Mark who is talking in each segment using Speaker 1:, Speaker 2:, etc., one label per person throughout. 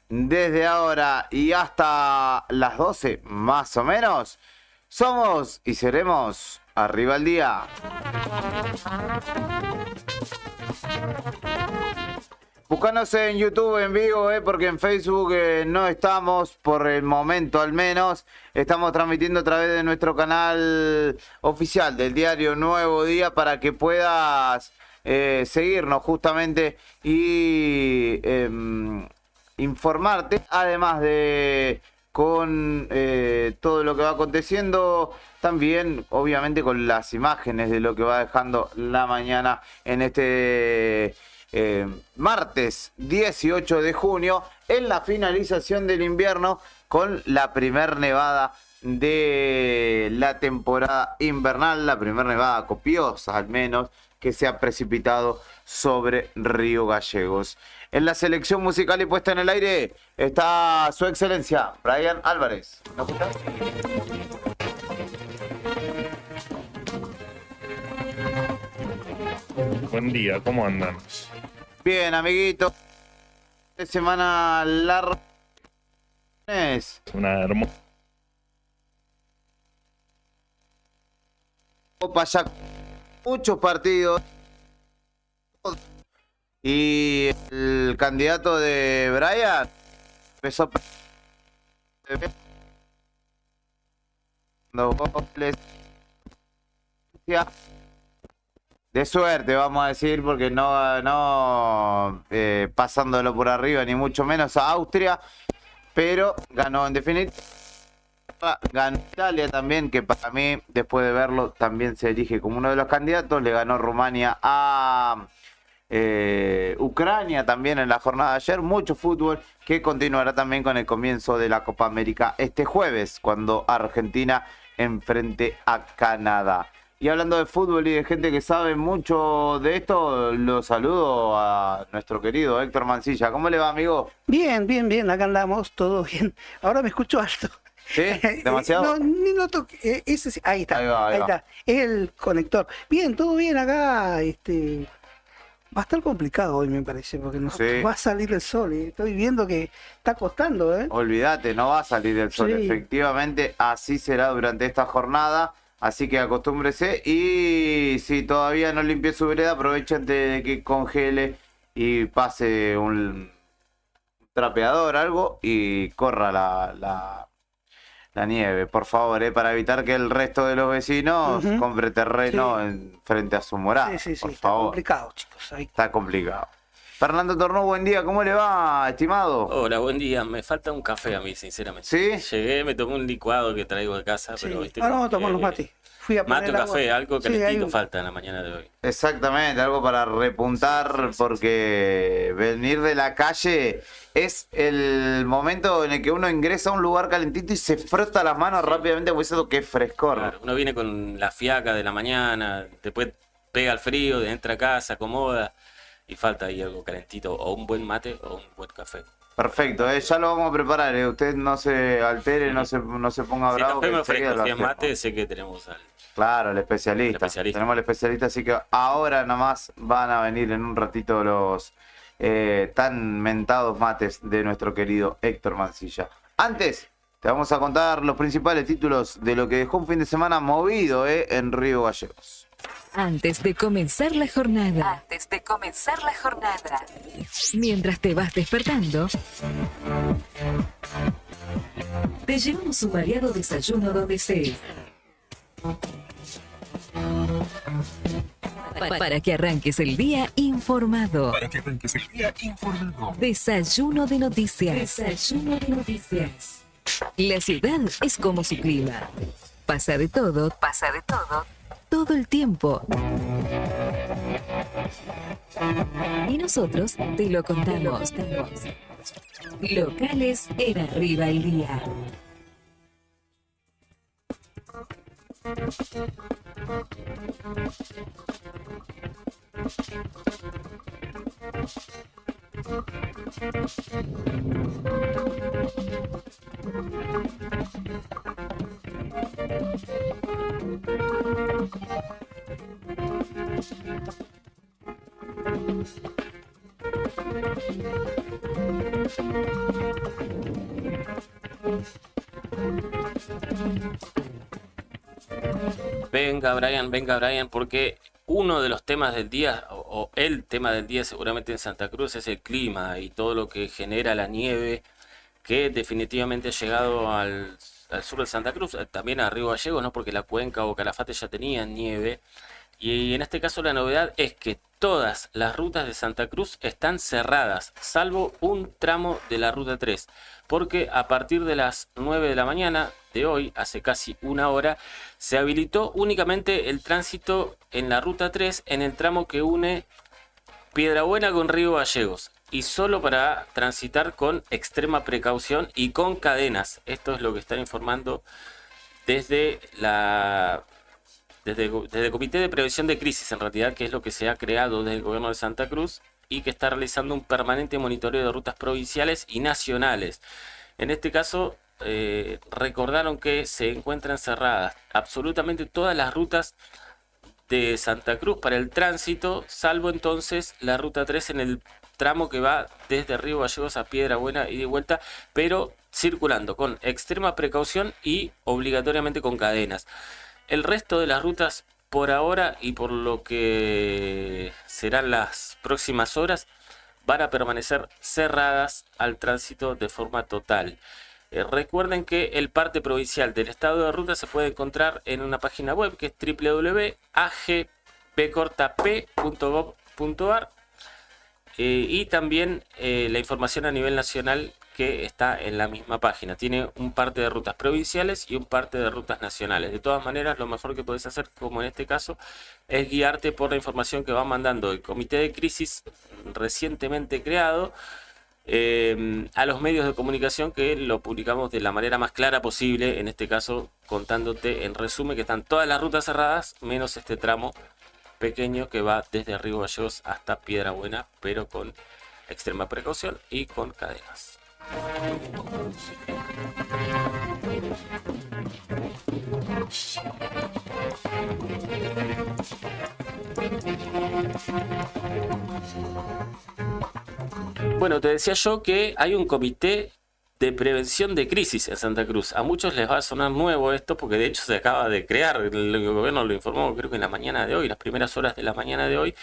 Speaker 1: desde ahora y hasta las 12, más o menos, somos y seremos Arriba el Día. Búscanos en YouTube en vivo, porque en Facebook no estamos, por el momento al menos. Estamos transmitiendo a través de nuestro canal oficial del diario Nuevo Día para que puedas seguirnos justamente y informarte, además de con todo lo que va aconteciendo, también obviamente con las imágenes de lo que va dejando la mañana en este martes 18 de junio, en la finalización del invierno, con la primer nevada de la temporada invernal, la primer nevada copiosa al menos que se ha precipitado sobre Río Gallegos. En la selección musical y puesta en el aire está su excelencia, Brian Álvarez. ¿Nos escuchas?
Speaker 2: Buen día, ¿cómo andan?
Speaker 1: Bien, amiguito. Semana larga. Es
Speaker 2: Una hermosa.
Speaker 1: Copa ya, muchos partidos. Y el candidato de Brian empezó de suerte, vamos a decir, porque no pasándolo por arriba, ni mucho menos a Austria, pero ganó en definitiva. Ganó Italia también, que para mí, después de verlo, también se elige como uno de los candidatos. Le ganó Rumania a Ucrania también en la jornada de ayer. Mucho fútbol que continuará también con el comienzo de la Copa América este jueves, cuando Argentina enfrente a Canadá. Y hablando de fútbol y de gente que sabe mucho de esto, lo saludo a nuestro querido Héctor Mancilla. ¿Cómo le va, amigo?
Speaker 3: Bien, bien, bien, acá andamos, todo bien. Ahora me escucho alto.
Speaker 1: ¿Sí? ¿Demasiado?
Speaker 3: No, ni noto que ese sí, ahí está,
Speaker 1: Ahí va.
Speaker 3: está, es el conector. Bien, todo bien acá, va a estar complicado hoy me parece, porque no
Speaker 1: Sí.
Speaker 3: va a salir el sol, estoy viendo que está costando,
Speaker 1: Olvídate, no va a salir el sol.
Speaker 3: Sí.
Speaker 1: Efectivamente, así será durante esta jornada. Así que acostúmbrese. Y si todavía no limpió su vereda, aproveche antes de que congele y pase un trapeador, algo, y corra la nieve, por favor, para evitar que el resto de los vecinos compre terreno frente a su morada.
Speaker 3: Sí,
Speaker 1: por
Speaker 3: está
Speaker 1: favor.
Speaker 3: complicado, chicos. Ahí.
Speaker 1: Está complicado. Fernando Tornó, buen día, ¿cómo le va, estimado?
Speaker 4: Hola, buen día. Me falta un café a mí, sinceramente.
Speaker 1: ¿Sí?
Speaker 4: Llegué, me tomé un licuado que traigo de casa,
Speaker 3: Sí.
Speaker 4: pero viste.
Speaker 3: Ahora vamos a tomar los mates. Fui a poner
Speaker 4: Mate o
Speaker 3: agua.
Speaker 4: café, algo
Speaker 3: Sí,
Speaker 4: calentito
Speaker 3: hay-
Speaker 4: falta en la mañana de hoy.
Speaker 1: Exactamente, algo para repuntar,
Speaker 4: Sí.
Speaker 1: porque venir de la calle es el momento en el que uno ingresa a un lugar calentito y se frota las manos rápidamente, porque eso que es frescor.
Speaker 4: Claro, uno viene con la fiaca de la mañana, después pega el frío, entra a casa, acomoda y falta ahí algo calentito, o un buen mate o un buen café.
Speaker 1: Perfecto, ya lo vamos a preparar, usted no se altere, no se ponga
Speaker 4: Si
Speaker 1: bravo.
Speaker 4: café me
Speaker 1: que enseguida
Speaker 4: ofrezco,
Speaker 1: lo
Speaker 4: si es
Speaker 1: hacemos.
Speaker 4: mate, sé que tenemos al...
Speaker 1: Claro, el especialista. Tenemos el especialista, así que ahora nomás van a venir en un ratito los tan mentados mates de nuestro querido Héctor Mancilla. Antes, te vamos a contar los principales títulos de lo que dejó un fin de semana movido en Río Gallegos.
Speaker 5: Antes de comenzar la jornada. Mientras te vas despertando, te llevamos un variado desayuno donde se... Para que arranques el día informado. Desayuno de noticias. La ciudad es como su clima. Pasa de todo, todo el tiempo. Y nosotros te lo contamos. Locales en Arriba el Día.
Speaker 4: Venga Brian, porque uno de los temas del día, o el tema del día seguramente en Santa Cruz, es el clima y todo lo que genera la nieve, que definitivamente ha llegado al sur de Santa Cruz, también a Río Gallegos, ¿no? Porque la Cuenca o Calafate ya tenían nieve. Y en este caso la novedad es que todas las rutas de Santa Cruz están cerradas, salvo un tramo de la Ruta 3, porque a partir de las 9 de la mañana de hoy, hace casi una hora, se habilitó únicamente el tránsito en la Ruta 3 en el tramo que une Piedrabuena con Río Gallegos, y solo para transitar con extrema precaución y con cadenas. Esto es lo que están informando desde el Comité de Prevención de Crisis, en realidad, que es lo que se ha creado desde el gobierno de Santa Cruz y que está realizando un permanente monitoreo de rutas provinciales y nacionales. En este caso, recordaron que se encuentran cerradas absolutamente todas las rutas de Santa Cruz para el tránsito, salvo entonces la Ruta 3 en el tramo que va desde Río Gallegos a Piedrabuena y de vuelta, pero circulando con extrema precaución y obligatoriamente con cadenas. El resto de las rutas por ahora y por lo que serán las próximas horas van a permanecer cerradas al tránsito de forma total. Recuerden que el parte provincial del estado de ruta se puede encontrar en una página web que es www.agbp.gov.ar y también la información a nivel nacional que está en la misma página. Tiene un parte de rutas provinciales y un parte de rutas nacionales. De todas maneras, lo mejor que podés hacer, como en este caso, es guiarte por la información que va mandando el Comité de Crisis recientemente creado a los medios de comunicación, que lo publicamos de la manera más clara posible, en este caso contándote en resumen que están todas las rutas cerradas, menos este tramo pequeño que va desde Río Gallegos hasta Piedrabuena, pero con extrema precaución y con cadenas. Bueno, te decía yo que hay un comité de prevención de crisis en Santa Cruz. A muchos les va a sonar nuevo esto porque de hecho se acaba de crear, el gobierno lo informó creo que en la mañana de hoy, las primeras horas de la mañana de hoy.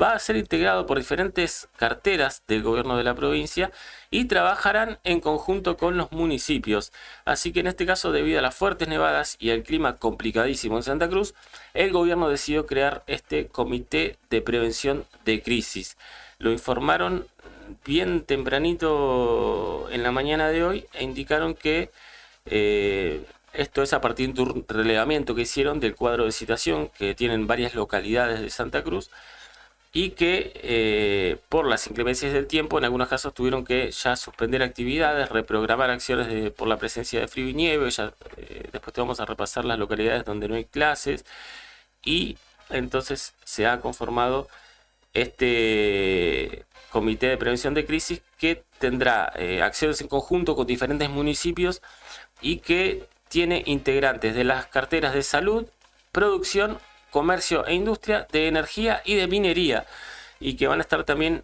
Speaker 4: Va a ser integrado por diferentes carteras del gobierno de la provincia y trabajarán en conjunto con los municipios. Así que en este caso, debido a las fuertes nevadas y al clima complicadísimo en Santa Cruz, el gobierno decidió crear este comité de prevención de crisis. Lo informaron bien tempranito en la mañana de hoy e indicaron que esto es a partir de un relevamiento que hicieron del cuadro de citación que tienen varias localidades de Santa Cruz y que por las inclemencias del tiempo en algunos casos tuvieron que ya suspender actividades, reprogramar acciones por la presencia de frío y nieve. Después te vamos a repasar las localidades donde no hay clases y entonces se ha conformado este comité de prevención de crisis que tendrá acciones en conjunto con diferentes municipios y que tiene integrantes de las carteras de salud, producción, comercio e industria, de energía y de minería, y que van a estar también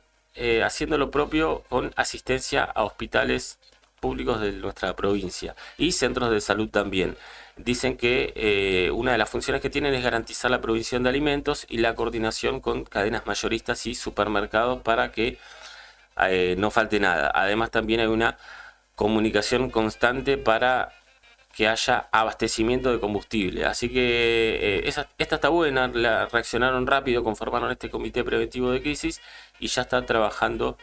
Speaker 4: haciendo lo propio con asistencia a hospitales públicos de nuestra provincia y centros de salud también. Dicen que una de las funciones que tienen es garantizar la provisión de alimentos y la coordinación con cadenas mayoristas y supermercados para que no falte nada. Además también hay una comunicación constante para que haya abastecimiento de combustible. Así que esta está buena, reaccionaron rápido, conformaron este comité preventivo de crisis y ya están trabajando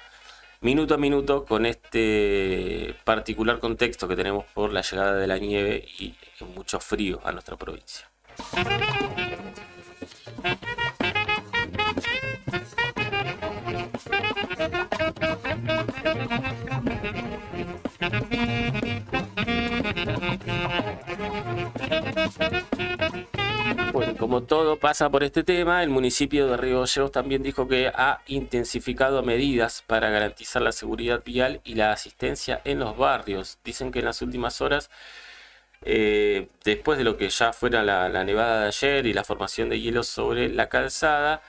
Speaker 4: minuto a minuto con este particular contexto que tenemos por la llegada de la nieve y mucho frío a nuestra provincia. Bueno, como todo pasa por este tema, el municipio de Río Gallegos también dijo que ha intensificado medidas para garantizar la seguridad vial y la asistencia en los barrios. Dicen que en las últimas horas, después de lo que ya fuera la nevada de ayer y la formación de hielo sobre la calzada,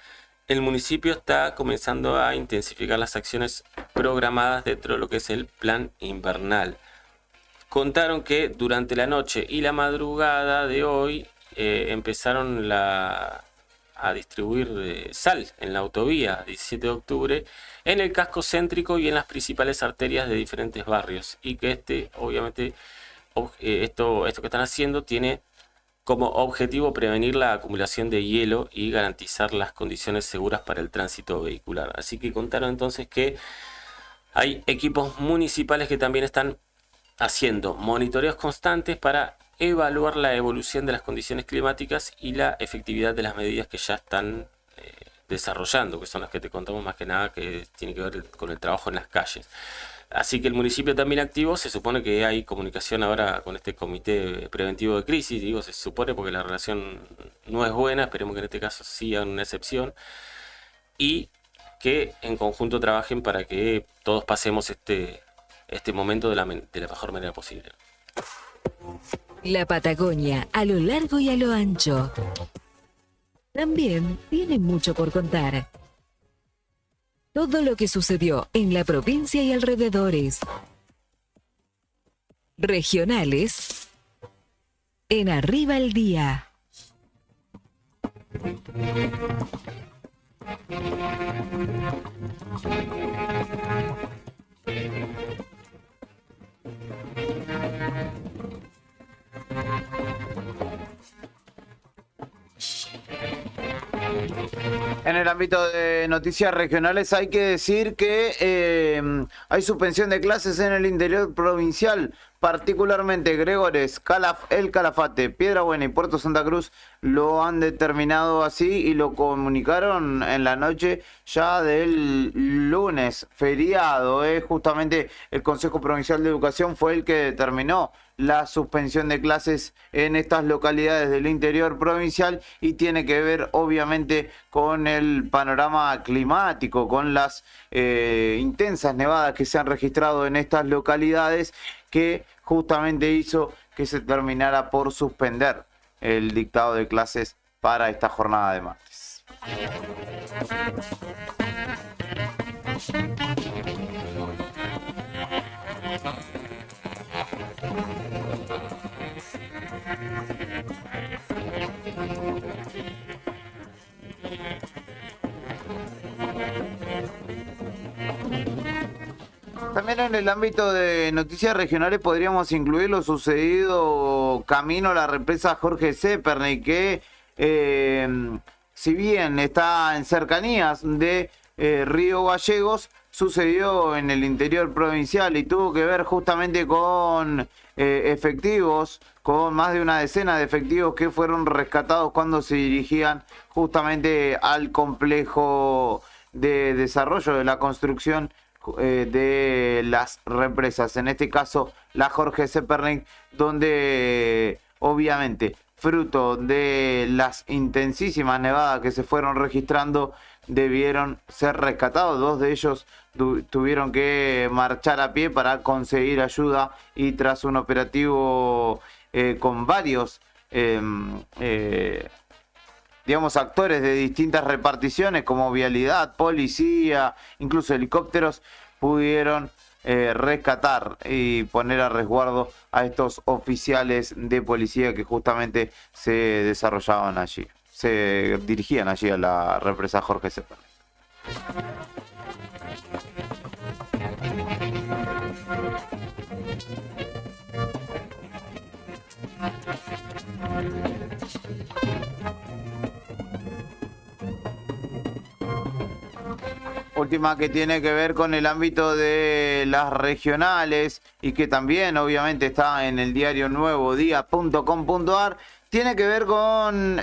Speaker 4: el municipio está comenzando a intensificar las acciones programadas dentro de lo que es el plan invernal. Contaron que durante la noche y la madrugada de hoy empezaron a distribuir sal en la autovía 17 de octubre, en el casco céntrico y en las principales arterias de diferentes barrios. Y que obviamente, esto que están haciendo tiene como objetivo prevenir la acumulación de hielo y garantizar las condiciones seguras para el tránsito vehicular. Así que contaron entonces que hay equipos municipales que también están haciendo monitoreos constantes para evaluar la evolución de las condiciones climáticas y la efectividad de las medidas que ya están desarrollando, que son las que te contamos más que nada, que tiene que ver con el trabajo en las calles. Así que el municipio también activo, se supone que hay comunicación ahora con este comité preventivo de crisis, digo se supone porque la relación no es buena, esperemos que en este caso sí hagan una excepción, y que en conjunto trabajen para que todos pasemos este momento de la mejor manera posible.
Speaker 5: La Patagonia, a lo largo y a lo ancho, también tiene mucho por contar. Todo lo que sucedió en la provincia y alrededores. Regionales en Arriba el Día.
Speaker 1: En el ámbito de noticias regionales hay que decir que hay suspensión de clases en el interior provincial, particularmente Gregores, El Calafate, Piedrabuena y Puerto Santa Cruz lo han determinado así y lo comunicaron en la noche ya del lunes, feriado. Justamente el Consejo Provincial de Educación fue el que determinó la suspensión de clases en estas localidades del interior provincial y tiene que ver obviamente con el panorama climático, con las intensas nevadas que se han registrado en estas localidades, que justamente hizo que se terminara por suspender el dictado de clases para esta jornada de martes. También en el ámbito de noticias regionales podríamos incluir lo sucedido camino a la represa Jorge Zeperny, que si bien está en cercanías de Río Gallegos, sucedió en el interior provincial y tuvo que ver justamente con efectivos, con más de una decena de efectivos que fueron rescatados cuando se dirigían justamente al complejo de desarrollo de la construcción de las represas, en este caso la Jorge Zeperny, donde obviamente fruto de las intensísimas nevadas que se fueron registrando debieron ser rescatados. Dos de ellos tuvieron que marchar a pie para conseguir ayuda y tras un operativo con varios digamos, actores de distintas reparticiones como vialidad, policía, incluso helicópteros, pudieron rescatar y poner a resguardo a estos oficiales de policía que justamente se desarrollaban allí, se dirigían allí a la represa Jorge Zeperny. Última que tiene que ver con el ámbito de las regionales y que también obviamente está en el diario nuevodía.com.ar, tiene que ver con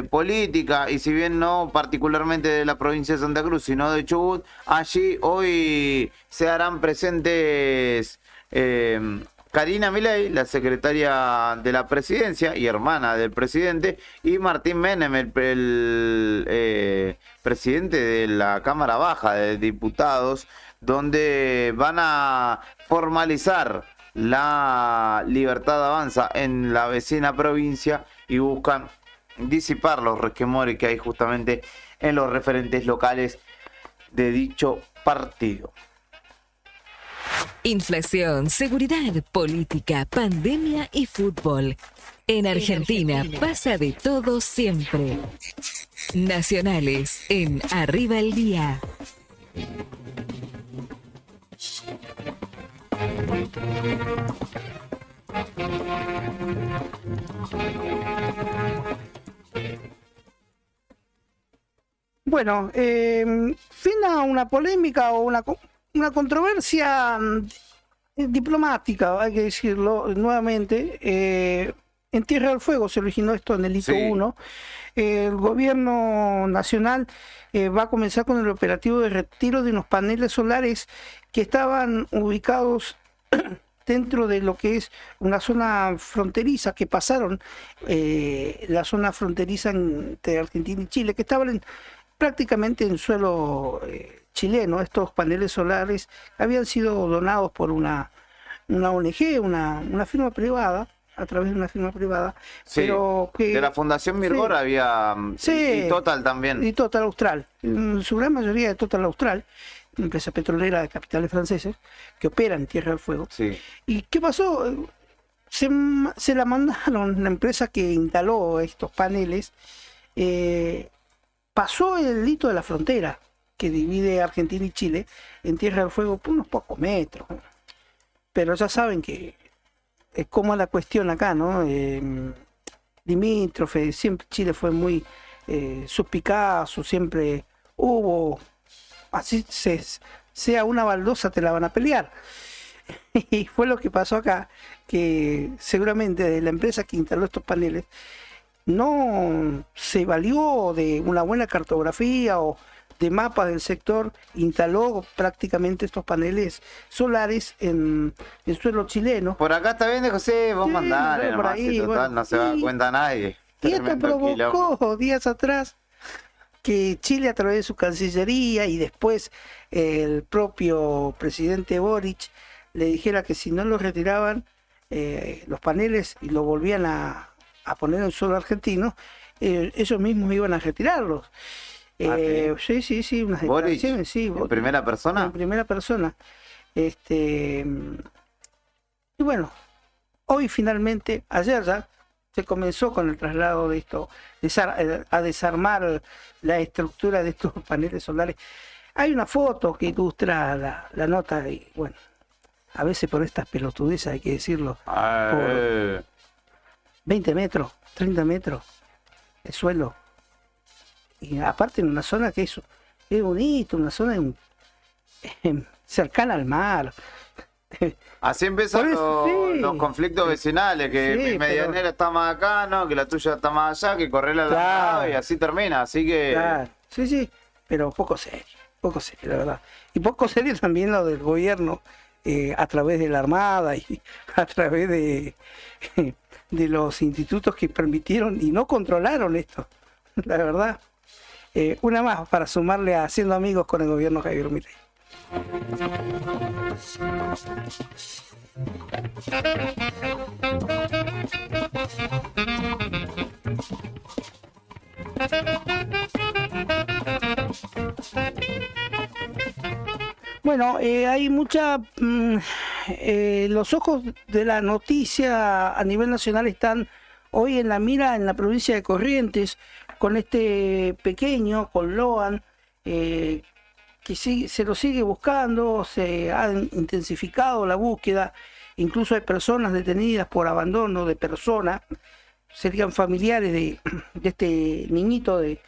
Speaker 1: política y si bien no particularmente de la provincia de Santa Cruz sino de Chubut, allí hoy se harán presentes Karina Milei, la secretaria de la presidencia y hermana del presidente, y Martín Menem, el presidente de la Cámara Baja de Diputados, donde van a formalizar la Libertad Avanza en la vecina provincia y buscan disipar los resquemores que hay justamente en los referentes locales de dicho partido.
Speaker 5: Inflación, seguridad, política, pandemia y fútbol. En Argentina pasa de todo siempre. Nacionales en Arriba el Día.
Speaker 3: Bueno, fin a una polémica o una controversia diplomática, hay que decirlo nuevamente. En Tierra del Fuego se originó esto en el hito 1. El gobierno nacional va a comenzar con el operativo de retiro de unos paneles solares que estaban ubicados dentro de lo que es una zona fronteriza, que pasaron la zona fronteriza entre Argentina y Chile, que estaban prácticamente en suelo chileno. Estos paneles solares habían sido donados por una ONG, una firma privada, a través de una firma privada,
Speaker 1: Sí,
Speaker 3: pero que
Speaker 1: de la Fundación Mirgor
Speaker 3: sí.
Speaker 1: había,
Speaker 3: Sí.
Speaker 1: y Total también.
Speaker 3: y Total Austral, en su gran mayoría de Total Austral, una empresa petrolera de capitales franceses que opera en Tierra del Fuego.
Speaker 1: Sí.
Speaker 3: ¿Y qué pasó? Se la mandaron, la empresa que instaló estos paneles, pasó el hito de la frontera que divide Argentina y Chile en Tierra del Fuego por unos pocos metros. Pero ya saben que es como la cuestión acá, ¿no? Limítrofe, siempre Chile fue muy suspicaz, siempre hubo, así sea una baldosa te la van a pelear. Y fue lo que pasó acá, que seguramente la empresa que instaló estos paneles no se valió de una buena cartografía o de mapas del sector, instaló prácticamente estos paneles solares en suelo chileno.
Speaker 1: Por acá está bien, José, vos
Speaker 3: Sí,
Speaker 1: mandale
Speaker 3: por
Speaker 1: nomás,
Speaker 3: ahí,
Speaker 1: si total,
Speaker 3: bueno,
Speaker 1: no se da
Speaker 3: y-
Speaker 1: cuenta nadie.
Speaker 3: Y esto
Speaker 1: Tremendo quilombo.
Speaker 3: provocó días atrás que Chile, a través de su Cancillería y después el propio presidente Boric, le dijera que si no lo retiraban los paneles y lo volvían a poner en suelo argentino, ellos mismos iban a retirarlos. Sí, unas
Speaker 1: Boric,
Speaker 3: declaraciones, sí,
Speaker 1: ¿en primera persona?
Speaker 3: en primera persona. Y bueno, hoy finalmente, ayer ya, se comenzó con el traslado de esto, a desarmar la estructura de estos paneles solares. Hay una foto que ilustra la nota y bueno, a veces por estas pelotudeces hay que decirlo,
Speaker 1: Ah,
Speaker 3: 20 metros, 30 metros de suelo. Y aparte en una zona que es bonito, una zona cercana al mar.
Speaker 1: Así empiezan
Speaker 3: Por eso, sí.
Speaker 1: los conflictos vecinales, que
Speaker 3: Sí,
Speaker 1: mi medianera está más acá, ¿no? Que la tuya está más allá, que correrla al
Speaker 3: Claro.
Speaker 1: lado y así termina, así que...
Speaker 3: Claro, sí, pero poco serio, la verdad. Y poco serio también lo del gobierno a través de la Armada y a través de los institutos que permitieron y no controlaron esto, la verdad. Una más para sumarle a Haciendo Amigos con el gobierno Javier Milei. Bueno, hay mucha... los ojos de la noticia a nivel nacional están hoy en la mira en la provincia de Corrientes, con este pequeño, con Loan, que se lo sigue buscando, se ha intensificado la búsqueda, incluso hay personas detenidas por abandono de persona, serían familiares de este niñito de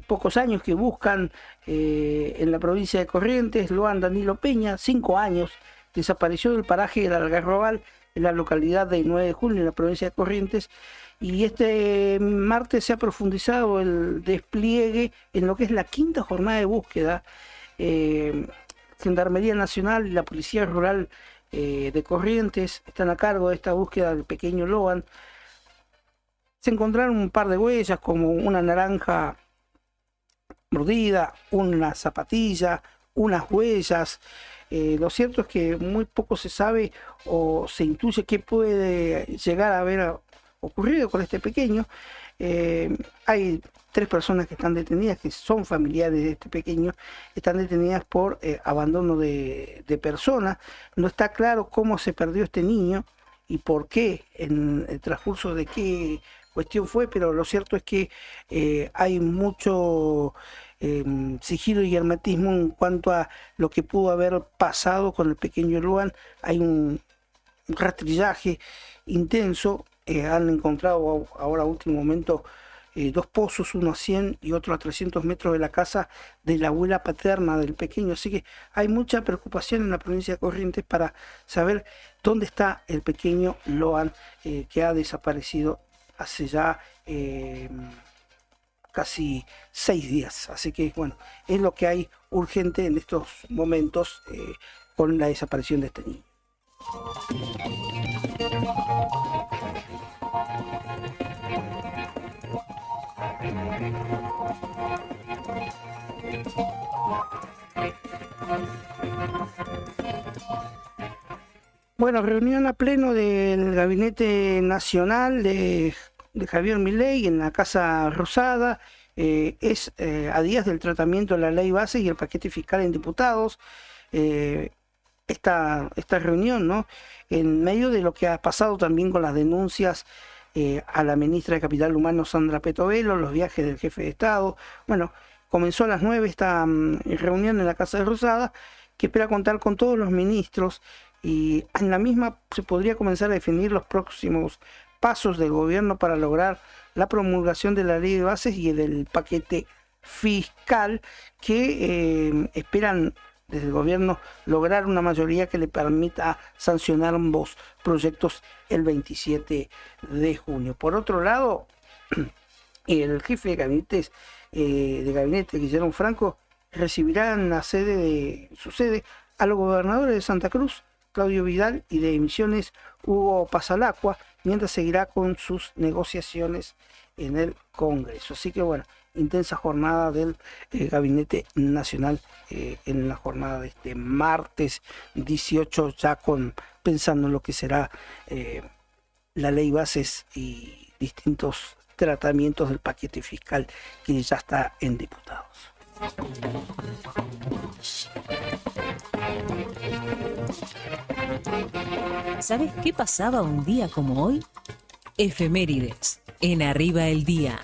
Speaker 3: pocos años que buscan en la provincia de Corrientes. Loan Danilo Peña, 5 años, desapareció del paraje del Algarrobal, en la localidad de 9 de julio, en la provincia de Corrientes, y este martes se ha profundizado el despliegue en lo que es la 5ª jornada de búsqueda. Gendarmería Nacional y la Policía Rural de Corrientes están a cargo de esta búsqueda del pequeño Loan. Se encontraron un par de huellas, como una naranja mordida, una zapatilla, unas huellas. Lo cierto es que muy poco se sabe o se intuye qué puede llegar a haber ocurrido con este pequeño. Hay 3 personas que están detenidas, que son familiares de este pequeño, están detenidas por abandono de persona. No está claro cómo se perdió este niño y por qué, en el transcurso de qué cuestión fue, pero lo cierto es que hay mucho sigilo y hermetismo en cuanto a lo que pudo haber pasado con el pequeño Luan. Hay un rastrillaje intenso. Han encontrado ahora a último momento 2 pozos, uno a 100 y otro a 300 metros de la casa de la abuela paterna del pequeño. Así que hay mucha preocupación en la provincia de Corrientes para saber dónde está el pequeño Loan, que ha desaparecido hace ya casi 6 días. Así que bueno, es lo que hay urgente en estos momentos con la desaparición de este niño. Bueno, reunión a pleno del Gabinete Nacional de Javier Milei en la Casa Rosada. Es a días del tratamiento de la ley base y el paquete fiscal en diputados. Esta reunión, ¿no?, en medio de lo que ha pasado también con las denuncias a la ministra de Capital Humano, Sandra Petovelo, los viajes del jefe de Estado. Bueno, comenzó a las 9 esta reunión en la Casa de Rosada, que espera contar con todos los ministros, y en la misma se podría comenzar a definir los próximos pasos del gobierno para lograr la promulgación de la ley de bases y del paquete fiscal, que esperan desde el gobierno lograr una mayoría que le permita sancionar ambos proyectos el 27 de junio. Por otro lado, el jefe de gabinete, Guillermo Franco, recibirá en la sede de su sede a los gobernadores de Santa Cruz, Claudio Vidal, y de Misiones, Hugo Pasalacqua, mientras seguirá con sus negociaciones en el Congreso. Así que bueno, intensa jornada del Gabinete Nacional en la jornada de este martes 18, ya pensando en lo que será la ley bases y distintos tratamientos del paquete fiscal que ya está en diputados.
Speaker 5: ¿Sabes qué pasaba un día como hoy? Efemérides en Arriba el Día.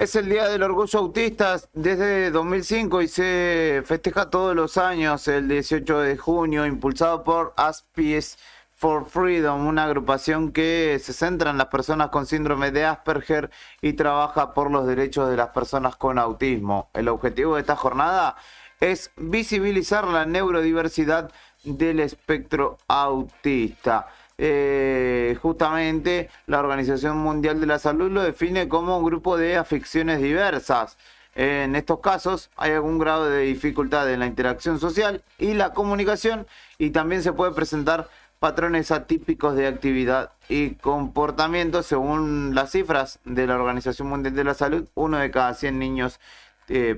Speaker 1: Es el Día del Orgullo Autista desde 2005 y se festeja todos los años el 18 de junio, impulsado por Aspies for Freedom, una agrupación que se centra en las personas con síndrome de Asperger y trabaja por los derechos de las personas con autismo. El objetivo de esta jornada es visibilizar la neurodiversidad del espectro autista. Justamente la Organización Mundial de la Salud lo define como un grupo de afecciones diversas. En estos casos hay algún grado de dificultad en la interacción social y la comunicación, y también se puede presentar patrones atípicos de actividad y comportamiento. Según las cifras de la Organización Mundial de la Salud, 1 de cada 100 niños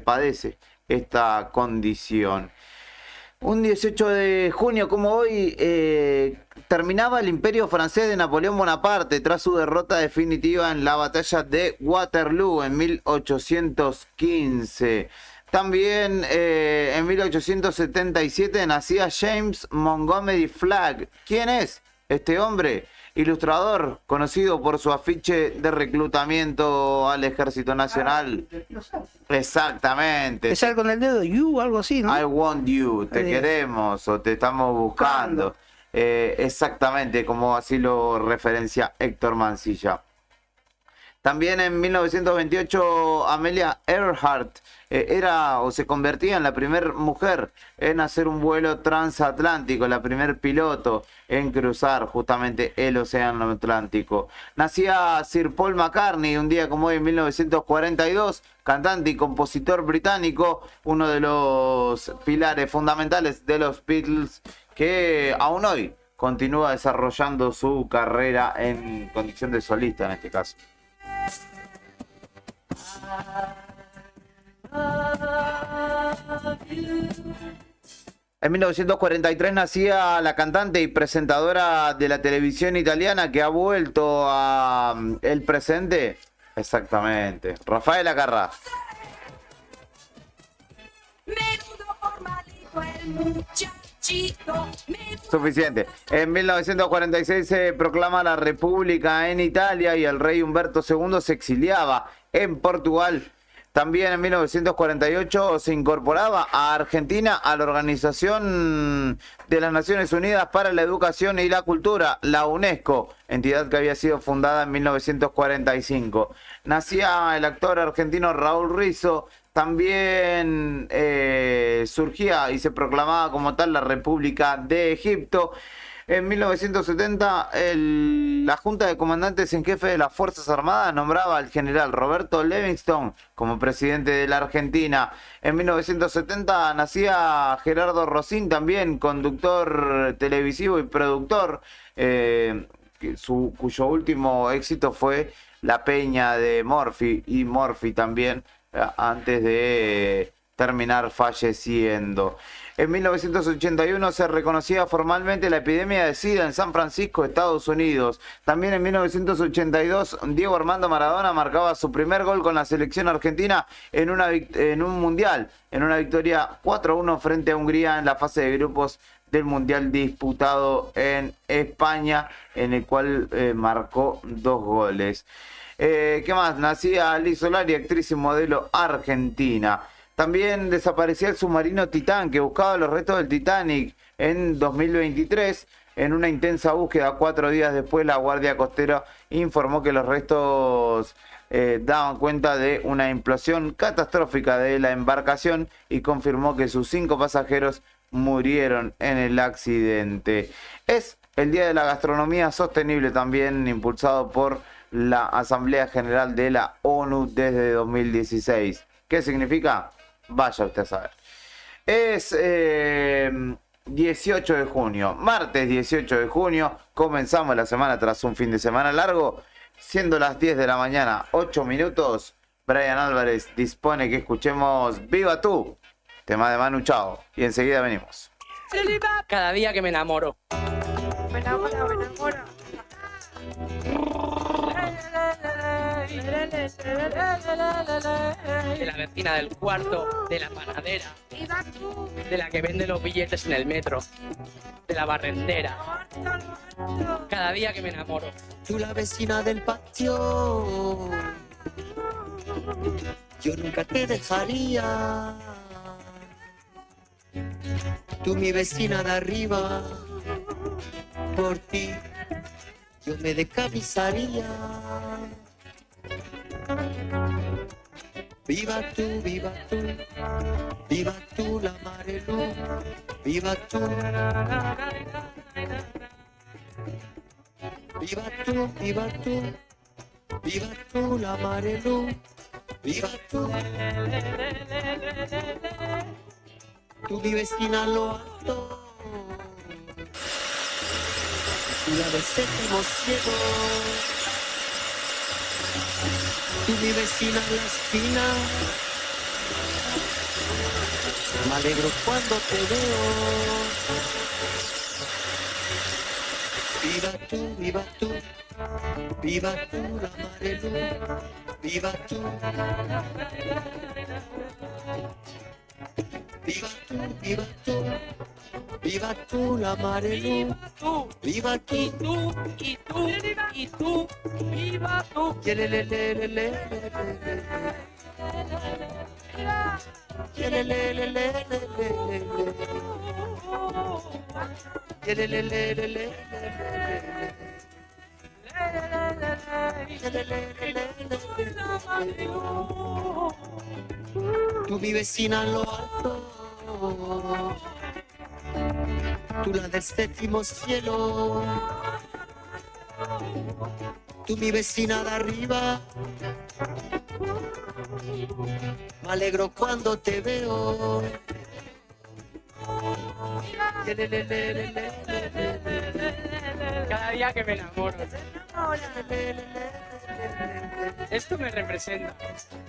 Speaker 1: padece esta condición. Un 18 de junio como hoy terminaba el imperio francés de Napoleón Bonaparte tras su derrota definitiva en la batalla de Waterloo en 1815. También en 1877 nacía James Montgomery Flagg. ¿Quién es este hombre? Ilustrador, conocido por su afiche de reclutamiento al Ejército Nacional. Exactamente.
Speaker 3: Es algo con el dedo, you, algo así, ¿no?
Speaker 1: I want you, te queremos o te estamos buscando. Exactamente, como así lo referencia Héctor Mancilla. También en 1928 Amelia Earhart era o se convertía en la primera mujer en hacer un vuelo transatlántico, la primer piloto en cruzar justamente el océano Atlántico. Nacía Sir Paul McCartney un día como hoy en 1942, cantante y compositor británico, uno de los pilares fundamentales de los Beatles, que aún hoy continúa desarrollando su carrera en condición de solista en este caso. En 1943 nacía la cantante y presentadora de la televisión italiana que ha vuelto a el presente. Exactamente, Rafaela Carrà. Suficiente. En 1946 se proclama la República en Italia y el rey Humberto II se exiliaba en Portugal. También en 1948 se incorporaba a Argentina a la Organización de las Naciones Unidas para la Educación y la Cultura, la UNESCO, entidad que había sido fundada en 1945. Nacía el actor argentino Raúl Rizzo. También surgía y se proclamaba como tal la República de Egipto. En 1970, la Junta de Comandantes en Jefe de las Fuerzas Armadas nombraba al general Roberto Livingston como presidente de la Argentina. En 1970 nacía Gerardo Rossín, también conductor televisivo y productor, cuyo último éxito fue La Peña de Morphy, y Morphy también, antes de terminar falleciendo. En 1981 se reconocía formalmente la epidemia de SIDA en San Francisco, Estados Unidos. También en 1982 Diego Armando Maradona marcaba su primer gol con la selección argentina en un mundial, en una victoria 4-1 frente a Hungría en la fase de grupos del mundial disputado en España, en el cual marcó 2 goles. ¿Qué más? Nacía Liz Solari, actriz y modelo argentina. También desaparecía el submarino Titán, que buscaba los restos del Titanic en 2023. En una intensa búsqueda, 4 días después, la Guardia Costera informó que los restos daban cuenta de una implosión catastrófica de la embarcación y confirmó que sus 5 pasajeros murieron en el accidente. Es el Día de la Gastronomía Sostenible, también impulsado por la Asamblea General de la ONU desde 2016. ¿Qué significa? Vaya usted a saber. Es 18 de junio, martes 18 de junio, comenzamos la semana tras un fin de semana largo, siendo las 10 de la mañana, 8 minutos, Brian Álvarez dispone que escuchemos Viva Tú, tema de Manu Chao, y enseguida venimos.
Speaker 6: Cada día que me enamoro.
Speaker 7: Me enamora, me enamora.
Speaker 6: De la vecina del cuarto, de la panadera, de la que vende los billetes en el metro, de la barrendera. Cada día que me enamoro.
Speaker 8: Tú la vecina del patio, yo nunca te dejaría. Tú mi vecina de arriba, por ti yo me decamisaría. Viva tú, viva tú, viva tú la Marelú, viva tú. Viva tú, viva tú, viva tú la Marelú, viva tú. Tú mi vecina lo alto, tú la del séptimo cielo. Tú mi vecina en la esquina, me alegro cuando te veo. Viva tú, viva tú, viva tú la Marelú, viva tú. Viva tú, viva tú, viva tú la Marelú, viva tú.
Speaker 6: Y tú, y tú, y tú, viva tú.
Speaker 8: Yelelelelelelelele. Yelelelelelelelele. Yelelelelelelelele. Yelelelelelelele. Tú mi vecina en lo alto, tú la del séptimo cielo. Tú mi vecina de arriba, me alegro cuando te veo.
Speaker 6: Cada día que me enamoro. Esto me representa.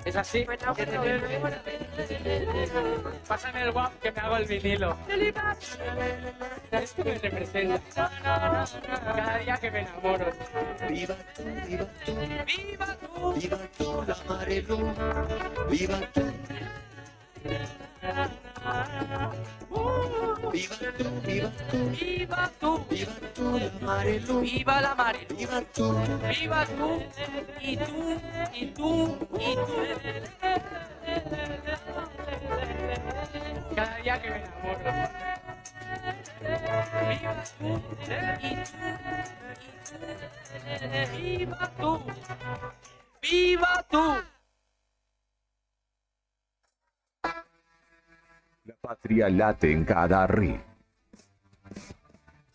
Speaker 6: ¿Es así? Pásame el guap que me hago el vinilo. Esto me representa. Cada día que me enamoro.
Speaker 8: Viva tú, viva tú,
Speaker 6: ¡Viva tú!
Speaker 8: viva tú la Marelú, viva tú. Viva tú, viva tú,
Speaker 6: ¡Viva tú!
Speaker 8: viva tú la Marelú,
Speaker 6: ¡Viva la Marelu!
Speaker 8: viva tú.
Speaker 6: ¡Viva tú! Y tú, y tú, y tú. Cada día que me enamoro. ¡Viva tú! Y tú, y tú. ¡Viva tú! ¡Viva tú!
Speaker 9: La patria late en cada ri,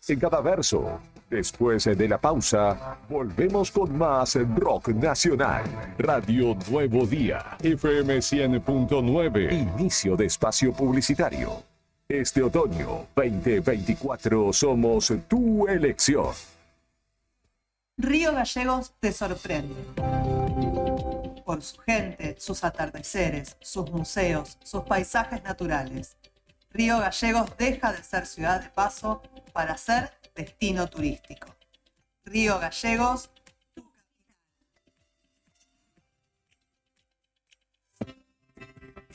Speaker 9: en cada verso. Después de la pausa, volvemos con más rock nacional. Radio Nuevo Día, FM 100.9. Inicio de espacio publicitario. Este otoño 2024 somos tu elección.
Speaker 10: Río Gallegos te sorprende. Por su gente, sus atardeceres, sus museos, sus paisajes naturales. Río Gallegos deja de ser ciudad de paso para ser destino turístico. Río Gallegos.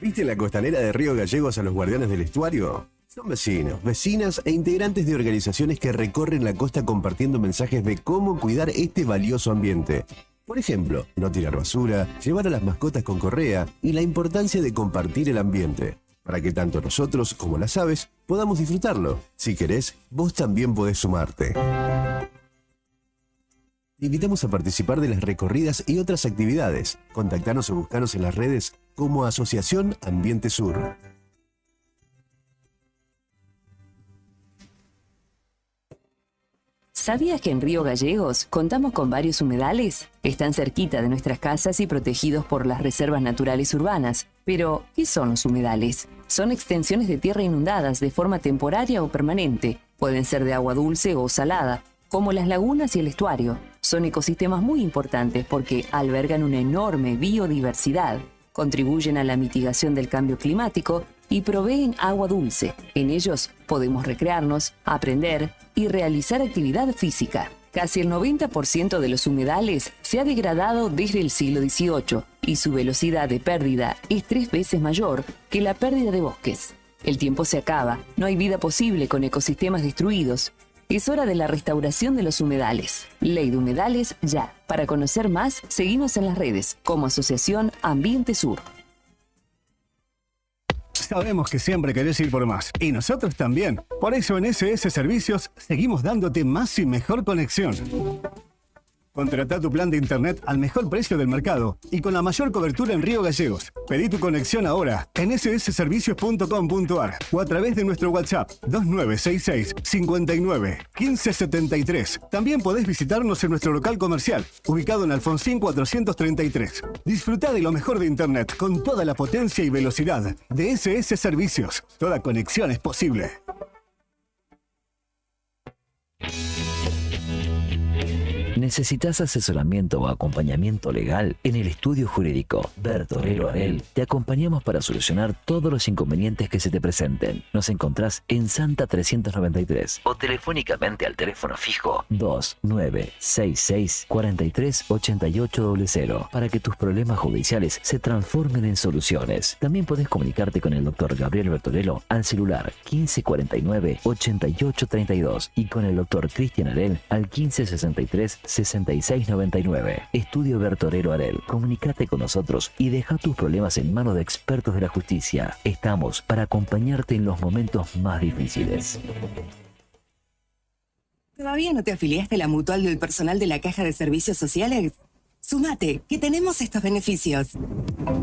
Speaker 11: ¿Viste la costanera de Río Gallegos a los guardianes del estuario? Son vecinos, vecinas e integrantes de organizaciones que recorren la costa compartiendo mensajes de cómo cuidar este valioso ambiente. Por ejemplo, no tirar basura, llevar a las mascotas con correa y la importancia de compartir el ambiente, para que tanto nosotros como las aves podamos disfrutarlo. Si querés, vos también podés sumarte. Te invitamos a participar de las recorridas y otras actividades. Contactanos o buscanos en las redes como Asociación Ambiente Sur.
Speaker 12: ¿Sabías que en Río Gallegos contamos con varios humedales? Están cerquita de nuestras casas y protegidos por las reservas naturales urbanas. Pero, ¿qué son los humedales? Son extensiones de tierra inundadas de forma temporaria o permanente. Pueden ser de agua dulce o salada, como las lagunas y el estuario. Son ecosistemas muy importantes porque albergan una enorme biodiversidad, contribuyen a la mitigación del cambio climático y proveen agua dulce. En ellos podemos recrearnos, aprender y realizar actividad física. Casi el 90% de los humedales se ha degradado desde el siglo XVIII y su velocidad de pérdida es 3 veces mayor que la pérdida de bosques. El tiempo se acaba, no hay vida posible con ecosistemas destruidos. Es hora de la restauración de los humedales. Ley de Humedales ya. Para conocer más, seguimos en las redes como Asociación Ambiente Sur.
Speaker 13: Sabemos que siempre querés ir por más, y nosotros también. Por eso en SS Servicios seguimos dándote más y mejor conexión. Contratá tu plan de internet al mejor precio del mercado y con la mayor cobertura en Río Gallegos. Pedí tu conexión ahora en ssservicios.com.ar o a través de nuestro WhatsApp 2966 59 1573. También podés visitarnos en nuestro local comercial, ubicado en Alfonsín 433. Disfrutá de lo mejor de internet con toda la potencia y velocidad de SS Servicios. Toda conexión es posible.
Speaker 14: ¿Necesitas asesoramiento o acompañamiento legal? En el estudio jurídico Bertorero Arel te acompañamos para solucionar todos los inconvenientes que se te presenten. Nos encontrás en Santa 393 o telefónicamente al teléfono fijo 2966 438800 para que tus problemas judiciales se transformen en soluciones. También podés comunicarte con el doctor Gabriel Bertorello al celular 1549 8832 y con el doctor Cristian Arel al 1563 6699. Estudio Bertorero Arel. Comunicate con nosotros y deja tus problemas en manos de expertos de la justicia. Estamos para acompañarte en los momentos más difíciles.
Speaker 15: ¿Todavía no te afiliaste a la mutual del personal de la Caja de Servicios Sociales? Sumate, que tenemos estos beneficios.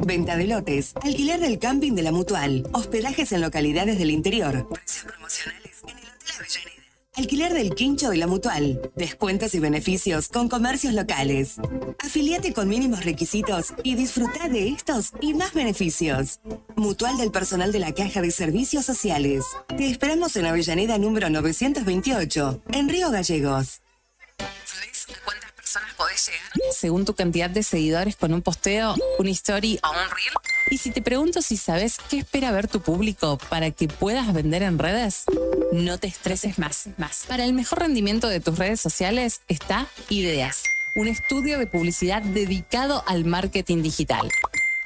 Speaker 15: Venta de lotes, alquiler del camping de la mutual, hospedajes en localidades del interior, precios promocionales en el Hotel Avellaneda. Alquiler del quincho de la mutual, descuentos y beneficios con comercios locales. Afiliate con mínimos requisitos y disfruta de estos y más beneficios. Mutual del personal de la Caja de Servicios Sociales. Te esperamos en Avellaneda número 928, en Río Gallegos. ¿Sabés a cuántas personas personas podés llegar según tu cantidad de seguidores con un posteo, un story o un reel? Y si te pregunto si sabes qué espera ver tu público para que puedas vender en redes, no te estreses más. Para el mejor rendimiento de tus redes sociales está Ideas, un estudio de publicidad dedicado al marketing digital.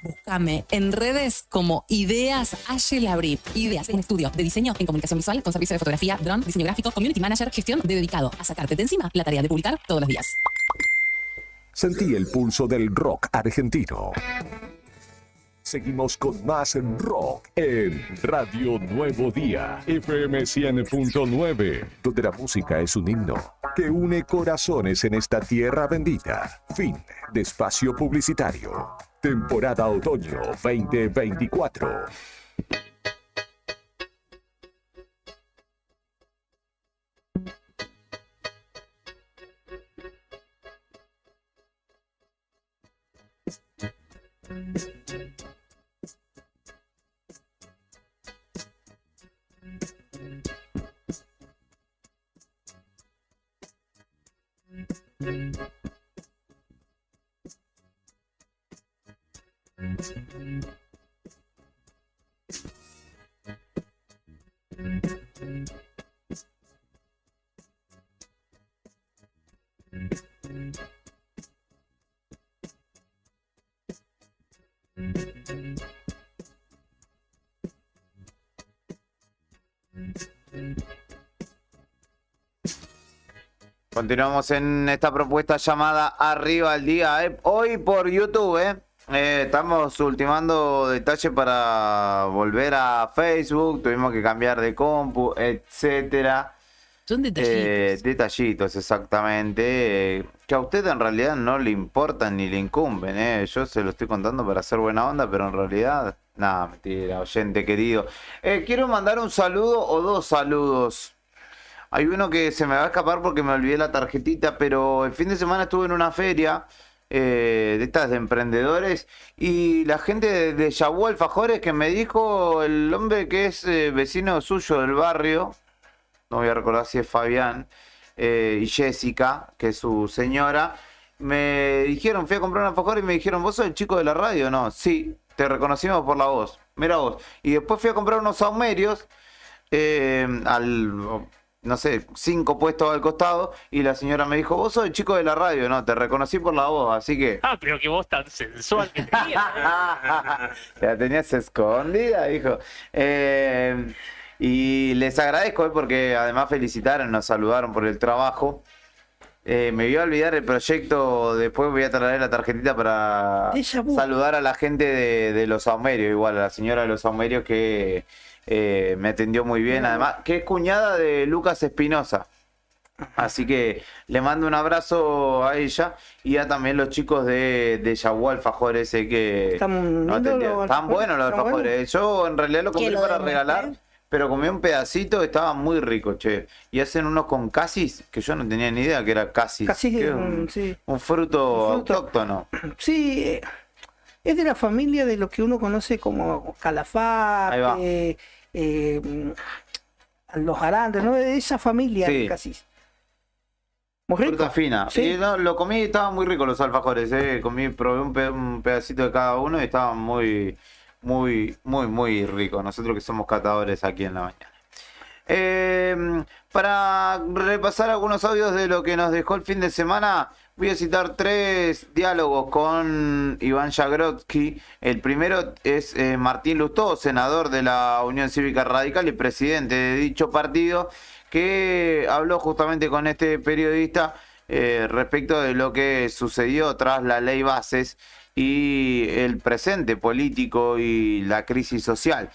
Speaker 15: Búscame en redes como Ideas Labri. Ideas, un estudio de diseño en comunicación visual con servicio de fotografía, dron, diseño gráfico, community manager, gestión dedicado a sacarte de encima la tarea de publicar todos los días.
Speaker 9: Sentí el pulso del rock argentino. Seguimos con más rock en Radio Nuevo Día, FM 100.9, donde la música es un himno que une corazones en esta tierra bendita. Fin de espacio publicitario. Temporada Otoño 2024.
Speaker 1: Continuamos en esta propuesta llamada Arriba al Día, hoy por YouTube, estamos ultimando detalles para volver a Facebook, tuvimos que cambiar de compu, etcétera.
Speaker 3: Son detallitos.
Speaker 1: Detallitos, exactamente, que a usted en realidad no le importan ni le incumben, yo se lo estoy contando para hacer buena onda, pero en realidad, nada, mentira, oyente querido. Quiero mandar un saludo o dos saludos. Hay uno que se me va a escapar porque me olvidé la tarjetita, pero el fin de semana estuve en una feria de estas de emprendedores y la gente de Yabu Alfajores que me dijo el hombre que es vecino suyo del barrio, no voy a recordar si es Fabián, y Jessica, que es su señora, me dijeron, fui a comprar un alfajor y me dijeron, ¿vos sos el chico de la radio? No, sí, te reconocimos por la voz, mira vos. Y después fui a comprar unos saumerios no sé, 5 puestos al costado, y la señora me dijo, vos sos el chico de la radio, no, te reconocí por la voz, así que...
Speaker 16: Ah, pero qué voz tan sensual que tenías.
Speaker 1: La tenías escondida, dijo. Y les agradezco, porque además felicitaron, nos saludaron por el trabajo. Me voy a olvidar el proyecto, después voy a traer la tarjetita para saludar a la gente de los saumerios, igual a la señora de los saumerios que... me atendió muy bien, además, que es cuñada de Lucas Espinosa. Así que le mando un abrazo a ella y a también los chicos de Yabu Alfajores, que
Speaker 3: están
Speaker 1: buenos los alfajores. Yo en realidad lo compré para regalar, pero comí un pedacito, estaba muy rico, che. Y hacen unos con casis, que yo no tenía ni idea que era casis.
Speaker 3: Casis,
Speaker 1: sí. Un fruto autóctono.
Speaker 3: Sí, es de la familia de lo que uno conoce como calafate, los arantes, ¿no? De esa familia, sí. Casi. Muy rico.
Speaker 1: Fruta fina.
Speaker 3: Sí.
Speaker 1: Y no, lo comí y estaban muy ricos los alfajores, probé un pedacito de cada uno y estaban muy ricos. Nosotros que somos catadores aquí en la mañana. Para repasar algunos audios de lo que nos dejó el fin de semana, voy a citar 3 diálogos con Iván Jagrotsky. El primero es Martín Lustó, senador de la Unión Cívica Radical y presidente de dicho partido, que habló justamente con este periodista respecto de lo que sucedió tras la ley Bases y el presente político y la crisis social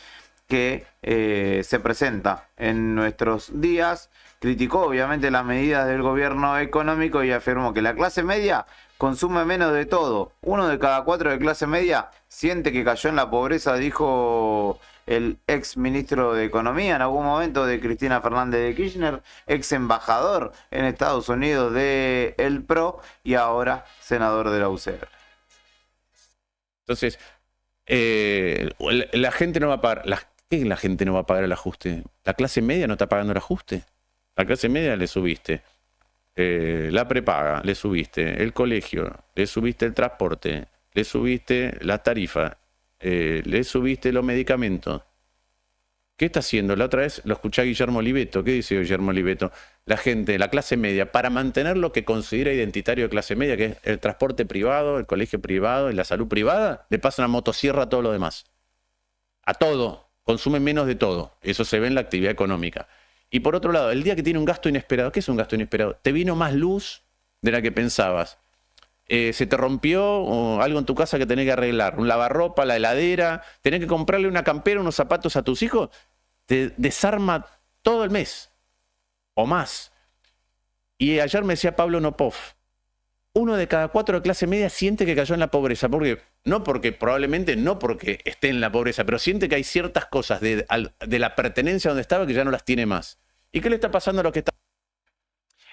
Speaker 1: que se presenta en nuestros días. Criticó obviamente las medidas del gobierno económico y afirmó que la clase media consume menos de todo. 1 de cada 4 de clase media siente que cayó en la pobreza, dijo el ex ministro de Economía en algún momento de Cristina Fernández de Kirchner, ex embajador en Estados Unidos de el PRO y ahora senador de la UCR.
Speaker 17: Entonces, la gente no va a pagar. ¿Qué la gente no va a pagar el ajuste? ¿La clase media no está pagando el ajuste? La clase media le subiste la prepaga, le subiste, el colegio, le subiste el transporte, le subiste las tarifas, le subiste los medicamentos. ¿Qué está haciendo? La otra vez lo escuché a Guillermo Oliveto. ¿Qué dice Guillermo Oliveto? La gente, la clase media, para mantener lo que considera identitario de clase media, que es el transporte privado, el colegio privado y la salud privada, le pasa una motosierra a todo lo demás. A todo. Consume menos de todo. Eso se ve en la actividad económica. Y por otro lado, el día que tiene un gasto inesperado, ¿qué es un gasto inesperado? Te vino más luz de la que pensabas. Se te rompió algo en tu casa que tenés que arreglar, un lavarropa, la heladera, tenés que comprarle una campera, unos zapatos a tus hijos, te desarma todo el mes o más. Y ayer me decía Pablo Nopov, 1 de cada 4 de clase media siente que cayó en la pobreza, probablemente no porque esté en la pobreza, pero siente que hay ciertas cosas de la pertenencia donde estaba que ya no las tiene más. ¿Y qué le está pasando a los que están?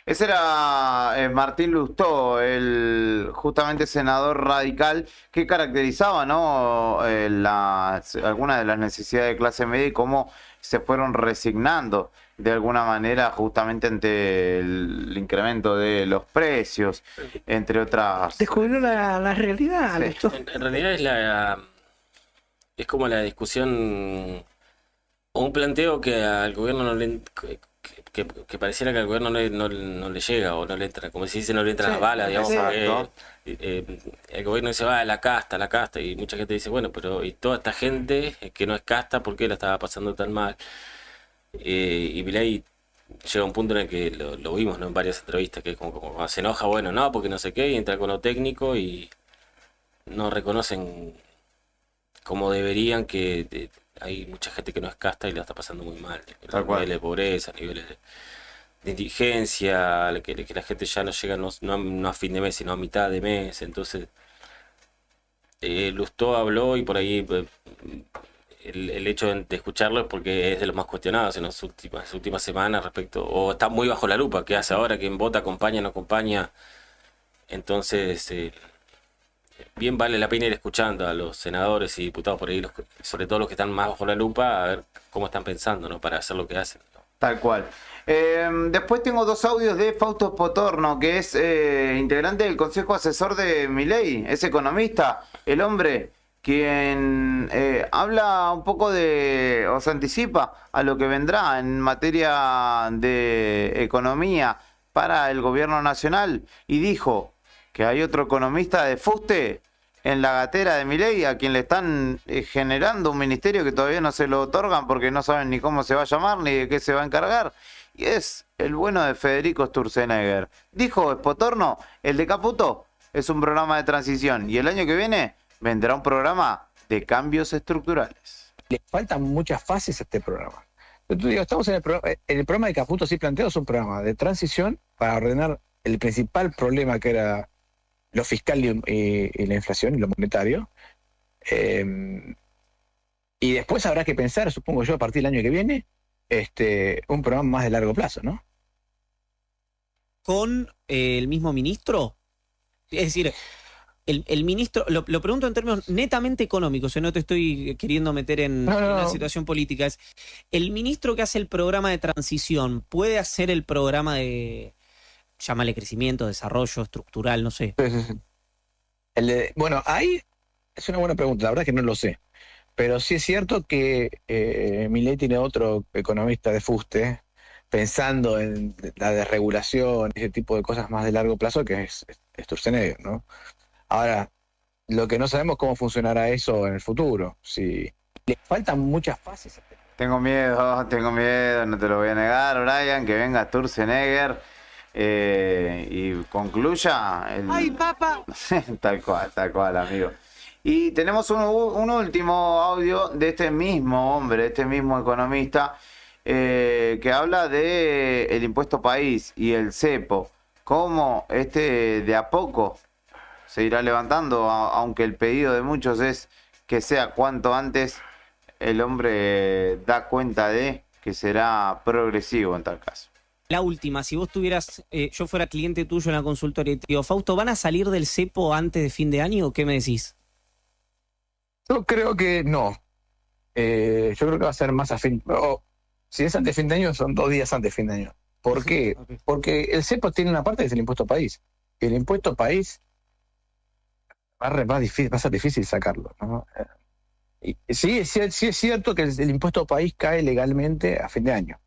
Speaker 1: Ese era Martín Lustó, el justamente senador radical que caracterizaba, ¿no? Algunas de las necesidades de clase media y cómo se fueron resignando de alguna manera justamente ante el incremento de los precios, entre otras.
Speaker 3: Descubrió la realidad.
Speaker 1: Sí.
Speaker 3: Lustó.
Speaker 4: En realidad es como la discusión o un planteo que al gobierno no le... Que pareciera que al gobierno no le llega o no le entra, como se dice, no le entra la bala, digamos. El gobierno dice, la casta, y mucha gente dice, bueno, pero y toda esta gente que no es casta, ¿por qué la estaba pasando tan mal? Y Milei llega a un punto en el que lo vimos, ¿no? En varias entrevistas, que como se enoja, bueno, no, porque no sé qué, y entra con lo técnico y no reconocen como deberían que hay mucha gente que no es casta y la está pasando muy mal. Niveles de pobreza, niveles de indigencia, que la gente ya no llega no a fin de mes, sino a mitad de mes. Entonces, Lustó habló y por ahí el hecho de escucharlo es porque es de los más cuestionados en las últimas semanas respecto, o está muy bajo la lupa, ¿qué hace ahora? ¿Quién vota? ¿Acompaña? ¿No acompaña? Entonces... bien vale la pena ir escuchando a los senadores y diputados por ahí, sobre todo los que están más bajo la lupa, a ver cómo están pensando, ¿no? Para hacer lo que hacen, ¿no?
Speaker 1: Tal cual. Después tengo 2 audios de Fausto Spotorno, que es integrante del Consejo Asesor de Milei, es economista, el hombre quien habla un poco o se anticipa a lo que vendrá en materia de economía para el gobierno nacional, y dijo que hay otro economista de fuste en la gatera de Milei a quien le están generando un ministerio que todavía no se lo otorgan porque no saben ni cómo se va a llamar ni de qué se va a encargar, y es el bueno de Federico Sturzenegger. Dijo Spotorno, el de Caputo es un programa de transición y el año que viene vendrá un programa de cambios estructurales.
Speaker 18: Le faltan muchas fases a este programa. Yo digo, estamos en el programa de Caputo, sí planteado, es un programa de transición para ordenar el principal problema que era lo fiscal y la inflación y lo monetario. Y después habrá que pensar, supongo yo, a partir del año que viene, un programa más de largo plazo, ¿no?
Speaker 19: ¿Con el mismo ministro? Es decir, el ministro, lo pregunto en términos netamente económicos, no te estoy queriendo meter en la situación política. Es, ¿el ministro que hace el programa de transición puede hacer el programa de... llámale crecimiento, desarrollo, estructural, no sé?
Speaker 18: Sí. Bueno, ahí es una buena pregunta, la verdad es que no lo sé. Pero sí es cierto que Milei tiene otro economista de fuste, pensando en la desregulación, ese tipo de cosas más de largo plazo, que es Sturzenegger, ¿no? Ahora, lo que no sabemos es cómo funcionará eso en el futuro. Si le faltan muchas fases.
Speaker 1: Tengo miedo, no te lo voy a negar, Brian, que venga Sturzenegger y concluya.
Speaker 3: ¡Ay, papá!
Speaker 1: Tal cual, amigo. Y tenemos un último audio de este mismo hombre, este mismo economista, que habla de el impuesto país y el cepo, cómo de a poco se irá levantando, aunque el pedido de muchos es que sea cuanto antes. El hombre da cuenta de que será progresivo en tal caso.
Speaker 19: La última, si vos tuvieras, yo fuera cliente tuyo en la consultoría y te digo, Fausto, ¿van a salir del cepo antes de fin de año o qué me decís?
Speaker 18: Yo creo que no. Yo creo que va a ser más a fin. Si es antes de fin de año, son 2 días antes de fin de año. ¿Por qué? Porque el cepo tiene una parte que es el impuesto país. Y el impuesto país va a ser difícil sacarlo, ¿no? Y sí, es cierto que el impuesto país cae legalmente a fin de año.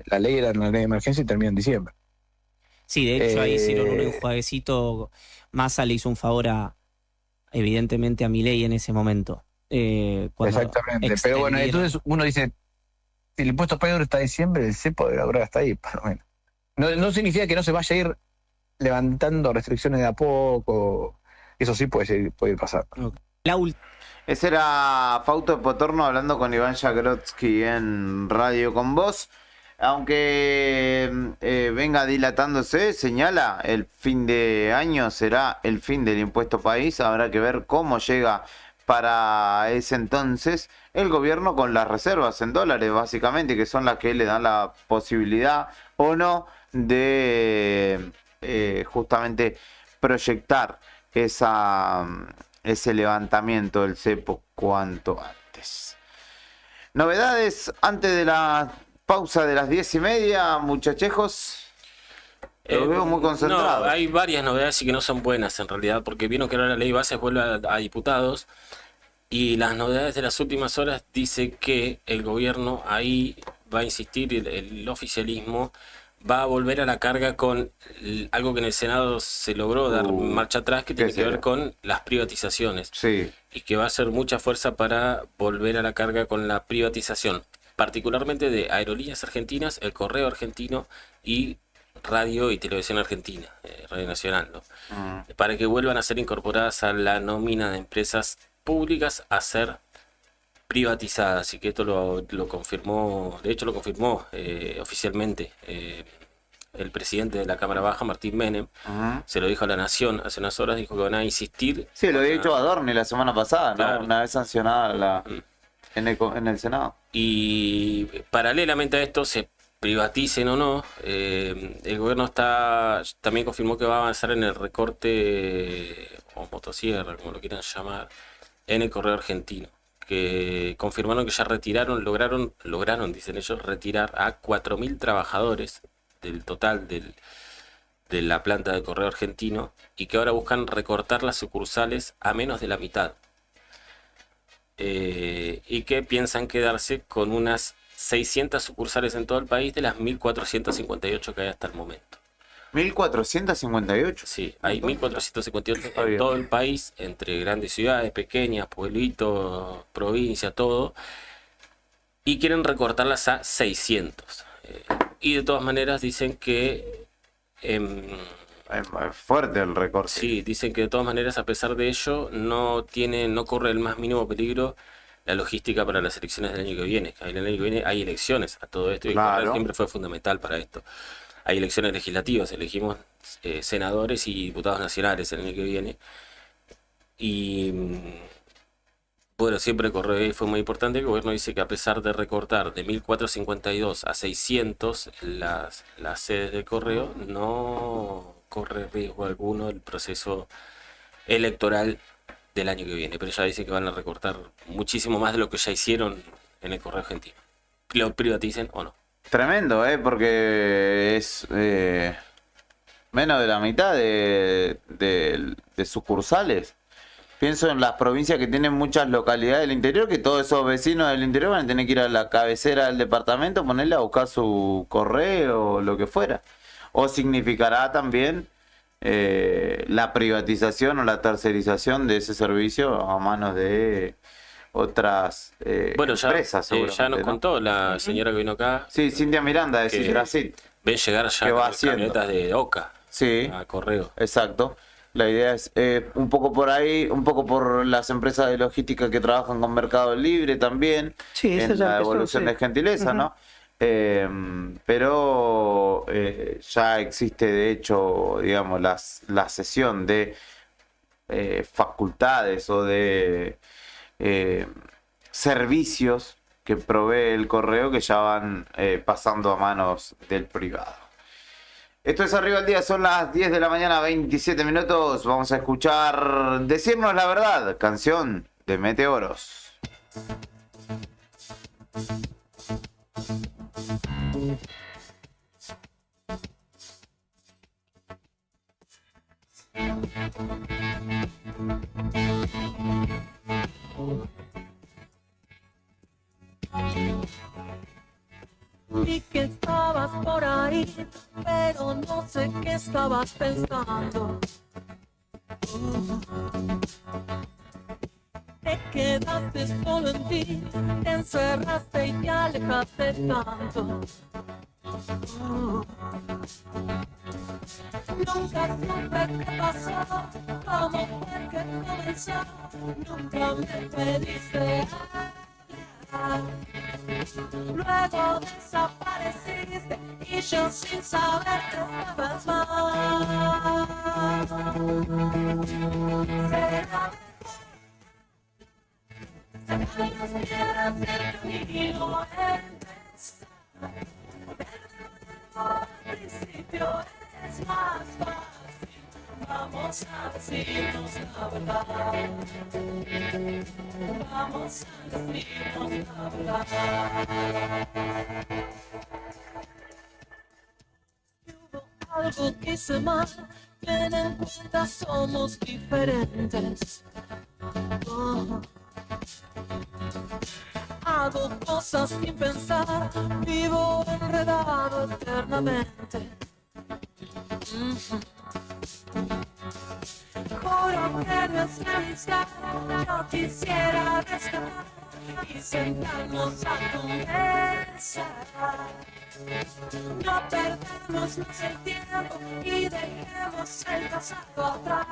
Speaker 18: La ley era una ley de emergencia y termina en diciembre.
Speaker 19: Sí, de hecho ahí hicieron un enjuaguecito. Massa le hizo un favor evidentemente a Milei en ese momento.
Speaker 18: Exactamente, pero bueno, entonces uno dice, si el impuesto país ahora está en diciembre, el cepo debe durar hasta ahí, por lo menos. No significa que no se vaya a ir levantando restricciones de a poco, eso sí puede ir pasando.
Speaker 1: Ese era Fausto de Potorno hablando con Iván Jagrotsky en Radio con Vos. Aunque venga dilatándose, señala, el fin de año será el fin del impuesto país. Habrá que ver cómo llega para ese entonces el gobierno con las reservas en dólares, básicamente, que son las que le dan la posibilidad o no de justamente proyectar ese levantamiento del cepo cuanto antes. Novedades antes de la pausa de las 10:30, muchachejos. Lo veo muy concentrado.
Speaker 4: No, hay varias novedades y que no son buenas en realidad, porque vieron que ahora la ley bases vuelve a diputados y las novedades de las últimas horas dice que el gobierno ahí va a insistir, el oficialismo va a volver a la carga con algo que en el Senado se logró dar marcha atrás, que tiene que ver con las privatizaciones.
Speaker 1: Sí.
Speaker 4: Y que va a hacer mucha fuerza para volver a la carga con la privatización, particularmente de Aerolíneas Argentinas, el Correo Argentino y Radio y Televisión Argentina, Radio Nacional, ¿no? Para que vuelvan a ser incorporadas a la nómina de empresas públicas a ser privatizadas, y que esto lo confirmó, de hecho lo confirmó oficialmente el presidente de la Cámara Baja, Martín Menem. Se lo dijo a La Nación hace unas horas, dijo que van a insistir.
Speaker 1: Sí, lo había dicho Adorni la semana pasada, ¿no? Una vez sancionada en el Senado.
Speaker 4: Y paralelamente a esto, se privaticen o no, el gobierno también confirmó que va a avanzar en el recorte o motosierra, como lo quieran llamar, en el Correo Argentino, que confirmaron que ya lograron, dicen ellos, retirar a 4.000 trabajadores del total de la planta de Correo Argentino, y que ahora buscan recortar las sucursales a menos de la mitad. Y que piensan quedarse con unas 600 sucursales en todo el país de las 1.458 que hay hasta el momento.
Speaker 1: ¿1.458?
Speaker 4: Sí, hay 1.458 en todo el país, entre grandes ciudades, pequeñas, pueblitos, provincia, todo. Y quieren recortarlas a 600. Y de todas maneras dicen que...
Speaker 1: es fuerte el recorte.
Speaker 4: Sí, dicen que de todas maneras, a pesar de ello, no corre el más mínimo peligro la logística para las elecciones del año que viene. El año que viene hay elecciones a todo esto, y el Correo siempre fue fundamental para esto. Hay elecciones legislativas, elegimos senadores y diputados nacionales el año que viene. Y bueno, siempre el Correo fue muy importante. El gobierno dice que a pesar de recortar de 1.452 a 600 las sedes del Correo, no corre riesgo alguno el proceso electoral del año que viene. Pero ya dicen que van a recortar muchísimo más de lo que ya hicieron en el Correo Argentino. Lo privaticen o no.
Speaker 1: Tremendo, porque es menos de la mitad de sucursales. Pienso en las provincias que tienen muchas localidades del interior, que todos esos vecinos del interior van a tener que ir a la cabecera del departamento, ponerle a buscar su correo o lo que fuera. O significará también la privatización o la tercerización de ese servicio a manos de otras empresas.
Speaker 4: Ya nos contó la señora que vino acá.
Speaker 1: Sí, Cintia Miranda de Citracit.
Speaker 4: Ven llegar ya camionetas de OCA a Correo.
Speaker 1: Exacto. La idea es un poco por ahí, un poco por las empresas de logística que trabajan con Mercado Libre también, en la evolución de gentileza, ¿no? Pero ya existe, de hecho, digamos, la cesión de facultades o de servicios que provee el correo, que ya van pasando a manos del privado. Esto es Arriba el Día, son las 10 de la mañana, 27 minutos. Vamos a escuchar Decirnos la Verdad, canción de Meteoros.
Speaker 20: Vi que estabas por ahí, pero no sé qué estabas pensando. Te quedaste solo en ti, te encerraste y te alejaste tanto. Nunca supe qué pasó, cómo fue que comenzó, nunca me pediste hablar. Luego desapareciste y yo sin saber que estabas mal. Será que las piedras del camino empezar. Al principio es más fácil, vamos a decirnos la verdad. Vamos a decirnos la verdad. Si hubo algo que hice mal, ten en cuenta somos diferentes. Oh. Hago cosas sin pensar, vivo enredado eternamente. Juro que no es la amistad, yo quisiera rescatar y sentarnos a conversar. No perdamos más el tiempo y dejemos el pasado atrás.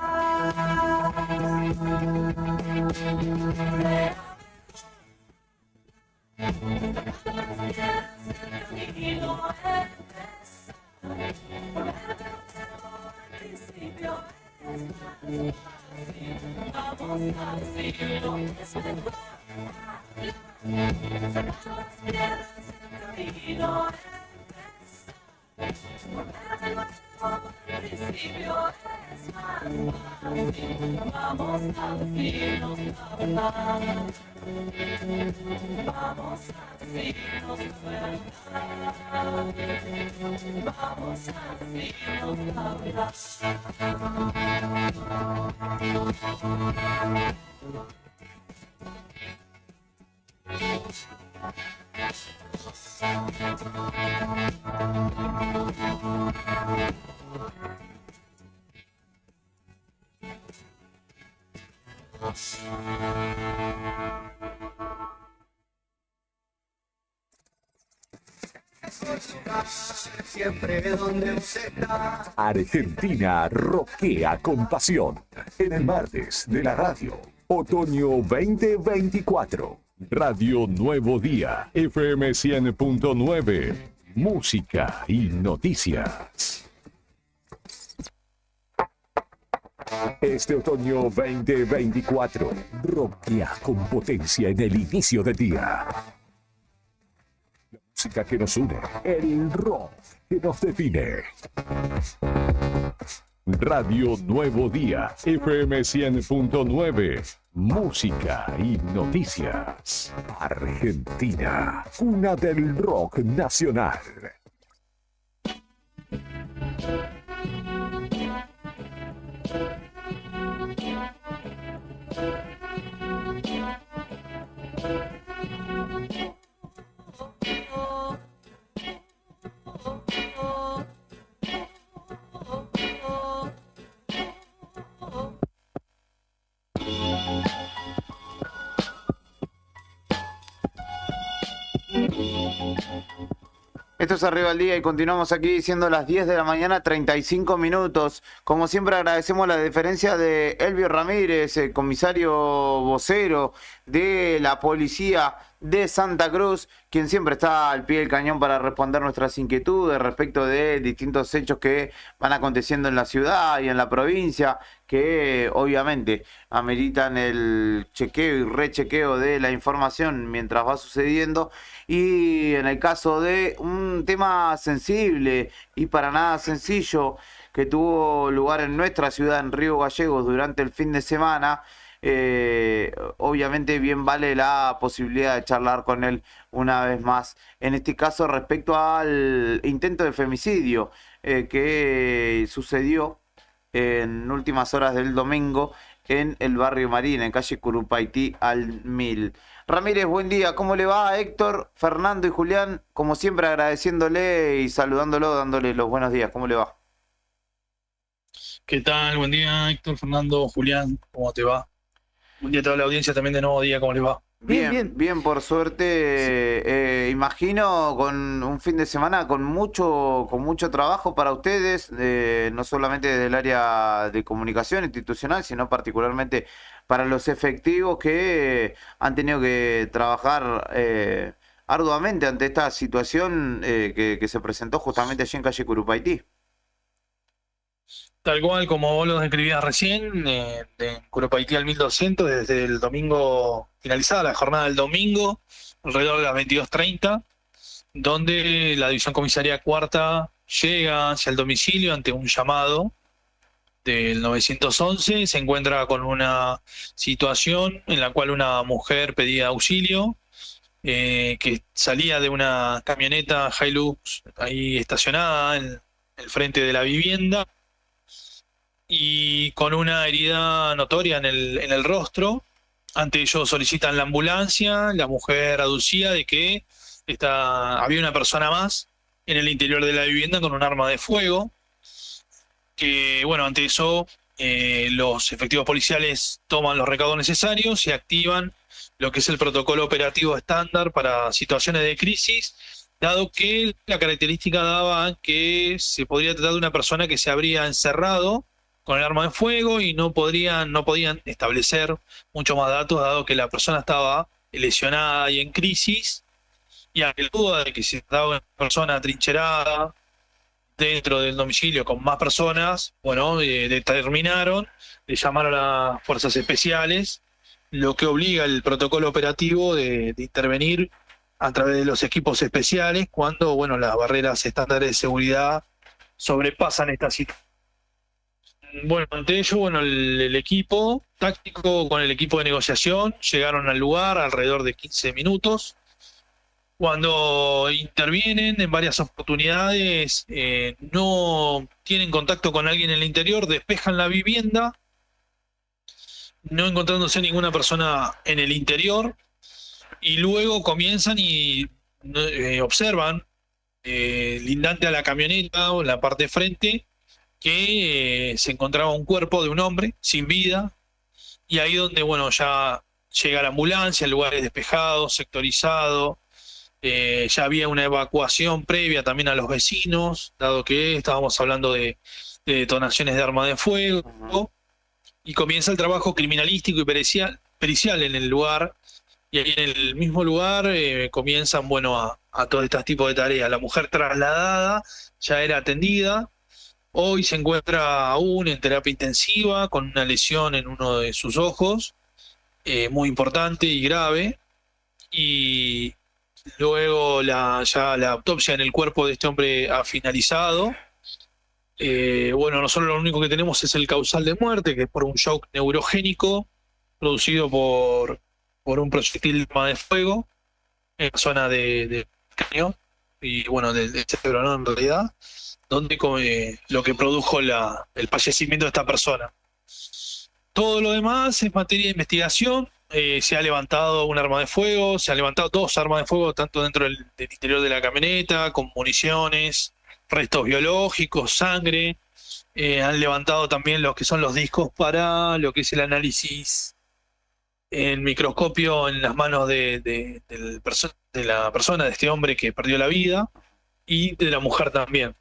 Speaker 9: Siempre donde usted está. Argentina roquea con pasión. En el martes de la radio. Otoño 2024. Radio Nuevo Día. FM 100.9. Música y noticias. Este otoño 2024. Roquea con potencia en el inicio del día. Música que nos une, el rock que nos define. Radio Nuevo Día, FM 100.9, música y noticias. Argentina, cuna del rock nacional.
Speaker 1: Esto es Arriba al Día y continuamos aquí siendo las 10 de la mañana, 35 minutos. Como siempre agradecemos la deferencia de Elvio Ramírez, el comisario vocero de la policía de Santa Cruz, quien siempre está al pie del cañón para responder nuestras inquietudes respecto de distintos hechos que van aconteciendo en la ciudad y en la provincia, que obviamente ameritan el chequeo y rechequeo de la información mientras va sucediendo. Y en el caso de un tema sensible y para nada sencillo que tuvo lugar en nuestra ciudad, en Río Gallegos, durante el fin de semana, obviamente bien vale la posibilidad de charlar con él una vez más. En este caso respecto al intento de femicidio que sucedió en últimas horas del domingo en el barrio Marina, en calle Curupaití al 1000. Ramírez, buen día. ¿Cómo le va a Héctor, Fernando y Julián? Como siempre, agradeciéndole y saludándolo, dándole los buenos días. ¿Cómo le va?
Speaker 21: ¿Qué tal? Buen día, Héctor, Fernando, Julián. ¿Cómo te va? Buen día a toda la audiencia también de Nuevo Día. ¿Cómo les va?
Speaker 1: Bien, por suerte. Imagino con un fin de semana con mucho trabajo para ustedes, no solamente desde el área de comunicación institucional, sino particularmente para los efectivos que han tenido que trabajar arduamente ante esta situación que se presentó justamente allí en calle Curupaití.
Speaker 21: Tal cual, como vos lo describías recién, de Curupaití al 1200, desde el domingo, finalizada la jornada del domingo, alrededor de las 22:30, donde la División Comisaría Cuarta llega hacia el domicilio ante un llamado del 911, se encuentra con una situación en la cual una mujer pedía auxilio, que salía de una camioneta Hilux ahí estacionada en el frente de la vivienda, y con una herida notoria en el rostro. Ante ello solicitan la ambulancia. La mujer aducía de que había una persona más en el interior de la vivienda con un arma de fuego, que bueno, ante eso los efectivos policiales toman los recaudos necesarios y activan lo que es el protocolo operativo estándar para situaciones de crisis, dado que la característica daba que se podría tratar de una persona que se habría encerrado con el arma de fuego y no podían establecer mucho más datos, dado que la persona estaba lesionada y en crisis, y a la duda de que se trataba de una persona atrincherada dentro del domicilio con más personas, bueno, determinaron de llamar a las fuerzas especiales, lo que obliga el protocolo operativo de intervenir a través de los equipos especiales cuando, bueno, las barreras estándares de seguridad sobrepasan esta situación. Bueno, ante ello, bueno, el equipo táctico con el equipo de negociación llegaron al lugar alrededor de 15 minutos. Cuando intervienen en varias oportunidades, no tienen contacto con alguien en el interior, despejan la vivienda, no encontrándose ninguna persona en el interior, y luego comienzan y observan, lindante a la camioneta o en la parte de frente, que se encontraba un cuerpo de un hombre sin vida, y ahí donde, bueno, ya llega la ambulancia, el lugar es despejado, sectorizado, ya había una evacuación previa también a los vecinos, dado que estábamos hablando de detonaciones de arma de fuego, y comienza el trabajo criminalístico y pericial en el lugar, y ahí en el mismo lugar comienzan, bueno, a todo este tipo de tareas. La mujer trasladada ya era atendida. Hoy se encuentra aún en terapia intensiva con una lesión en uno de sus ojos, muy importante y grave. Y luego ya la autopsia en el cuerpo de este hombre ha finalizado. Bueno, nosotros lo único que tenemos es el causal de muerte, que es por un shock neurogénico producido por un proyectil de arma de fuego en la zona del cráneo y, bueno, del cerebro, ¿no? En realidad, donde lo que produjo el fallecimiento de esta persona. Todo lo demás es materia de investigación. Se ha levantado un arma de fuego, se han levantado 2 armas de fuego, tanto dentro del interior de la camioneta, con municiones, restos biológicos, sangre. Han levantado también lo que son los discos para lo que es el análisis en microscopio en las manos de la persona, de este hombre que perdió la vida, y de la mujer también.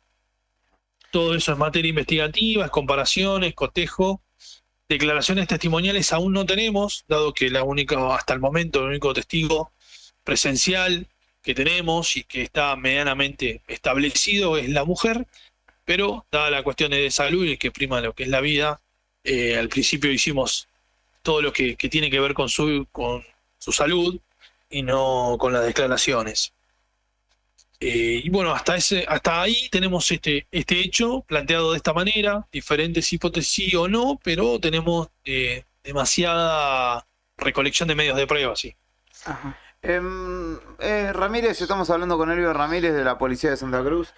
Speaker 21: Todo eso es materia investigativa, es comparaciones, cotejo. Declaraciones testimoniales aún no tenemos, dado que hasta el momento, el único testigo presencial que tenemos y que está medianamente establecido es la mujer, pero dada la cuestión de salud y que prima lo que es la vida, al principio hicimos todo lo que tiene que ver con su salud y no con las declaraciones. Y bueno, hasta ahí tenemos este hecho planteado de esta manera, diferentes hipótesis sí o no, pero tenemos demasiada recolección de medios de prueba, sí.
Speaker 1: Ajá. Ramírez, estamos hablando con Elvio Ramírez de la Policía de Santa Cruz.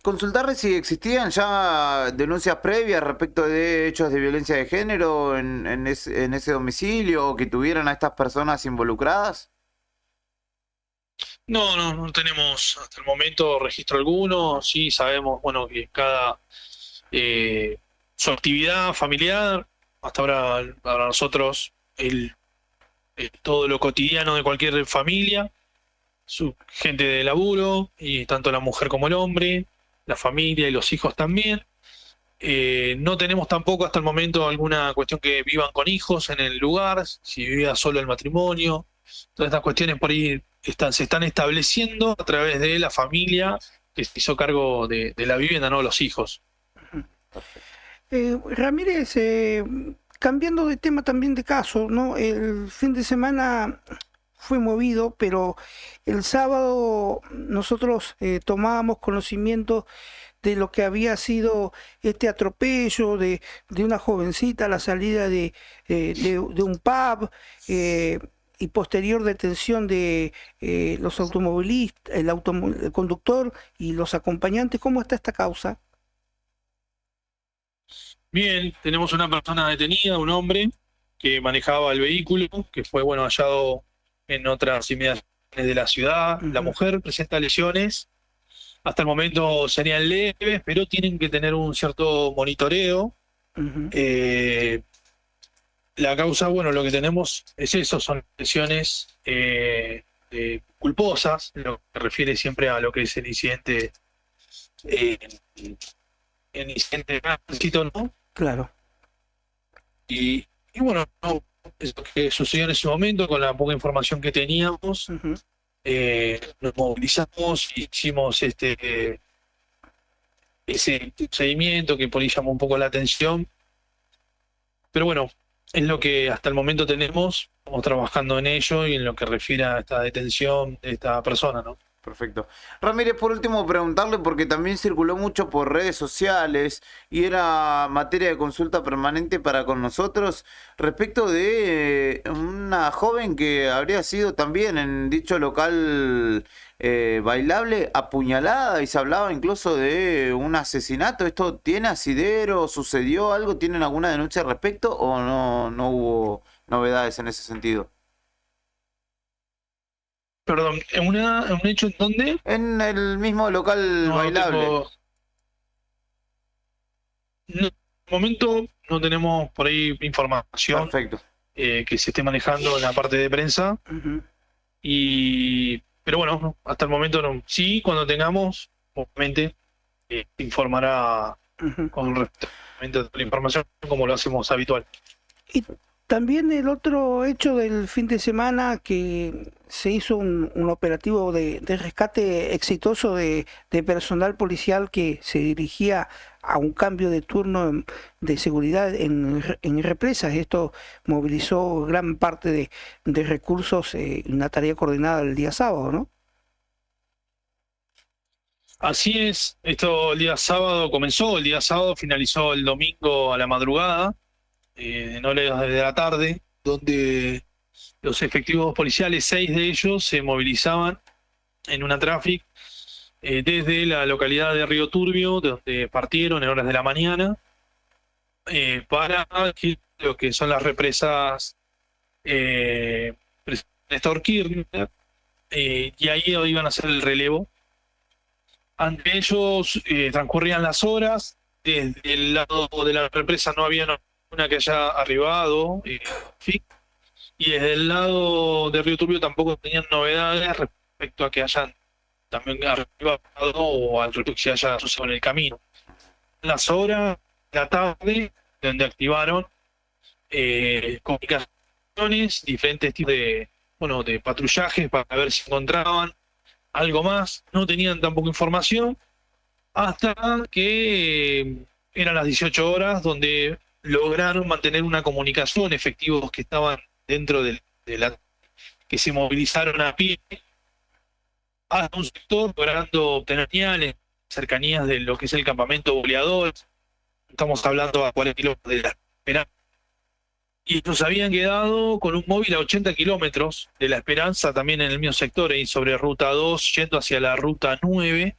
Speaker 1: Consultarle si existían ya denuncias previas respecto de hechos de violencia de género en ese domicilio o que tuvieran a estas personas involucradas.
Speaker 21: No tenemos hasta el momento registro alguno. Sí sabemos, bueno, que cada su actividad familiar, hasta ahora para nosotros, todo lo cotidiano de cualquier familia, su gente de laburo, y tanto la mujer como el hombre, la familia y los hijos también. No tenemos tampoco hasta el momento alguna cuestión que vivan con hijos en el lugar, si vivía solo el matrimonio. Todas estas cuestiones por ahí se están estableciendo a través de la familia que se hizo cargo de la vivienda, no los hijos.
Speaker 3: Ramírez, cambiando de tema también de caso, ¿no? El fin de semana fue movido, pero el sábado nosotros tomábamos conocimiento de lo que había sido este atropello de una jovencita a la salida de un pub, y posterior detención de los automovilistas, el conductor y los acompañantes. ¿Cómo está esta causa?
Speaker 21: Bien, tenemos una persona detenida, un hombre que manejaba el vehículo, que fue hallado en otras inmediaciones de la ciudad. La mujer presenta lesiones, hasta el momento serían leves, pero tienen que tener un cierto monitoreo. La causa, lo que tenemos es eso, son lesiones culposas, lo que refiere siempre a lo que es el incidente, el incidente de tránsito, ¿no?
Speaker 3: Claro.
Speaker 21: Y no, es lo que sucedió en ese momento, con la poca información que teníamos. Nos movilizamos y hicimos ese procedimiento que por ahí llamó un poco la atención. Pero es lo que hasta el momento tenemos. Estamos trabajando en ello y en lo que refiere a esta detención de esta persona, ¿no?
Speaker 1: Perfecto. Ramírez, por último, preguntarle, porque también circuló mucho por redes sociales y era materia de consulta permanente para con nosotros, respecto de una joven que habría sido también en dicho local bailable apuñalada, y se hablaba incluso de un asesinato. ¿Esto tiene asidero? ¿Sucedió algo? ¿Tienen alguna denuncia al respecto o no hubo novedades en ese sentido?
Speaker 21: Perdón, ¿un hecho en dónde?
Speaker 1: En el mismo local bailable.
Speaker 21: En el momento no tenemos por ahí información.
Speaker 1: Perfecto.
Speaker 21: Que se esté manejando en la parte de prensa. Pero hasta el momento no. Sí, cuando tengamos, obviamente, informará con respecto a la información como lo hacemos habitual.
Speaker 3: Y también el otro hecho del fin de semana, que se hizo un operativo de rescate exitoso de personal policial que se dirigía a un cambio de turno de seguridad en represas. Esto movilizó gran parte de recursos en una tarea coordinada el día sábado, ¿no?
Speaker 21: Así es, esto el día sábado comenzó, el día sábado finalizó el domingo a la madrugada, en horas de la tarde, donde los efectivos policiales, 6 de ellos, se movilizaban en una tráfico desde la localidad de Río Turbio, de donde partieron en horas de la mañana, para lo que son las represas Néstor Kirchner, y ahí iban a hacer el relevo. Ante ellos transcurrían las horas. Desde el lado de la represa no había una que haya arribado, y desde el lado de Río Turbio tampoco tenían novedades respecto a que hayan también arribado o al respecto que se haya sucedido en el camino. En las horas de la tarde, donde activaron comunicaciones, diferentes tipos de patrullajes para ver si encontraban algo más. No tenían tampoco información hasta que eran las 18 horas, donde lograron mantener una comunicación, efectivos que estaban dentro de la que se movilizaron a pie hasta un sector, logrando obtener señales cercanías de lo que es el campamento Boleador. Estamos hablando a 40 kilómetros de la Esperanza. y ellos habían quedado con un móvil a 80 kilómetros de La Esperanza, también en el mismo sector, y sobre ruta 2, yendo hacia la ruta 9,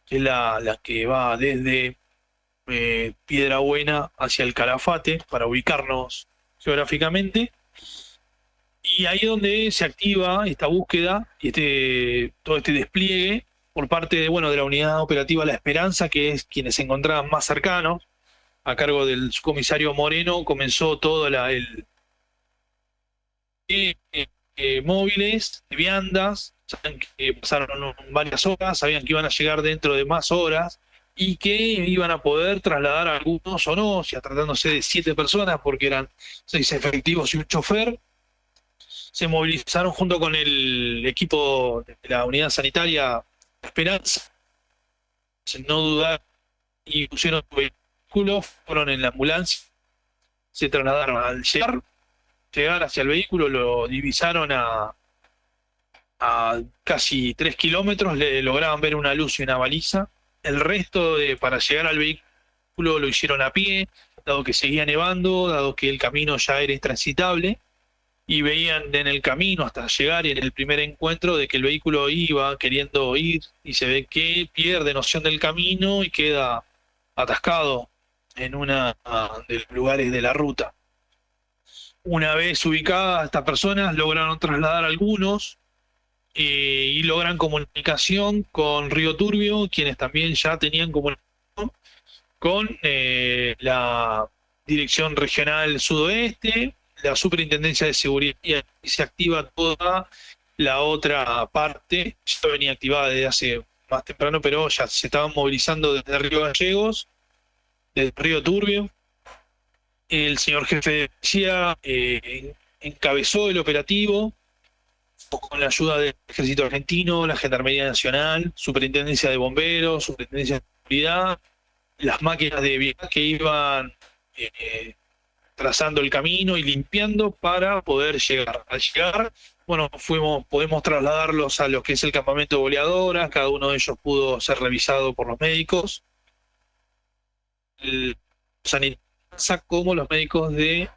Speaker 21: que es la que va desde Piedra Buena hacia el Calafate, para ubicarnos geográficamente. Y ahí es donde se activa esta búsqueda y todo este despliegue por parte de la unidad operativa La Esperanza, que es quienes se encontraban más cercanos. A cargo del subcomisario Moreno comenzó todo móviles, de viandas, saben que pasaron varias horas, sabían que iban a llegar dentro de más horas y que iban a poder trasladar a algunos o no, ya tratándose de 7 personas, porque eran 6 efectivos y un chofer. Se movilizaron junto con el equipo de la unidad sanitaria Esperanza, sin no dudar, y pusieron su vehículo, fueron en la ambulancia, se trasladaron. Al llegar hacia el vehículo, lo divisaron a casi 3 kilómetros, le lograban ver una luz y una baliza. El resto para llegar al vehículo lo hicieron a pie, dado que seguía nevando, dado que el camino ya era intransitable, y veían en el camino hasta llegar y en el primer encuentro de que el vehículo iba queriendo ir y se ve que pierde noción del camino y queda atascado en una de los lugares de la ruta. Una vez ubicadas estas personas, lograron trasladar a algunos y logran comunicación con Río Turbio, quienes también ya tenían comunicación con la Dirección Regional Sudoeste, la Superintendencia de Seguridad, y se activa toda la otra parte. Ya venía activada desde hace más temprano, pero ya se estaban movilizando desde Río Gallegos, desde Río Turbio. El señor jefe de policía encabezó el operativo con la ayuda del Ejército Argentino, la Gendarmería Nacional, Superintendencia de Bomberos, Superintendencia de Seguridad, las máquinas de viaje que iban trazando el camino y limpiando para poder llegar. Al llegar, podemos trasladarlos a lo que es el campamento de boleadoras. Cada uno de ellos pudo ser revisado por los médicos, el sanitario, como los médicos del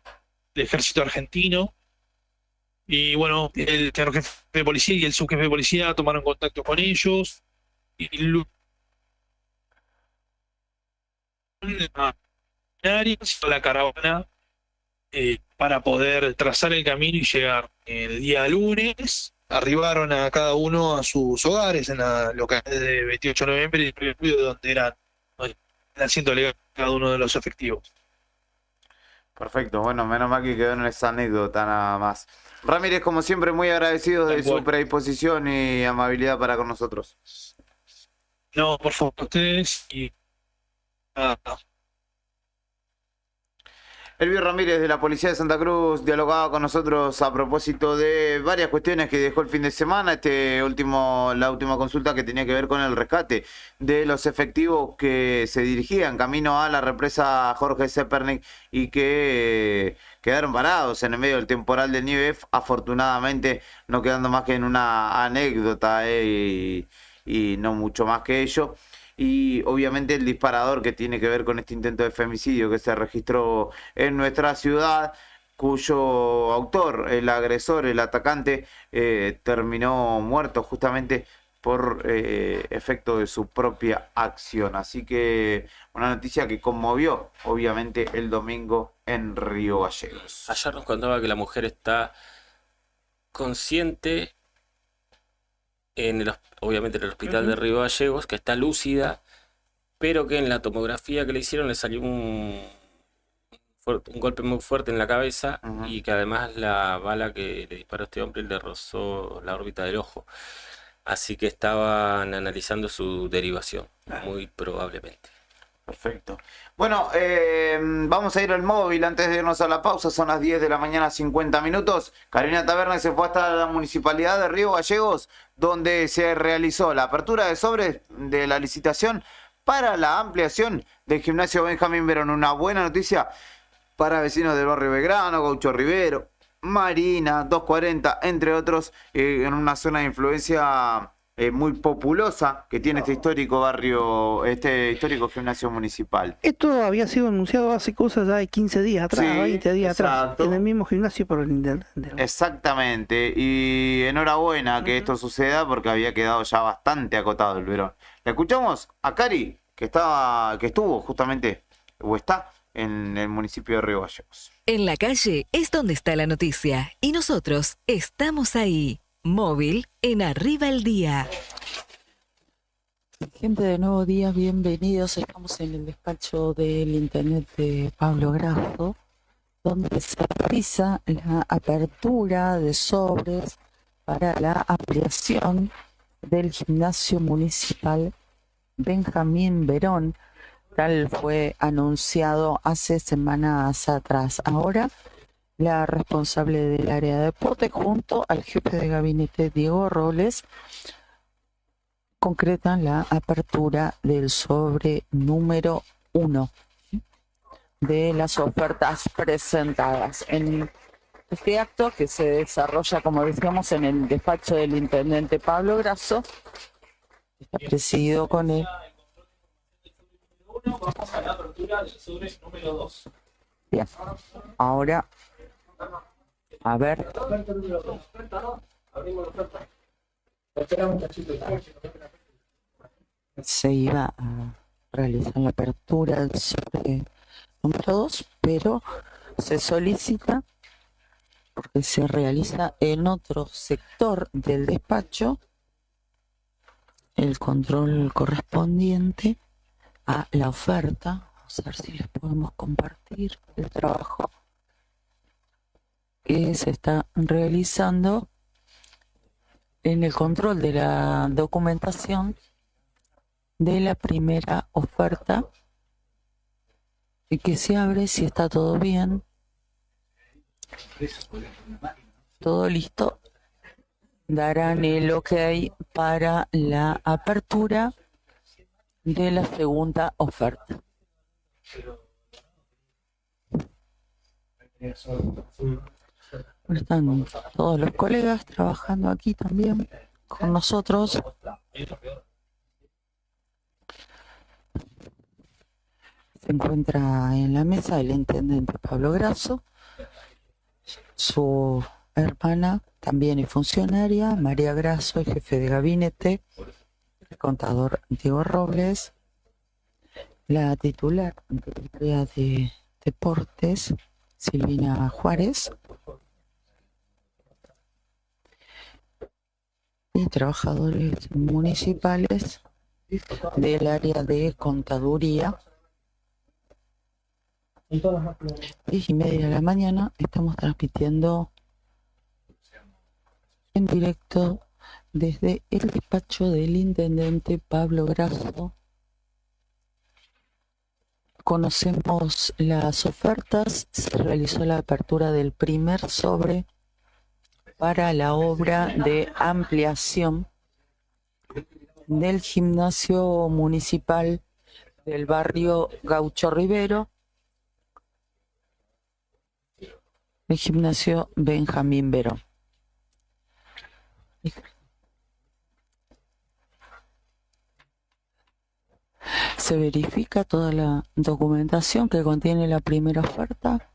Speaker 21: Ejército Argentino. Y el señor jefe de policía y el subjefe de policía tomaron contacto con ellos y la caravana para poder trazar el camino y llegar. El día lunes arribaron a cada uno a sus hogares en la localidad de 28 de noviembre y el Río, donde eran el asiento legal cada uno de los efectivos.
Speaker 1: Perfecto, menos mal que quedó en esa anécdota nada más. Ramírez, como siempre, muy agradecido de su predisposición y amabilidad para con nosotros.
Speaker 21: No, por favor, ustedes y
Speaker 1: Elvio Ramírez de la Policía de Santa Cruz dialogaba con nosotros a propósito de varias cuestiones que dejó el fin de semana. La última consulta que tenía que ver con el rescate de los efectivos que se dirigían camino a la represa Jorge Zepernik y que quedaron parados en el medio del temporal de nieve, afortunadamente no quedando más que en una anécdota y no mucho más que ello. Y obviamente el disparador que tiene que ver con este intento de femicidio que se registró en nuestra ciudad, cuyo autor, el agresor, el atacante, terminó muerto justamente por efecto de su propia acción. Así que una noticia que conmovió obviamente el domingo en Río Gallegos.
Speaker 4: Ayer nos contaba que la mujer está consciente obviamente en el hospital de Río Gallegos, que está lúcida, pero que en la tomografía que le hicieron le salió un golpe muy fuerte en la cabeza y que además la bala que le disparó a este hombre le rozó la órbita del ojo. Así que estaban analizando su derivación, muy probablemente.
Speaker 1: Perfecto. Vamos a ir al móvil antes de irnos a la pausa. Son las 10 de la mañana, 50 minutos. Carolina Taberna se fue hasta la municipalidad de Río Gallegos, donde se realizó la apertura de sobres de la licitación para la ampliación del gimnasio Benjamín Verón. Una buena noticia para vecinos del barrio Belgrano, Gaucho Rivero, Marina, 240, entre otros, en una zona de influencia muy populosa que tiene este histórico barrio, este histórico gimnasio municipal.
Speaker 3: Esto había sido anunciado hace cosas ya de 15 días atrás,
Speaker 1: Sí,
Speaker 3: 20 días
Speaker 1: exacto.
Speaker 3: atrás, en el mismo gimnasio por el intendente.
Speaker 1: Exactamente, y enhorabuena que esto suceda porque había quedado ya bastante acotado el verón. Le escuchamos a Cari, que estuvo justamente, o está, en el municipio de Río Gallegos.
Speaker 5: En la calle es donde está la noticia y nosotros estamos ahí. Móvil en Arriba el Día.
Speaker 2: Gente de Nuevo Día, bienvenidos. Estamos en el despacho del intendente Pablo Grasso, donde se realiza la apertura de sobres para la ampliación del gimnasio municipal Benjamín Verón, tal fue anunciado hace semanas atrás. Ahora, la responsable del área de deporte junto al jefe de gabinete Diego Robles concretan la apertura del sobre número 1 de las ofertas presentadas en este acto, que se desarrolla, como decíamos, en el despacho del intendente Pablo Grasso. Está presidido con él.
Speaker 22: Vamos a la apertura del sobre número 2.
Speaker 2: Bien, ahora a ver. Se iba a realizar la apertura del sobre número 2, pero se solicita, porque se realiza en otro sector del despacho, el control correspondiente a la oferta. Vamos a ver si les podemos compartir el trabajo que se está realizando en el control de la documentación de la primera oferta, y que se abre si está todo bien, todo listo. Darán el ok para la apertura de la segunda oferta. Están todos los colegas trabajando aquí también con nosotros. Se encuentra en la mesa el intendente Pablo Grasso, su hermana también y funcionaria, María Grasso, el jefe de gabinete, el contador Diego Robles, la titular del área de deportes, Silvina Juárez, y trabajadores municipales del área de contaduría. 10:30 de la mañana estamos transmitiendo en directo desde el despacho del intendente Pablo Grasso. Conocemos las ofertas. Se realizó la apertura del primer sobre para la obra de ampliación del gimnasio municipal del barrio Gaucho Rivero, el gimnasio Benjamín Verón. Se verifica toda la documentación que contiene la primera oferta.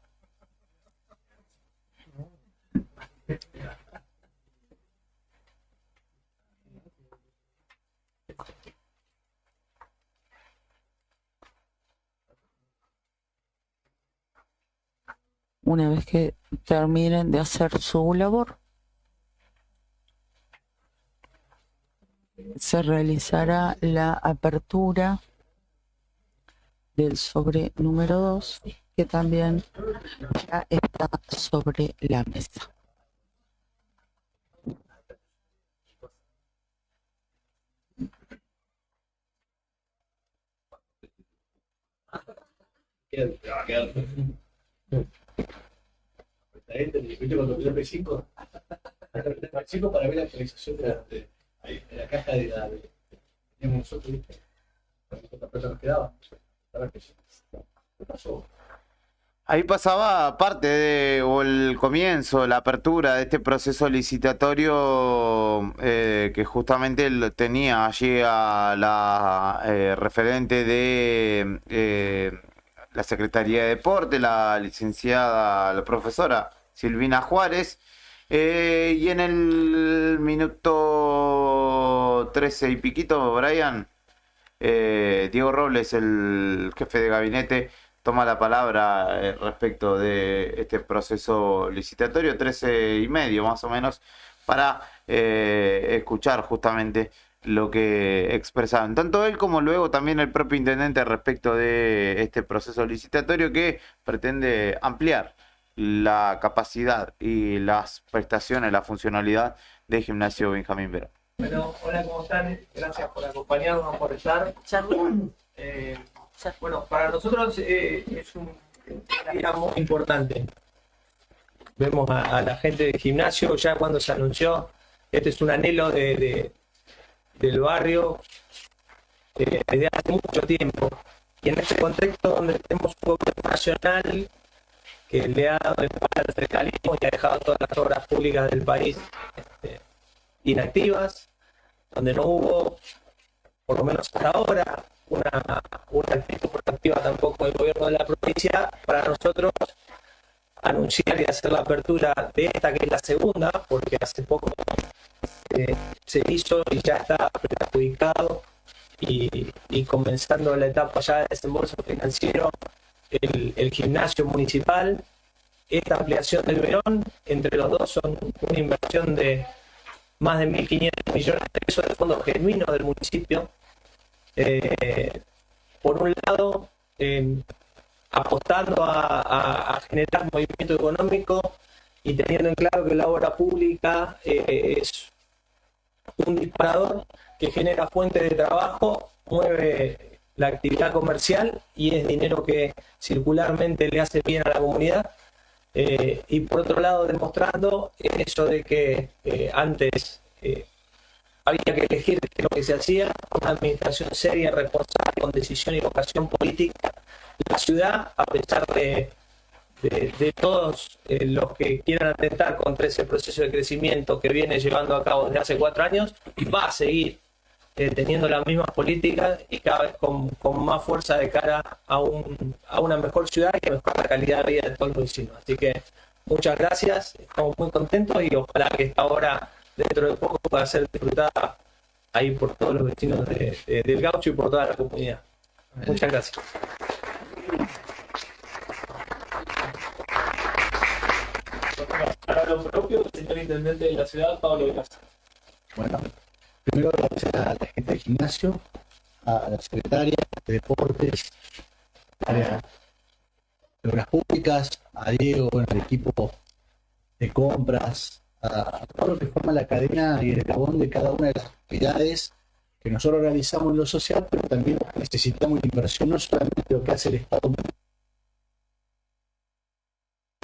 Speaker 2: Una vez que terminen de hacer su labor, se realizará la apertura del sobre número 2, que también ya está sobre la mesa.
Speaker 22: ¿Viste cuando pidió P5? P5 para ver la actualización de la caja de la que teníamos nosotros, ¿viste? ¿Cuánta plata nos quedaba? A ver qué pasó.
Speaker 1: Ahí pasaba parte o el comienzo, la apertura de este proceso licitatorio que justamente tenía allí a la referente de la Secretaría de Deporte, la licenciada, la profesora Silvina Juárez, y en el minuto 13 y piquito, Brian, Diego Robles, el jefe de gabinete, toma la palabra respecto de este proceso licitatorio, 13 y medio más o menos, para escuchar justamente lo que expresaban tanto él como luego también el propio intendente respecto de este proceso licitatorio que pretende ampliar la capacidad y las prestaciones, la funcionalidad de Gimnasio Benjamín Verón.
Speaker 22: Bueno, hola, ¿cómo están? Gracias por acompañarnos, por estar. Bueno, para nosotros es un día muy importante. Vemos a la gente del gimnasio ya cuando se anunció. Este es un anhelo del barrio desde hace mucho tiempo. Y en este contexto donde tenemos un gobierno nacional que le ha dado el palo al federalismo y ha dejado todas las obras públicas del país inactivas, donde no hubo, por lo menos hasta ahora, una actitud proactiva tampoco del gobierno de la provincia para nosotros anunciar y hacer la apertura de esta, que es la segunda, porque hace poco se hizo y ya está adjudicado y comenzando la etapa ya de desembolso financiero el gimnasio municipal. Esta ampliación del Verón, entre los dos son una inversión de más de 1.500 millones de pesos de fondos genuinos del municipio. Por un lado, apostando a generar movimiento económico y teniendo en claro que la obra pública es un disparador que genera fuentes de trabajo, mueve la actividad comercial y es dinero que circularmente le hace bien a la comunidad. Y por otro lado, demostrando eso de que antes había que elegir qué es lo que se hacía, una administración seria, responsable, con decisión y vocación política. La ciudad, a pesar de todos los que quieran atentar contra ese proceso de crecimiento que viene llevando a cabo desde hace 4 años, va a seguir teniendo las mismas políticas y cada vez con más fuerza de cara a una mejor ciudad y a mejorar la calidad de vida de todos los vecinos. Así que muchas gracias, estamos muy contentos y ojalá que esta hora dentro de poco pueda ser disfrutada ahí por todos los vecinos del Gaucho y por toda la comunidad. Muchas gracias. Para lo propio, el señor intendente de la ciudad, Pablo Velasco. Bueno, primero agradecer a la gente del gimnasio, a la secretaria de Deportes, área de Obras Públicas, a Diego, bueno, al equipo de compras, a todo lo que forma la academia y el eslabón de cada una de las actividades que nosotros realizamos en lo social, pero también necesitamos inversión, no solamente lo que hace el Estado, un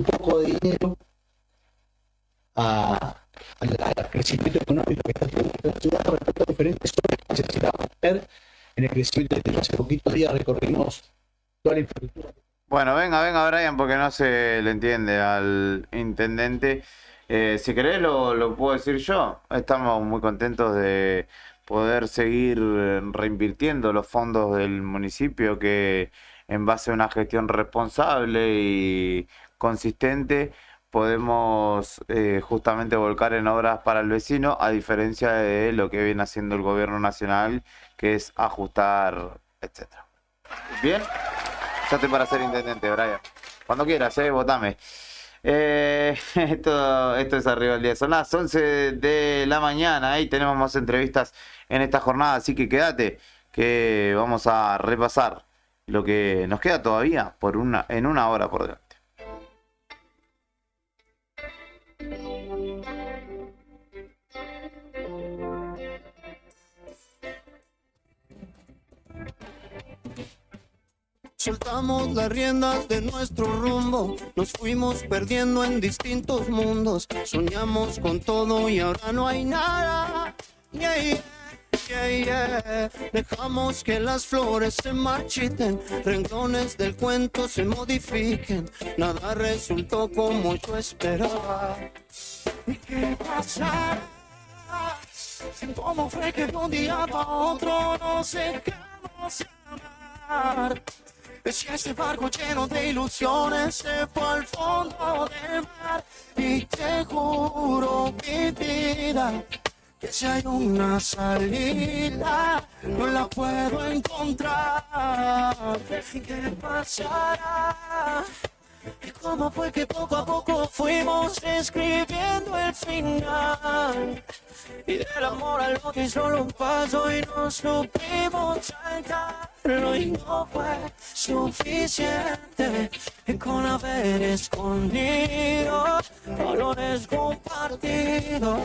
Speaker 22: poco de dinero al crecimiento económico que está teniendo la ciudad respecto a diferentes obras que necesitamos ver en el crecimiento de hace poquitos días recorrimos toda la infraestructura.
Speaker 1: Bueno, venga Brian, porque no se le entiende al intendente. Si querés lo puedo decir yo. Estamos muy contentos de poder seguir reinvirtiendo los fondos del municipio que en base a una gestión responsable y consistente podemos justamente volcar en obras para el vecino, a diferencia de lo que viene haciendo el gobierno nacional, que es ajustar, etcétera. Bien, ya estoy para ser intendente, Brian. Cuando quieras, votame. Esto es Arriba del Día. Son las 11 de la mañana. Ahí tenemos más entrevistas en esta jornada, así que quédate, que vamos a repasar lo que nos queda todavía en una hora por delante.
Speaker 7: Soltamos las riendas de nuestro rumbo, nos fuimos perdiendo en distintos mundos, soñamos con todo y ahora no hay nada. Yeah, yeah. Yeah, yeah. Dejamos que las flores se marchiten, renglones del cuento se modifiquen. Nada resultó como yo esperaba. ¿Y qué pasará? ¿Cómo fue que de un día para otro nos dejamos amar? Si ese barco lleno de ilusiones se fue al fondo del mar. Y te juro, mi vida, que si hay una salida, no la puedo encontrar. ¿Qué pasará? ¿Y cómo fue que poco a poco fuimos escribiendo el final? Y del amor al odio y solo un paso y no supimos saltarlo. Y no fue suficiente con haber escondido dolores compartidos.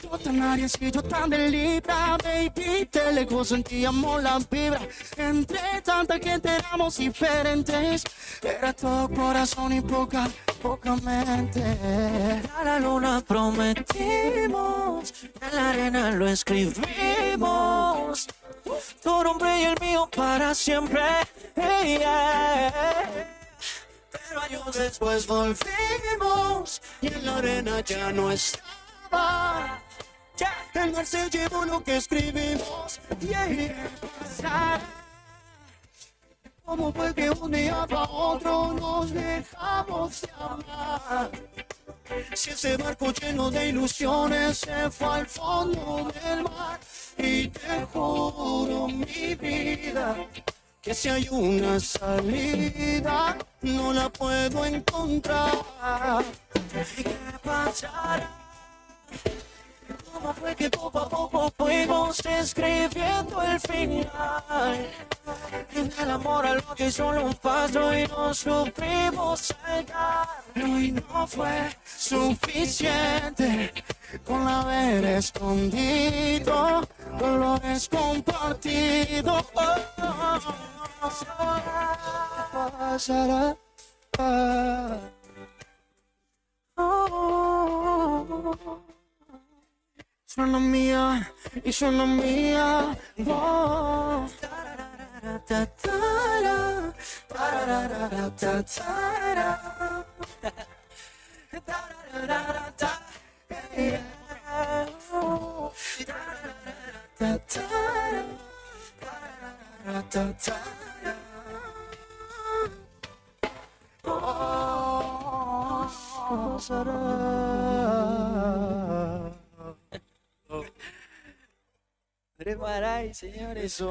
Speaker 7: Tú tan Aries y yo tan de Libra, baby, de lejos sentíamos la vibra. Entre tanta gente éramos diferentes, era todo corazón y poca mente. A la luna prometimos, en la arena lo escribimos. Tu nombre y el mío para siempre. Hey, yeah. Pero años después volvimos y en la arena ya no estaba. Ya, el mar se llevó lo que escribimos. Yeah. ¿Cómo fue que un día para otro nos dejamos de amar? Si ese barco lleno de ilusiones se fue al fondo del mar. Y te juro, mi vida, que si hay una salida, no la puedo encontrar. ¿Qué pasará? ¿Cómo fue que poco a poco fuimos escribiendo el final? Del amor al odio y solo un paso y no supimos saltarlo. Y no fue suficiente con haber escondido dolores compartidos. Pasará. Suena mía y suena mía voz.
Speaker 6: Preparáis, señores.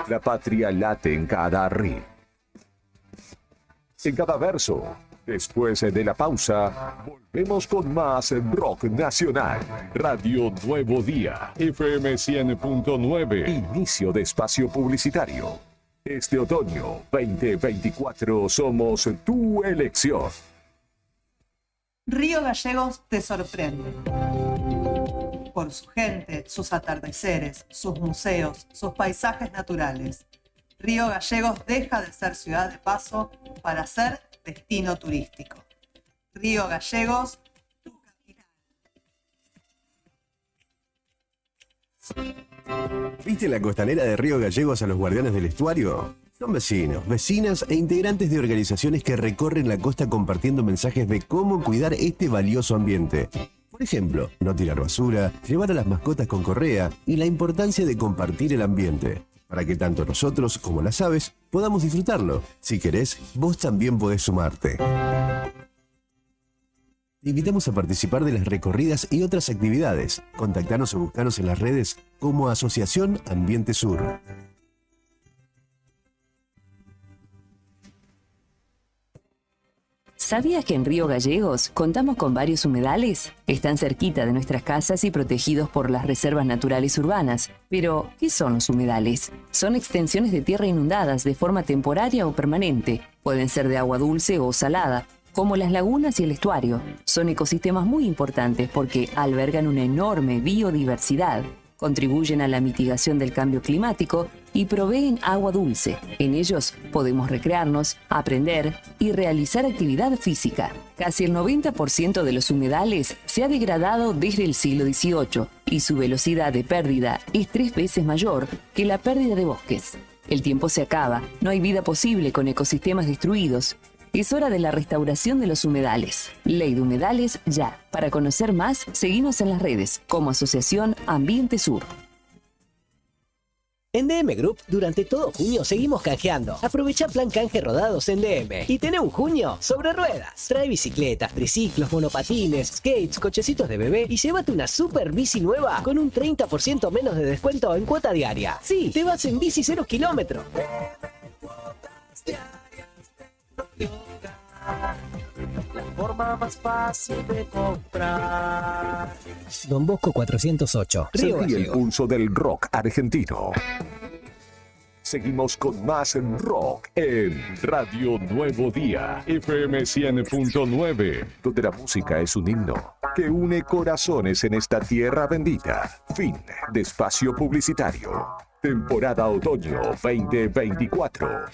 Speaker 9: La patria late en cada ritmo, en cada verso. Después de la pausa, volvemos con más rock nacional. Radio Nuevo Día, FM 100.9. Inicio de espacio publicitario. Este otoño 2024 somos tu elección.
Speaker 10: Río Gallegos te sorprende. Por su gente, sus atardeceres, sus museos, sus paisajes naturales. Río Gallegos deja de ser ciudad de paso para ser destino turístico. Río Gallegos, tu capital.
Speaker 11: ¿Viste la costanera de Río Gallegos a los Guardianes del Estuario? Son vecinos, vecinas e integrantes de organizaciones que recorren la costa compartiendo mensajes de cómo cuidar este valioso ambiente. Por ejemplo, no tirar basura, llevar a las mascotas con correa y la importancia de compartir el ambiente, para que tanto nosotros como las aves podamos disfrutarlo. Si querés, vos también podés sumarte. Te invitamos a participar de las recorridas y otras actividades. Contactanos o buscanos en las redes como Asociación Ambiente Sur.
Speaker 12: ¿Sabías que en Río Gallegos contamos con varios humedales? Están cerquita de nuestras casas y protegidos por las reservas naturales urbanas. Pero, ¿qué son los humedales? Son extensiones de tierra inundadas de forma temporaria o permanente. Pueden ser de agua dulce o salada, como las lagunas y el estuario. Son ecosistemas muy importantes porque albergan una enorme biodiversidad, contribuyen a la mitigación del cambio climático y proveen agua dulce. En ellos podemos recrearnos, aprender y realizar actividad física. Casi el 90% de los humedales se ha degradado desde el siglo XVIII y su velocidad de pérdida es 3 veces mayor que la pérdida de bosques. El tiempo se acaba, no hay vida posible con ecosistemas destruidos. Es hora de la restauración de los humedales. Ley de Humedales ya. Para conocer más, seguimos en las redes como Asociación Ambiente Sur.
Speaker 8: En DM Group, durante todo junio seguimos canjeando. Aprovecha plan canje rodados en DM y tené un junio sobre ruedas. Trae bicicletas, triciclos, monopatines, skates, cochecitos de bebé y llévate una super bici nueva con un 30% menos de descuento en cuota diaria. Sí, te vas en bici 0 kilómetros.
Speaker 22: La forma más fácil de comprar.
Speaker 8: Don Bosco 408, Río
Speaker 9: Sentí el
Speaker 8: Gallegos.
Speaker 9: pulso del rock argentino. Seguimos con más rock en Radio Nuevo Día, FM 100.9, donde la música es un himno que une corazones en esta tierra bendita. Fin de espacio publicitario. Temporada Otoño 2024.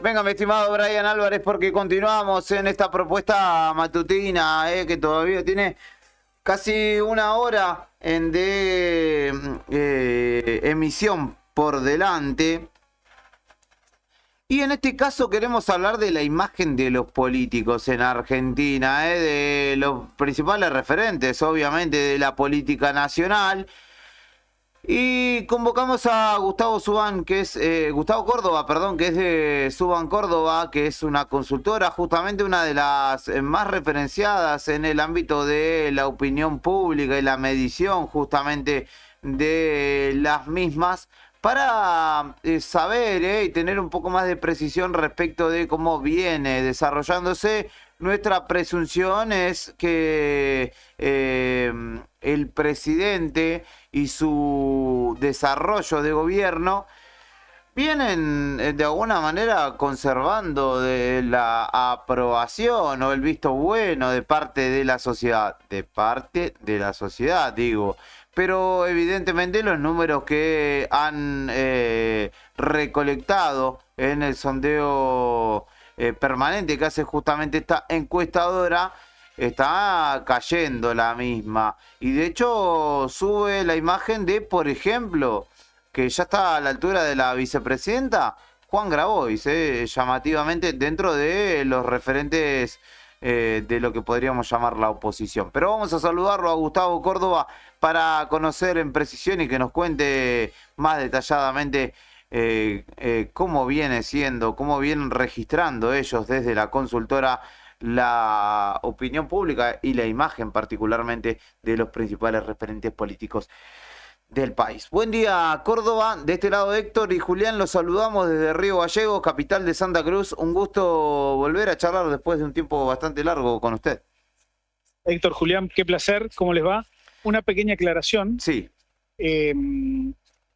Speaker 1: Venga, mi estimado Brian Álvarez, porque continuamos en esta propuesta matutina, que todavía tiene casi una hora de emisión por delante. Y en este caso queremos hablar de la imagen de los políticos en Argentina, de los principales referentes, obviamente, de la política nacional. Y convocamos a Gustavo Córdoba, que es de Suban Córdoba, que es una consultora, justamente una de las más referenciadas en el ámbito de la opinión pública y la medición justamente de las mismas, para saber y tener un poco más de precisión respecto de cómo viene desarrollándose. Nuestra presunción es que el presidente y su desarrollo de gobierno vienen de alguna manera conservando de la aprobación o el visto bueno de parte de la sociedad. De parte de la sociedad, digo. Pero evidentemente los números que han recolectado en el sondeo permanente que hace justamente esta encuestadora, está cayendo la misma. Y de hecho sube la imagen de, por ejemplo, que ya está a la altura de la vicepresidenta, Juan Grabois, llamativamente dentro de los referentes de lo que podríamos llamar la oposición. Pero vamos a saludarlo a Gustavo Córdoba para conocer en precisión y que nos cuente más detalladamente cómo viene siendo, cómo vienen registrando ellos desde la consultora la opinión pública y la imagen particularmente de los principales referentes políticos del país. Buen día, Córdoba. De este lado Héctor y Julián, los saludamos desde Río Gallegos, capital de Santa Cruz. Un gusto volver a charlar después de un tiempo bastante largo con usted.
Speaker 21: Héctor, Julián, qué placer, ¿cómo les va?
Speaker 13: una pequeña aclaración.
Speaker 1: Sí.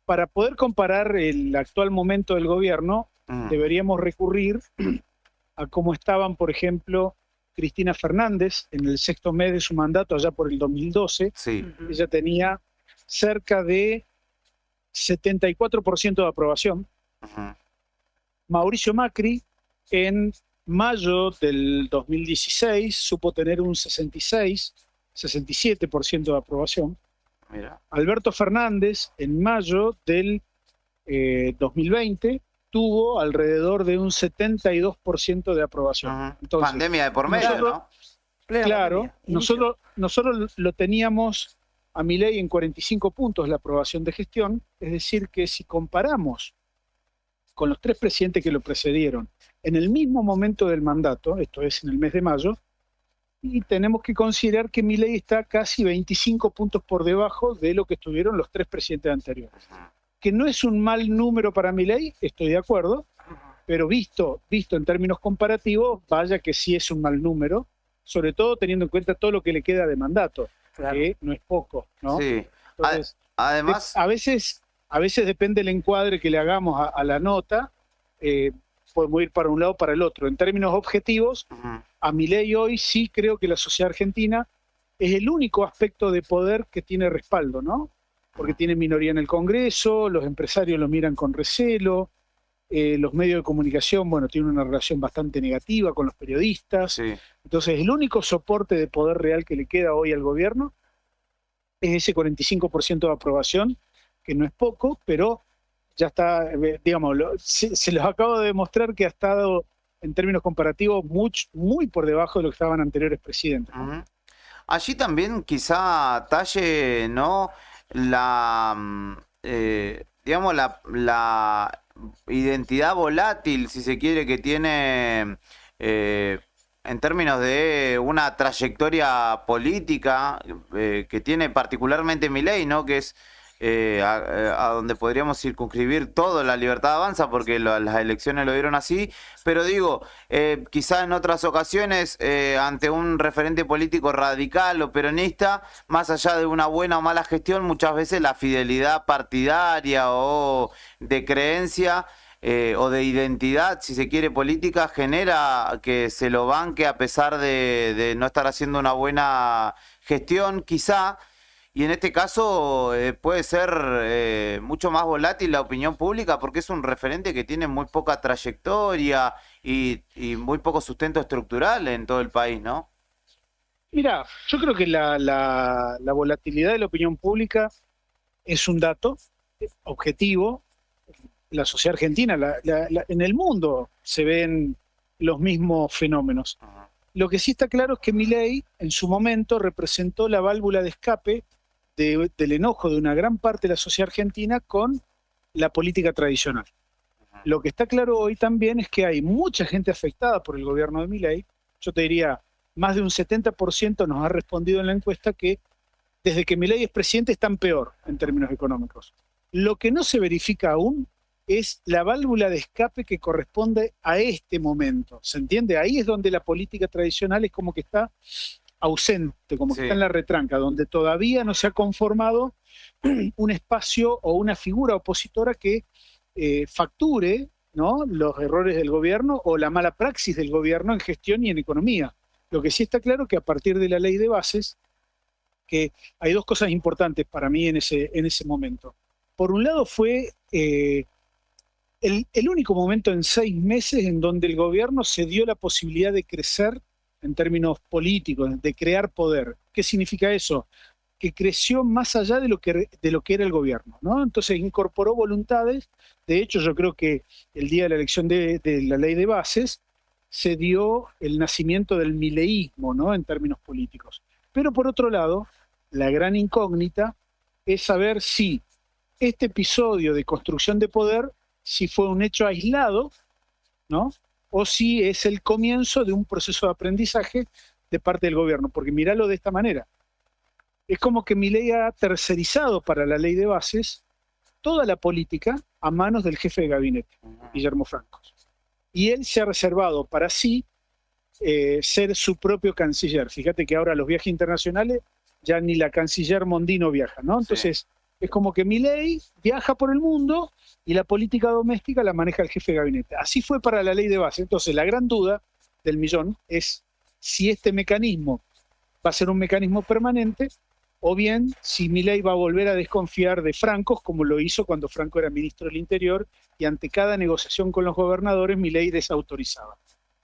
Speaker 13: Para poder comparar el actual momento del gobierno, deberíamos recurrir a cómo estaban, por ejemplo, Cristina Fernández en el 6º mes de su mandato, allá por el 2012.
Speaker 1: Sí.
Speaker 13: Ella tenía cerca de 74% de aprobación. Mauricio Macri, en mayo del 2016, supo tener un 67% de aprobación.
Speaker 1: Mira.
Speaker 13: Alberto Fernández, en mayo del 2020, tuvo alrededor de un 72% de aprobación. Entonces,
Speaker 1: pandemia de por medio, ¿no?
Speaker 13: Claro, nosotros lo teníamos a Milei en 45 puntos la aprobación de gestión, es decir, que si comparamos con los 3 presidentes que lo precedieron en el mismo momento del mandato, esto es en el mes de mayo, y tenemos que considerar que Milei está casi 25 puntos por debajo de lo que estuvieron los 3 presidentes anteriores. Que no es un mal número para Milei, estoy de acuerdo, pero visto en términos comparativos, vaya que sí es un mal número, sobre todo teniendo en cuenta todo lo que le queda de mandato, que no es poco, ¿no?
Speaker 1: Sí.
Speaker 13: Entonces,
Speaker 1: además,
Speaker 13: a veces depende del encuadre que le hagamos a la nota, podemos ir para un lado o para el otro. En términos objetivos, a Milei hoy sí creo que la sociedad argentina es el único aspecto de poder que tiene respaldo, ¿no? Porque tiene minoría en el Congreso, los empresarios lo miran con recelo, los medios de comunicación, bueno, tienen una relación bastante negativa con los periodistas.
Speaker 1: Sí.
Speaker 13: Entonces, el único soporte de poder real que le queda hoy al gobierno es ese 45% de aprobación, que no es poco, pero ya está, digamos, se los acabo de demostrar que ha estado, en términos comparativos, muy por debajo de lo que estaban anteriores presidentes, ¿no?
Speaker 1: Allí también quizá talle, ¿no? Digamos, la identidad volátil, si se quiere, que tiene en términos de una trayectoria política que tiene particularmente Milei, ¿no? Que es a donde podríamos circunscribir todo La Libertad Avanza, porque las elecciones lo dieron así, pero digo, quizá en otras ocasiones, ante un referente político radical o peronista, más allá de una buena o mala gestión, muchas veces la fidelidad partidaria o de creencia o de identidad, si se quiere, política, genera que se lo banque a pesar de no estar haciendo una buena gestión, quizá. Y en este caso puede ser mucho más volátil la opinión pública porque es un referente que tiene muy poca trayectoria y muy poco sustento estructural en todo el país, ¿no?
Speaker 13: Mira, yo creo que la volatilidad de la opinión pública es un dato objetivo. La sociedad argentina, en el mundo se ven los mismos fenómenos. Lo que sí está claro es que Milei en su momento representó la válvula de escape del enojo de una gran parte de la sociedad argentina con la política tradicional. Lo que está claro hoy también es que hay mucha gente afectada por el gobierno de Milei. Yo te diría, más de un 70% nos ha respondido en la encuesta que desde que Milei es presidente están peor en términos económicos. Lo que no se verifica aún es la válvula de escape que corresponde a este momento. ¿Se entiende? Ahí es donde la política tradicional es como que está ausente, como que está en la retranca, donde todavía no se ha conformado un espacio o una figura opositora que facture, ¿no?, los errores del gobierno o la mala praxis del gobierno en gestión y en economía. Lo que sí está claro que a partir de la ley de bases, que hay dos cosas importantes para mí en ese momento. Por un lado fue el único momento en 6 meses en donde el gobierno se dio la posibilidad de crecer en términos políticos, de crear poder. ¿Qué significa eso? Que creció más allá de lo que era el gobierno, ¿no? Entonces incorporó voluntades. De hecho, yo creo que el día de la elección de la ley de bases se dio el nacimiento del mileísmo, ¿no?, en términos políticos. Pero por otro lado, la gran incógnita es saber si este episodio de construcción de poder, si fue un hecho aislado, ¿no?, o si es el comienzo de un proceso de aprendizaje de parte del gobierno. Porque míralo de esta manera. Es como que Milei ha tercerizado para la ley de bases toda la política a manos del jefe de gabinete, Guillermo Franco. Y él se ha reservado para sí ser su propio canciller. Fíjate que ahora los viajes internacionales ya ni la canciller Mondino viaja, ¿no? Entonces, es como que Milei viaja por el mundo y la política doméstica la maneja el jefe de gabinete. Así fue para la ley de base. Entonces, la gran duda del millón es si este mecanismo va a ser un mecanismo permanente o bien si Milei va a volver a desconfiar de Francos, como lo hizo cuando Franco era ministro del Interior, y ante cada negociación con los gobernadores, Milei desautorizaba.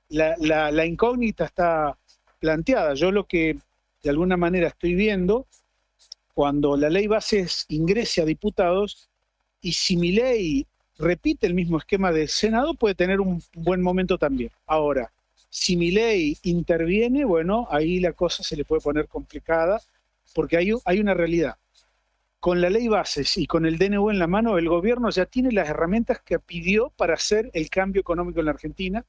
Speaker 13: La incógnita está planteada. Yo lo que de alguna manera estoy viendo, cuando la ley bases ingrese a diputados, y si Milei repite el mismo esquema del Senado, puede tener un buen momento también. Ahora, si Milei interviene, bueno, ahí la cosa se le puede poner complicada, porque hay una realidad. Con la ley bases y con el DNU en la mano, el gobierno ya tiene las herramientas que pidió para hacer el cambio económico en la Argentina,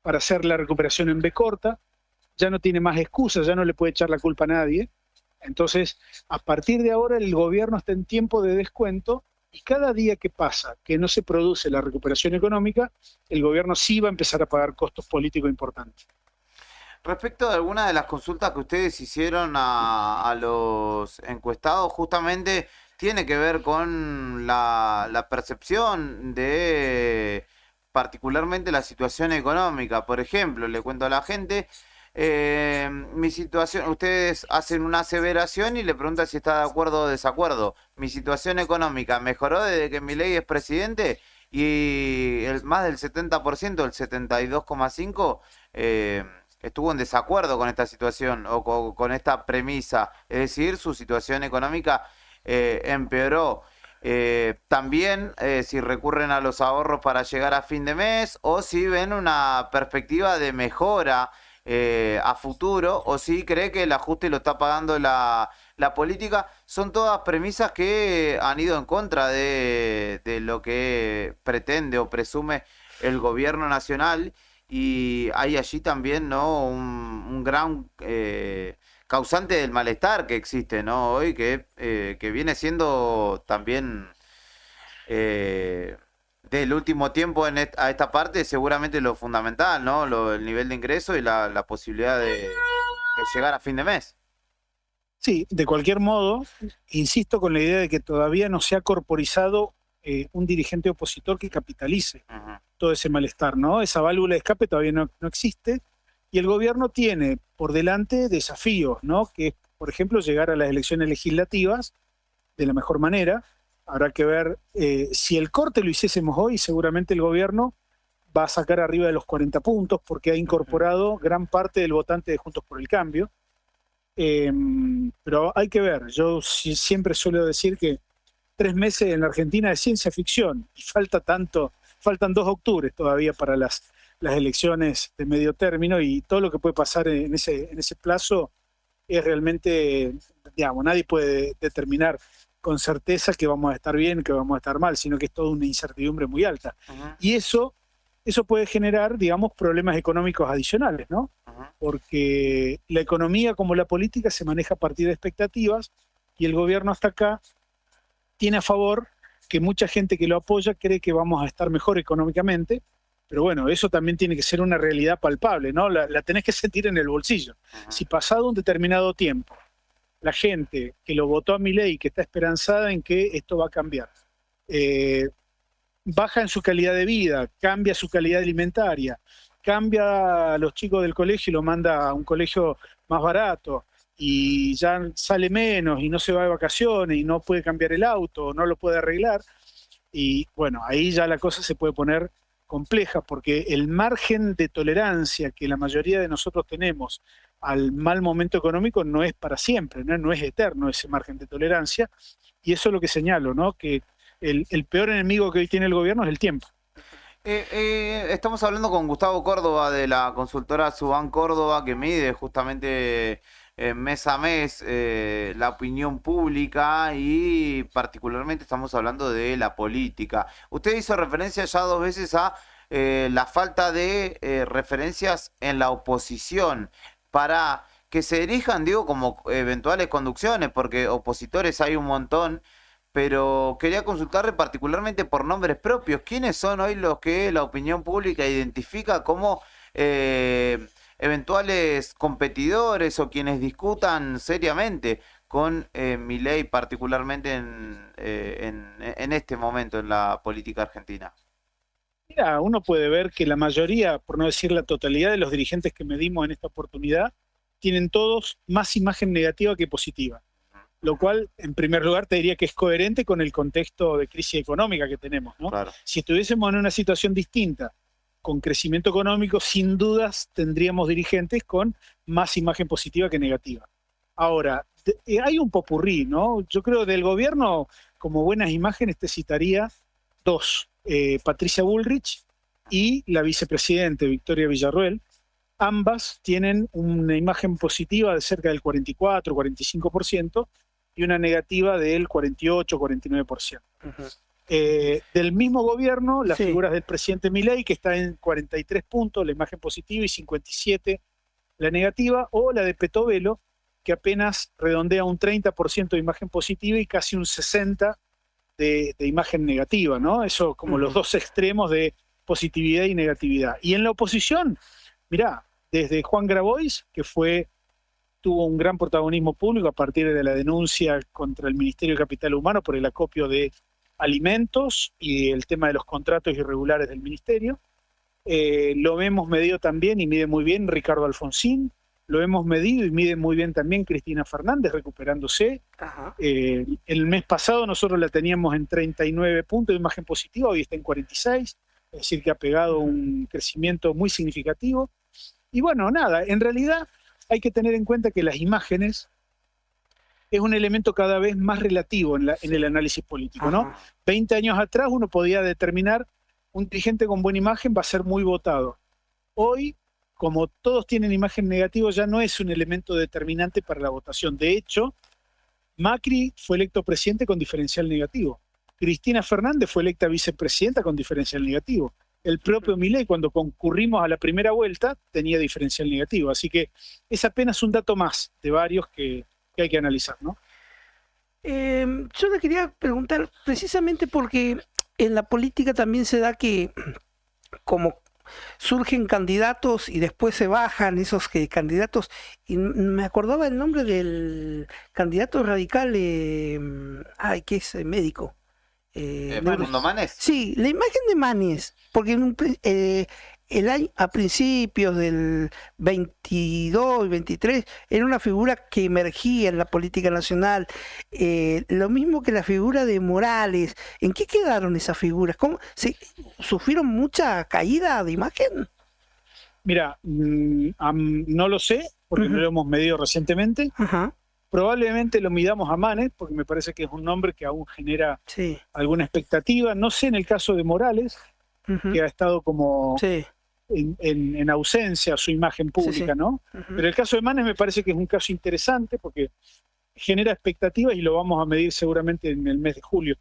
Speaker 13: para hacer la recuperación en B corta. Ya no tiene más excusas, ya no le puede echar la culpa a nadie. Entonces, a partir de ahora, el gobierno está en tiempo de descuento, y cada día que pasa que no se produce la recuperación económica, el gobierno sí va a empezar a pagar costos políticos importantes.
Speaker 1: Respecto de alguna de las consultas que ustedes hicieron a los encuestados, justamente tiene que ver con la percepción de particularmente la situación económica. Por ejemplo, le cuento a la gente, mi situación, ustedes hacen una aseveración y le preguntan si está de acuerdo o desacuerdo. Mi situación económica mejoró desde que Milei es presidente, y más del 70%, el 72,5%, estuvo en desacuerdo con esta situación o con esta premisa, es decir, su situación económica empeoró. También si recurren a los ahorros para llegar a fin de mes, o si ven una perspectiva de mejora a futuro, o si cree que el ajuste lo está pagando la política. Son todas premisas que han ido en contra de lo que pretende o presume el gobierno nacional. Y hay allí también, ¿no?, un gran causante del malestar que existe, ¿no?, hoy, que viene siendo también del último tiempo a esta parte, seguramente lo fundamental, ¿no?, el nivel de ingreso y la posibilidad de llegar a fin de mes.
Speaker 13: Sí, de cualquier modo, insisto con la idea de que todavía no se ha corporizado un dirigente opositor que capitalice todo ese malestar, ¿no? Esa válvula de escape todavía no existe, y el gobierno tiene por delante desafíos, ¿no? Que es, por ejemplo, llegar a las elecciones legislativas de la mejor manera. Habrá que ver si el corte lo hiciésemos hoy, seguramente el gobierno va a sacar arriba de los 40 puntos, porque ha incorporado gran parte del votante de Juntos por el Cambio. Pero hay que ver, yo siempre suelo decir que 3 meses en la Argentina es ciencia ficción, y faltan 2 octubres todavía para las elecciones de medio término, y todo lo que puede pasar en ese plazo es realmente, digamos, nadie puede determinar con certeza que vamos a estar bien, que vamos a estar mal, sino que es toda una incertidumbre muy alta. Y eso puede generar, digamos, problemas económicos adicionales, ¿no? Porque la economía, como la política, se maneja a partir de expectativas, y el gobierno hasta acá tiene a favor que mucha gente que lo apoya cree que vamos a estar mejor económicamente, pero bueno, eso también tiene que ser una realidad palpable, ¿no? La tenés que sentir en el bolsillo. Si pasado un determinado tiempo, la gente que lo votó a Milei, que está esperanzada en que esto va a cambiar, baja en su calidad de vida, cambia su calidad alimentaria, cambia a los chicos del colegio y lo manda a un colegio más barato, y ya sale menos y no se va de vacaciones y no puede cambiar el auto, no lo puede arreglar, y bueno, ahí ya la cosa se puede poner compleja, porque el margen de tolerancia que la mayoría de nosotros tenemos al mal momento económico no es para siempre, no es eterno ese margen de tolerancia, y eso es lo que señalo, ¿no? Que el peor enemigo que hoy tiene el gobierno es el tiempo.
Speaker 1: Estamos hablando con Gustavo Córdoba, de la consultora Suban Córdoba, que mide justamente mes a mes la opinión pública, y particularmente estamos hablando de la política. Usted hizo referencia ya 2 veces a la falta de referencias en la oposición para que se erijan, digo, como eventuales conducciones, porque opositores hay un montón, pero quería consultarle particularmente por nombres propios. ¿Quiénes son hoy los que la opinión pública identifica como eventuales competidores o quienes discutan seriamente con Milei, particularmente en este momento en la política argentina?
Speaker 13: Mira, uno puede ver que la mayoría, por no decir la totalidad de los dirigentes que medimos en esta oportunidad, tienen todos más imagen negativa que positiva. Lo cual, en primer lugar, te diría que es coherente con el contexto de crisis económica que tenemos, ¿no?
Speaker 1: Claro.
Speaker 13: Si estuviésemos en una situación distinta, con crecimiento económico, sin dudas tendríamos dirigentes con más imagen positiva que negativa. Ahora, hay un popurrí, ¿no? Yo creo del gobierno, como buenas imágenes, te citaría dos. Patricia Bullrich y la vicepresidente Victoria Villarruel. Ambas tienen una imagen positiva de cerca del 44-45% y una negativa del 48-49%. Del mismo gobierno, las figuras del presidente Milei, que está en 43 puntos, la imagen positiva, y 57 la negativa, o la de Petovelo, que apenas redondea un 30% de imagen positiva y casi un 60% de imagen negativa, ¿no? Eso como los dos extremos de positividad y negatividad. Y en la oposición, mirá, desde Juan Grabois, que tuvo un gran protagonismo público a partir de la denuncia contra el Ministerio de Capital Humano por el acopio de alimentos y el tema de los contratos irregulares del ministerio. Lo hemos medido también y mide muy bien Ricardo Alfonsín. Lo hemos medido y mide muy bien también Cristina Fernández, recuperándose. El mes pasado nosotros la teníamos en 39 puntos de imagen positiva, hoy está en 46, es decir, que ha pegado un crecimiento muy significativo. Y bueno, nada, en realidad hay que tener en cuenta que las imágenes es un elemento cada vez más relativo en el análisis político, ¿no? 20 años atrás uno podía determinar un dirigente con buena imagen va a ser muy votado. Hoy, como todos tienen imagen negativa, ya no es un elemento determinante para la votación. De hecho, Macri fue electo presidente con diferencial negativo. Cristina Fernández fue electa vicepresidenta con diferencial negativo. El propio Milei, cuando concurrimos a la primera vuelta, tenía diferencial negativo. Así que es apenas un dato más de varios que hay que analizar, ¿no?
Speaker 3: Yo le quería preguntar, precisamente porque en la política también se da que como surgen candidatos y después se bajan esos candidatos, y me acordaba el nombre del candidato radical, que es médico.
Speaker 1: ¿Facundo Manes?
Speaker 3: Sí, la imagen de Manes, porque a principios del 22 y 23 era una figura que emergía en la política nacional, lo mismo que la figura de Morales. ¿En qué quedaron esas figuras? ¿Sufrieron mucha caída de imagen?
Speaker 13: Mira, no lo sé, porque no lo hemos medido recientemente. Probablemente lo midamos a Manes, porque me parece que es un nombre que aún genera alguna expectativa. No sé en el caso de Morales, que ha estado como en ausencia su imagen pública, ¿no? Pero el caso de Manes me parece que es un caso interesante porque genera expectativas y lo vamos a medir seguramente en el mes de julio.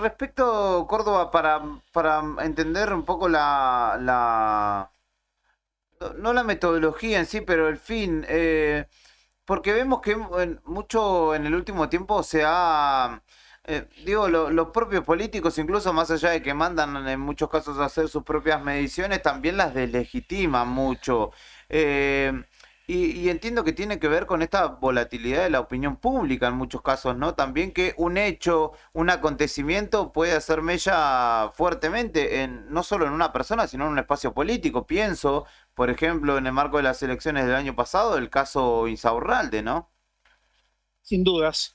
Speaker 1: Respecto, Córdoba, para entender un poco no la metodología en sí, pero el fin, porque vemos que mucho en el último tiempo se ha... los propios políticos, incluso más allá de que mandan en muchos casos a hacer sus propias mediciones, también las deslegitiman mucho. Y entiendo que tiene que ver con esta volatilidad de la opinión pública en muchos casos, ¿no? También que un hecho, un acontecimiento puede hacer mella fuertemente, no solo en una persona, sino en un espacio político. Pienso, por ejemplo, en el marco de las elecciones del año pasado, el caso Insaurralde, ¿no?
Speaker 13: Sin dudas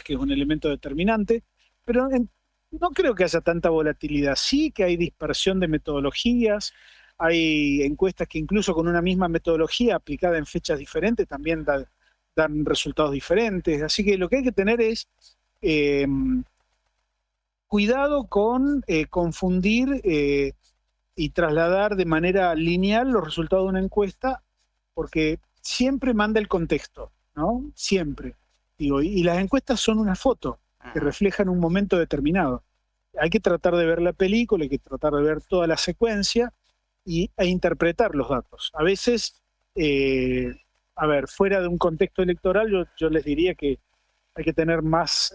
Speaker 13: que es un elemento determinante, pero no creo que haya tanta volatilidad. Sí que hay dispersión de metodologías, hay encuestas que incluso con una misma metodología aplicada en fechas diferentes también dan resultados diferentes. Así que lo que hay que tener es cuidado con confundir y trasladar de manera lineal los resultados de una encuesta, porque siempre manda el contexto, ¿no? Siempre. Y las encuestas son una foto que reflejan un momento determinado. Hay que tratar de ver la película, hay que tratar de ver toda la secuencia e interpretar los datos. A veces, fuera de un contexto electoral, yo les diría que hay que tener más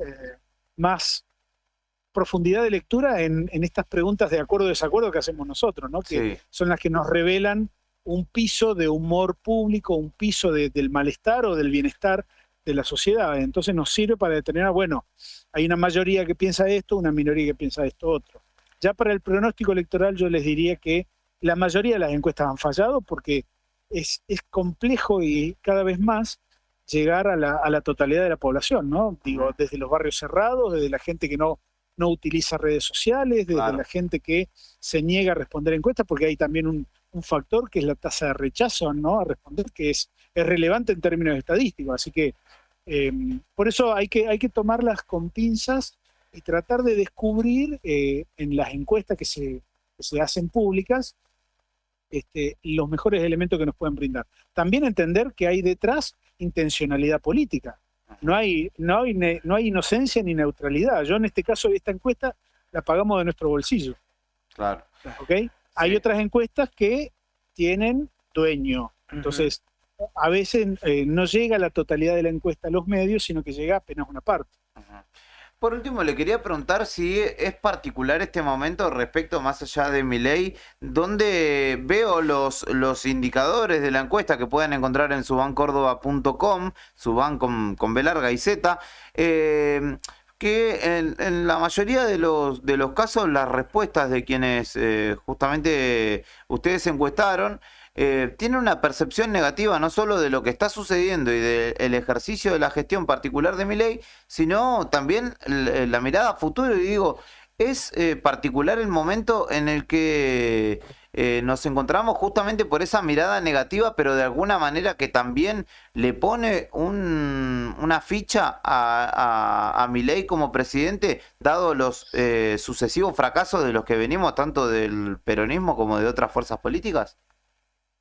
Speaker 13: profundidad de lectura en estas preguntas de acuerdo o desacuerdo que hacemos nosotros, ¿no? Que son las que nos revelan un piso de humor público, un piso del malestar o del bienestar de la sociedad. Entonces nos sirve para determinar, bueno, hay una mayoría que piensa esto, una minoría que piensa esto otro. Ya para el pronóstico electoral yo les diría que la mayoría de las encuestas han fallado porque es complejo y cada vez más llegar a la totalidad de la población, ¿no? Digo, desde los barrios cerrados, desde la gente que no utiliza redes sociales, desde la gente que se niega a responder encuestas, porque hay también un factor que es la tasa de rechazo, ¿no? A responder, que es relevante en términos estadísticos. Así que por eso hay que tomarlas con pinzas y tratar de descubrir en las encuestas que se hacen públicas los mejores elementos que nos pueden brindar. También entender que hay detrás intencionalidad política. No hay inocencia ni neutralidad. Yo en este caso, esta encuesta la pagamos de nuestro bolsillo.
Speaker 1: Claro.
Speaker 13: ¿Okay? Hay otras encuestas que tienen dueño. Entonces, a veces no llega la totalidad de la encuesta a los medios, sino que llega apenas una parte.
Speaker 1: Por último, le quería preguntar si es particular este momento respecto, más allá de Milei, donde veo los indicadores de la encuesta que pueden encontrar en subancórdoba.com, suban con B larga y Z, que en la mayoría de los casos las respuestas de quienes justamente ustedes encuestaron tiene una percepción negativa no solo de lo que está sucediendo y del ejercicio de la gestión particular de Milei, sino también la mirada a futuro. Y digo, es particular el momento en el que nos encontramos justamente por esa mirada negativa, pero de alguna manera que también le pone una ficha a Milei como presidente, dado los sucesivos fracasos de los que venimos, tanto del peronismo como de otras fuerzas políticas.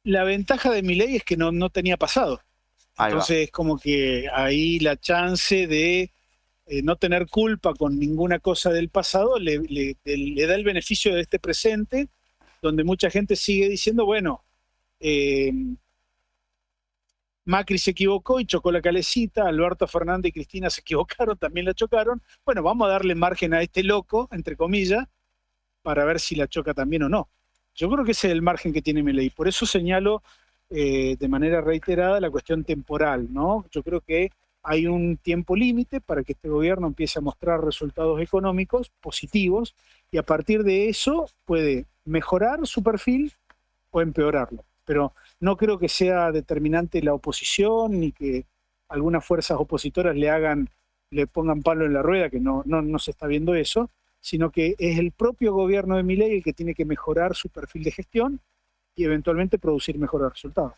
Speaker 13: La ventaja de Milei es que no tenía pasado. Entonces, como que ahí la chance de no tener culpa con ninguna cosa del pasado le da el beneficio de este presente, donde mucha gente sigue diciendo, bueno, Macri se equivocó y chocó la calecita, Alberto Fernández y Cristina se equivocaron, también la chocaron. Bueno, vamos a darle margen a este loco, entre comillas, para ver si la choca también o no. Yo creo que ese es el margen que tiene Milei. Por eso señalo de manera reiterada la cuestión temporal, ¿no? Yo creo que hay un tiempo límite para que este gobierno empiece a mostrar resultados económicos positivos y a partir de eso puede mejorar su perfil o empeorarlo. Pero no creo que sea determinante la oposición ni que algunas fuerzas opositoras le pongan palo en la rueda, que no se está viendo eso, sino que es el propio gobierno de Milei el que tiene que mejorar su perfil de gestión y eventualmente producir mejores resultados.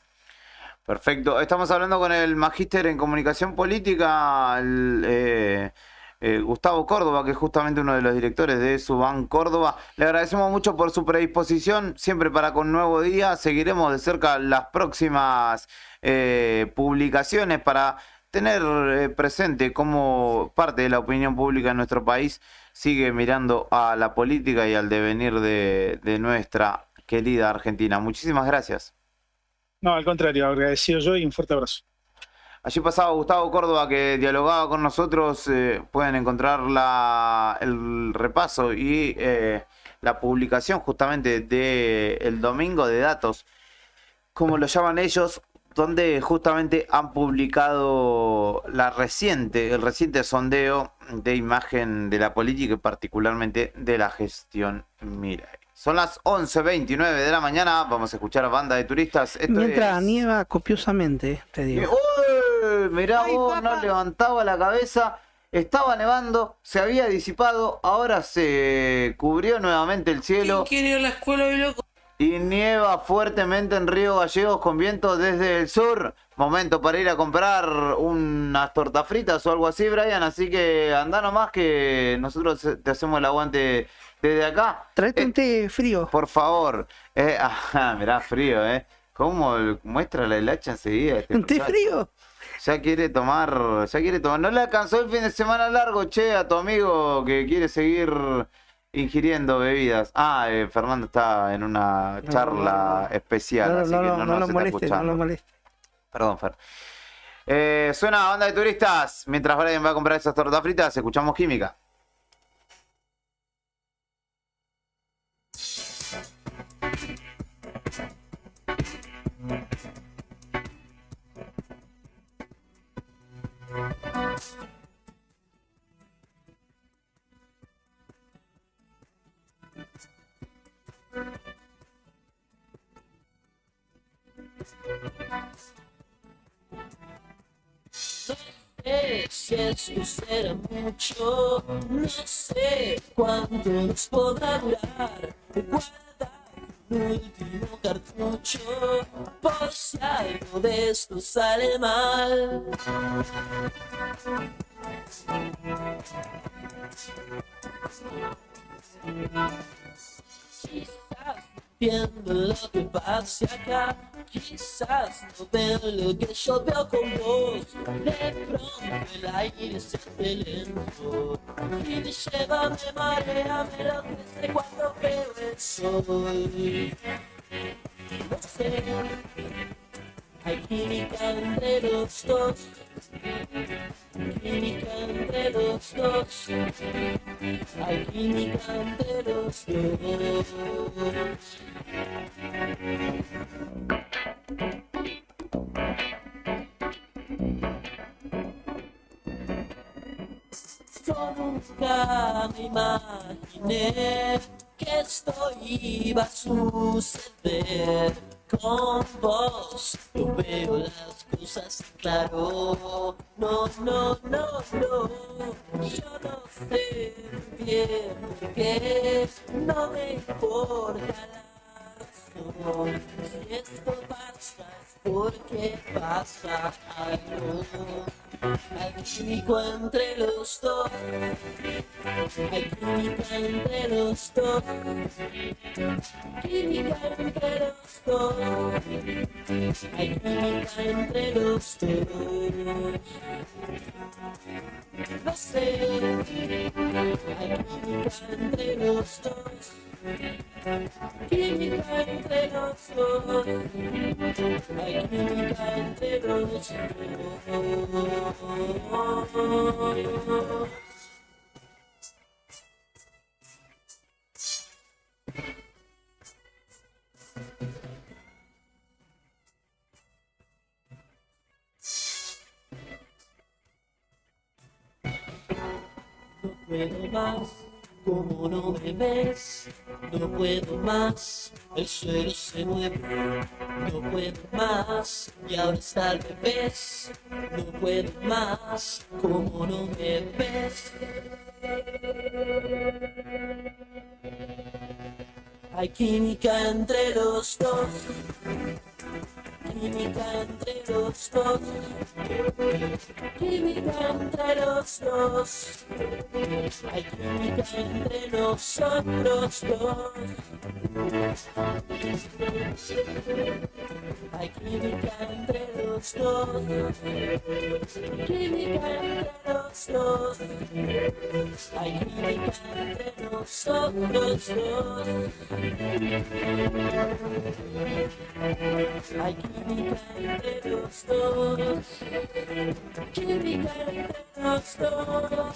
Speaker 1: Perfecto. Estamos hablando con el magíster en comunicación política, Gustavo Córdoba, que es justamente uno de los directores de Suban Córdoba. Le agradecemos mucho por su predisposición, siempre para con Nuevo Día. Seguiremos de cerca las próximas publicaciones para tener presente cómo parte de la opinión pública en nuestro país sigue mirando a la política y al devenir de nuestra querida Argentina. Muchísimas gracias.
Speaker 13: No, al contrario, agradecido yo y un fuerte abrazo.
Speaker 1: Allí pasaba Gustavo Córdoba, que dialogaba con nosotros. Pueden encontrar el repaso y la publicación justamente del domingo de datos, como lo llaman ellos, donde justamente han publicado el reciente sondeo de imagen de la política y particularmente de la gestión Milei. Son las 11:29 de la mañana, vamos a escuchar a Banda de Turistas.
Speaker 3: Mientras nieva copiosamente, te digo.
Speaker 1: ¡Uy! Mirá vos, no levantaba la cabeza, estaba nevando, se había disipado, ahora se cubrió nuevamente el cielo.
Speaker 6: ¿Quién quiere ir a la escuela, loco?
Speaker 1: Y nieva fuertemente en Río Gallegos con viento desde el sur. Momento para ir a comprar unas tortas fritas o algo así, Brian. Así que anda nomás que nosotros te hacemos el aguante desde acá.
Speaker 3: Tráete un té frío.
Speaker 1: Por favor. Mirá, frío, ¿Cómo muestra la hilacha enseguida?
Speaker 3: ¿Un té frío?
Speaker 1: Ya quiere tomar. No le alcanzó el fin de semana largo, che, a tu amigo que quiere seguir ingiriendo bebidas. Fernando está en una charla especial, así que no nos está escuchando.
Speaker 3: No lo moleste.
Speaker 1: Perdón, Fer. Suena Banda de Turistas. Mientras Brian va a comprar esas tortas fritas, escuchamos Química.
Speaker 20: Si esto será mucho, no sé cuánto nos podrá durar. Guarda el último cartucho, por si algo de esto sale mal. Quizás viendo lo que pase acá, quizás no veo lo que yo veo con vos. De pronto el aire se hace lento y me lleva, me marea, me enloquece cuando veo el sol. No sé, hay química entre los dos, química entre los dos, hay química entre los dos. Yo nunca me imaginé que esto iba a suceder. Con vos yo veo las cosas claro. No, no, no, no. Yo no sé bien por qué. No me importa la razón. Si esto pasa es porque pasa algo. Hay química entre los dos. Hay química entre los dos. Química entre los dos. Hay química entre los dos. No sé. Hay química entre los dos. Química entre los dos. Hay química entre los dos. No puedo más, como no me ves, no puedo más, el suelo se mueve, no puedo más, y ahora está al revés, no puedo más, como no me ves. Hay química entre los dos. Química entre los dos. Química entre los dos. Hay química entre nosotros dos. Hay química entre los dos. Química entre los dos. Hay química entre nosotros dos. Hay química entre los dos. Química entre los dos.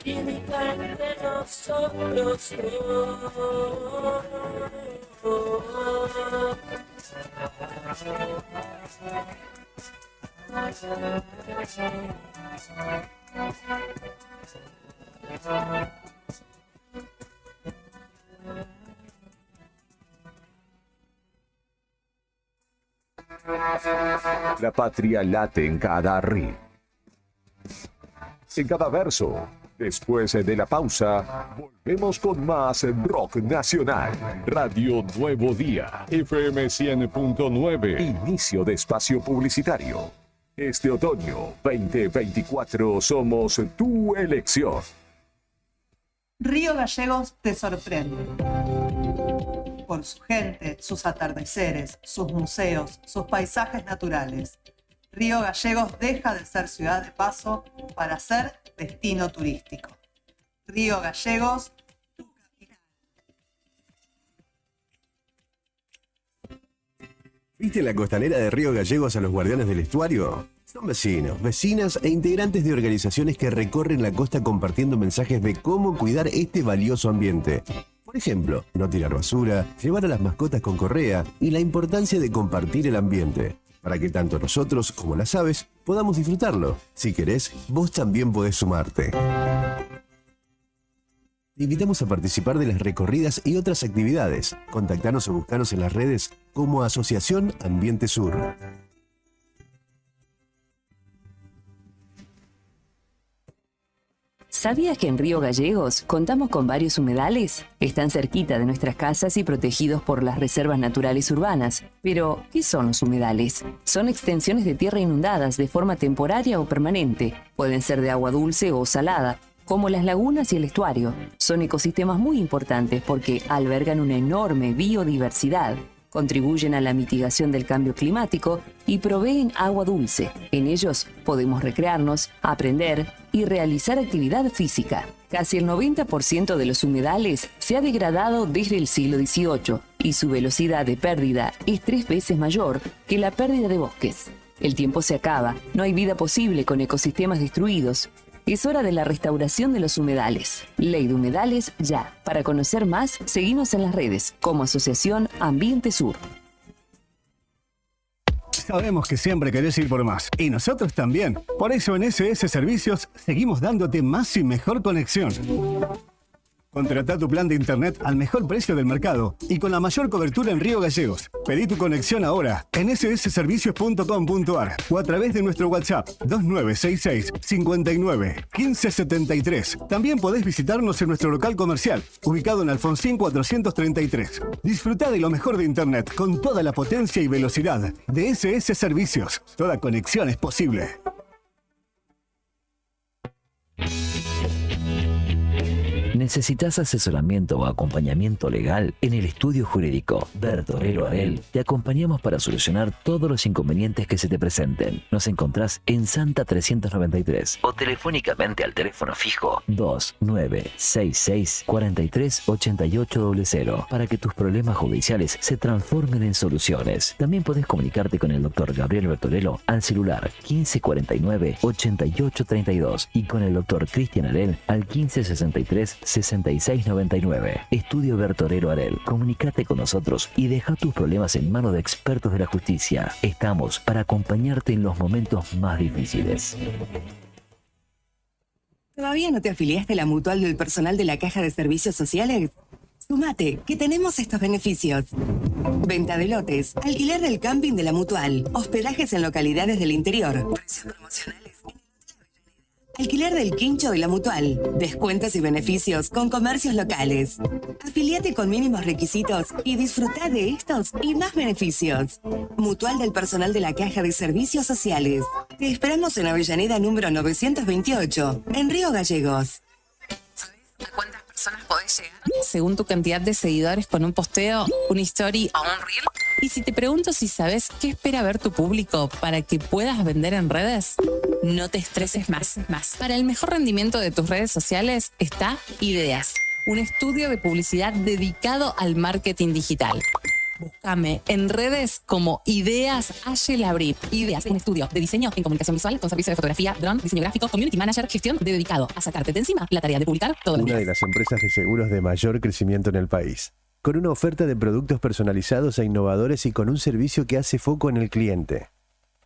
Speaker 20: Química entre nosotros dos.
Speaker 9: La patria late en cada ritmo, en cada verso. Después de la pausa, volvemos con más rock nacional. Radio Nuevo Día, FM 100.9. Inicio de espacio publicitario. Este otoño 2024 somos tu elección.
Speaker 10: Río Gallegos te sorprende. Por su gente, sus atardeceres, sus museos, sus paisajes naturales. Río Gallegos deja de ser ciudad de paso para ser destino turístico. Río Gallegos, tu capital.
Speaker 11: ¿Viste la costanera de Río Gallegos a los guardianes del estuario? Son vecinos, vecinas e integrantes de organizaciones que recorren la costa compartiendo mensajes de cómo cuidar este valioso ambiente. Por ejemplo, no tirar basura, llevar a las mascotas con correa y la importancia de compartir el ambiente, para que tanto nosotros como las aves podamos disfrutarlo. Si querés, vos también podés sumarte. Te invitamos a participar de las recorridas y otras actividades. Contactanos o buscanos en las redes como Asociación Ambiente Sur.
Speaker 12: ¿Sabías que en Río Gallegos contamos con varios humedales? Están cerquita de nuestras casas y protegidos por las reservas naturales urbanas. Pero, ¿qué son los humedales? Son extensiones de tierra inundadas de forma temporaria o permanente. Pueden ser de agua dulce o salada, como las lagunas y el estuario. Son ecosistemas muy importantes porque albergan una enorme biodiversidad. Contribuyen a la mitigación del cambio climático y proveen agua dulce. En ellos podemos recrearnos, aprender y realizar actividad física. Casi el 90% de los humedales se ha degradado desde el siglo XVIII y su velocidad de pérdida es 3 veces mayor que la pérdida de bosques. El tiempo se acaba, no hay vida posible con ecosistemas destruidos. Es hora de la restauración de los humedales. Ley de Humedales ya. Para conocer más, seguinos en las redes como Asociación Ambiente Sur.
Speaker 14: Sabemos que siempre querés ir por más, y nosotros también. Por eso en SS Servicios seguimos dándote más y mejor conexión. Contratá tu plan de internet al mejor precio del mercado y con la mayor cobertura en Río Gallegos. Pedí tu conexión ahora en ssservicios.com.ar o a través de nuestro WhatsApp 2966 59 1573. También podés visitarnos en nuestro local comercial, ubicado en Alfonsín 433. Disfrutá de lo mejor de internet con toda la potencia y velocidad de SS Servicios. Toda conexión es posible.
Speaker 15: ¿Necesitas asesoramiento o acompañamiento legal? En el estudio jurídico Bertorero Arel te acompañamos para solucionar todos los inconvenientes que se te presenten. Nos encontrás en Santa 393 o telefónicamente al teléfono fijo 2966 438800 para que tus problemas judiciales se transformen en soluciones. También podés comunicarte con el doctor Gabriel Bertorello al celular 1549 8832 y con el doctor Cristian Arel al 1563 6699. Estudio Bertorero Arel. Comunícate con nosotros y deja tus problemas en manos de expertos de la justicia. Estamos para acompañarte en los momentos más difíciles.
Speaker 23: ¿Todavía no te afiliaste a la mutual del personal de la Caja de Servicios Sociales? Sumate, que tenemos estos beneficios. Venta de lotes, alquiler del camping de la mutual, hospedajes en localidades del interior, precios promocionales. Alquiler del quincho de la mutual. Descuentos y beneficios con comercios locales. Afiliate con mínimos requisitos y disfruta de estos y más beneficios. Mutual del personal de la Caja de Servicios Sociales. Te esperamos en Avellaneda número 928, en Río Gallegos.
Speaker 24: ¿Sabes a cuántas personas podés llegar según tu cantidad de seguidores con un posteo, una story o un reel? Y si te pregunto si sabes qué espera ver tu público para que puedas vender en redes, no te estreses más. Para el mejor rendimiento de tus redes sociales está Ideas, un estudio de publicidad dedicado al marketing digital. Búscame en redes como Ideas Ayelabri. Ideas, un estudio de diseño en comunicación visual con servicio de fotografía, dron, diseño gráfico, community manager, gestión dedicado a sacarte de encima la tarea de publicar todos los días.
Speaker 11: Una de las empresas de seguros de mayor crecimiento en el país, con una oferta de productos personalizados e innovadores y con un servicio que hace foco en el cliente.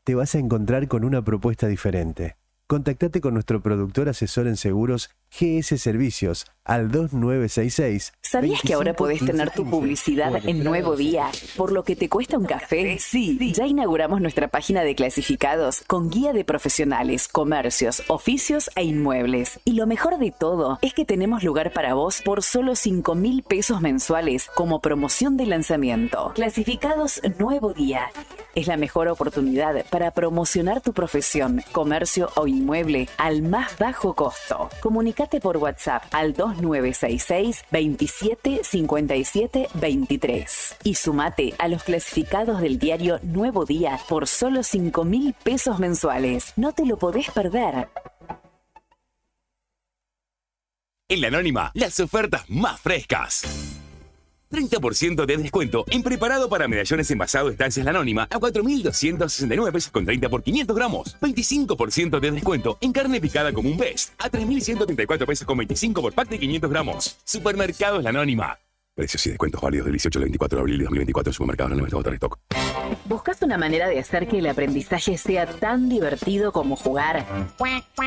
Speaker 11: Te vas a encontrar con una propuesta diferente. Contactate con nuestro productor asesor en seguros GS Servicios al 2966.
Speaker 12: ¿Sabías que ahora podés tener tu publicidad en Nuevo Día por lo que te cuesta un café? Sí, ya inauguramos nuestra página de clasificados con guía de profesionales, comercios, oficios e inmuebles. Y lo mejor de todo es que tenemos lugar para vos por solo 5.000 pesos mensuales como promoción de lanzamiento. Clasificados Nuevo Día. Es la mejor oportunidad para promocionar tu profesión, comercio o inmueble al más bajo costo. Comunicate por WhatsApp al 2966 27 57 23 y sumate a los clasificados del diario Nuevo Día por solo 5.000 pesos mensuales. No te lo podés perder.
Speaker 25: En La Anónima, las ofertas más frescas. 30% de descuento en preparado para medallones envasado Estancias La Anónima a 4.269 pesos con 30 por 500 gramos. 25% de descuento en carne picada común Best a 3.134 pesos con 25 por pack de 500 gramos. Supermercados La Anónima. Precios y descuentos válidos del 18 al 24 de abril de 2024 en supermercados. No me stock.
Speaker 4: ¿Buscas una manera de hacer que el aprendizaje sea tan divertido como jugar?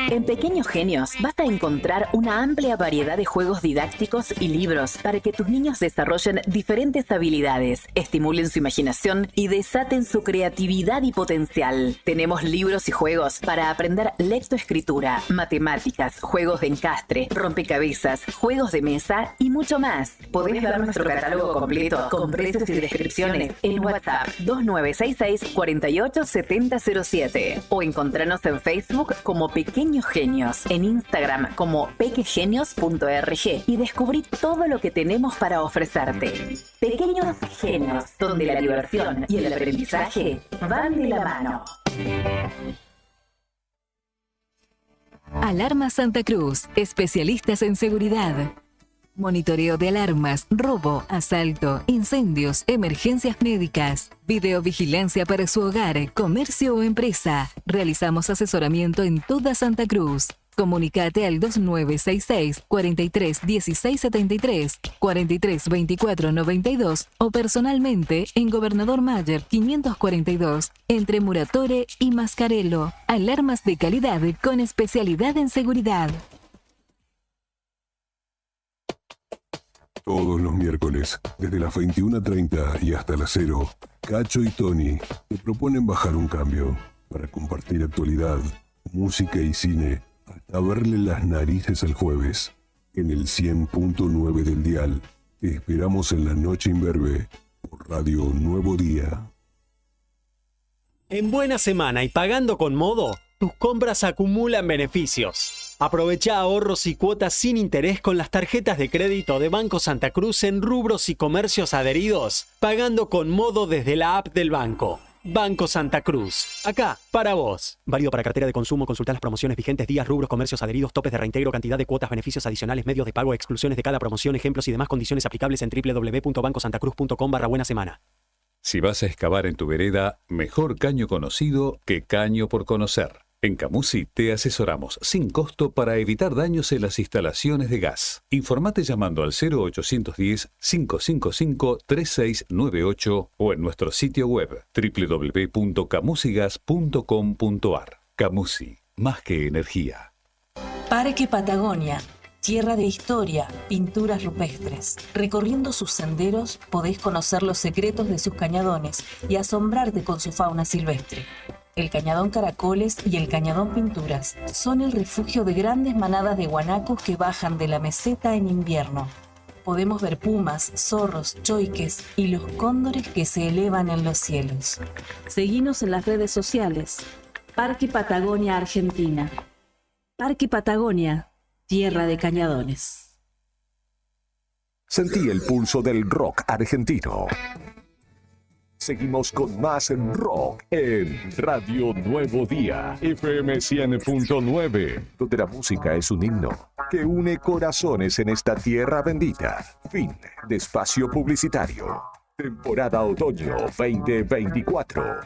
Speaker 4: En Pequeños Genios vas a encontrar una amplia variedad de juegos didácticos y libros para que tus niños desarrollen diferentes habilidades, estimulen su imaginación y desaten su creatividad y potencial. Tenemos libros y juegos para aprender lectoescritura, matemáticas, juegos de encastre, rompecabezas, juegos de mesa y mucho más. Podés ver nuestro catálogo completo con precios y descripciones en WhatsApp 2966-487007 o encontrarnos en Facebook como Pequeños Genios, en Instagram como pequegenios.org y descubrí todo lo que tenemos para ofrecerte. Pequeños Genios, donde la diversión y el aprendizaje van de la mano.
Speaker 5: Alarma Santa Cruz, especialistas en seguridad. Monitoreo de alarmas, robo, asalto, incendios, emergencias médicas, videovigilancia para su hogar, comercio o empresa. Realizamos asesoramiento en toda Santa Cruz. Comunicate al 2966 43 16 73, 43 24 92 o personalmente en Gobernador Mayer 542, entre Muratore y Mascarello. Alarmas de calidad con especialidad en seguridad.
Speaker 9: Todos los miércoles, desde las 21:30 y hasta las 0, Cacho y Tony te proponen bajar un cambio para compartir actualidad, música y cine, hasta verle las narices el jueves. En el 100.9 del dial, te esperamos en la noche imberbe por Radio Nuevo Día.
Speaker 16: En Buena Semana y pagando con Modo, tus compras acumulan beneficios. Aprovecha ahorros y cuotas sin interés con las tarjetas de crédito de Banco Santa Cruz en rubros y comercios adheridos, pagando con Modo desde la app del banco. Banco Santa Cruz. Acá, para vos. Válido para cartera de consumo. Consultar las promociones vigentes, días, rubros, comercios adheridos, topes de reintegro, cantidad de cuotas, beneficios adicionales, medios de pago, exclusiones de cada promoción, ejemplos y demás condiciones aplicables en www.bancosantacruz.com/buena-semana.
Speaker 17: Si vas a excavar en tu vereda, mejor caño conocido que caño por conocer. En Camusi te asesoramos sin costo para evitar daños en las instalaciones de gas. Informate llamando al 0810-555-3698 o en nuestro sitio web www.camusigas.com.ar. Camusi, más que energía.
Speaker 18: Parque Patagonia, tierra de historia, pinturas rupestres. Recorriendo sus senderos podés conocer los secretos de sus cañadones y asombrarte con su fauna silvestre. El Cañadón Caracoles y el Cañadón Pinturas son el refugio de grandes manadas de guanacos que bajan de la meseta en invierno. Podemos ver pumas, zorros, choiques y los cóndores que se elevan en los cielos. Seguinos en las redes sociales. Parque Patagonia Argentina. Parque Patagonia, tierra de cañadones.
Speaker 9: Sentí el pulso del rock argentino. Seguimos con más rock en Radio Nuevo Día, FM 100.9, donde la música es un himno que une corazones en esta tierra bendita. Fin de espacio publicitario. Temporada Otoño 2024.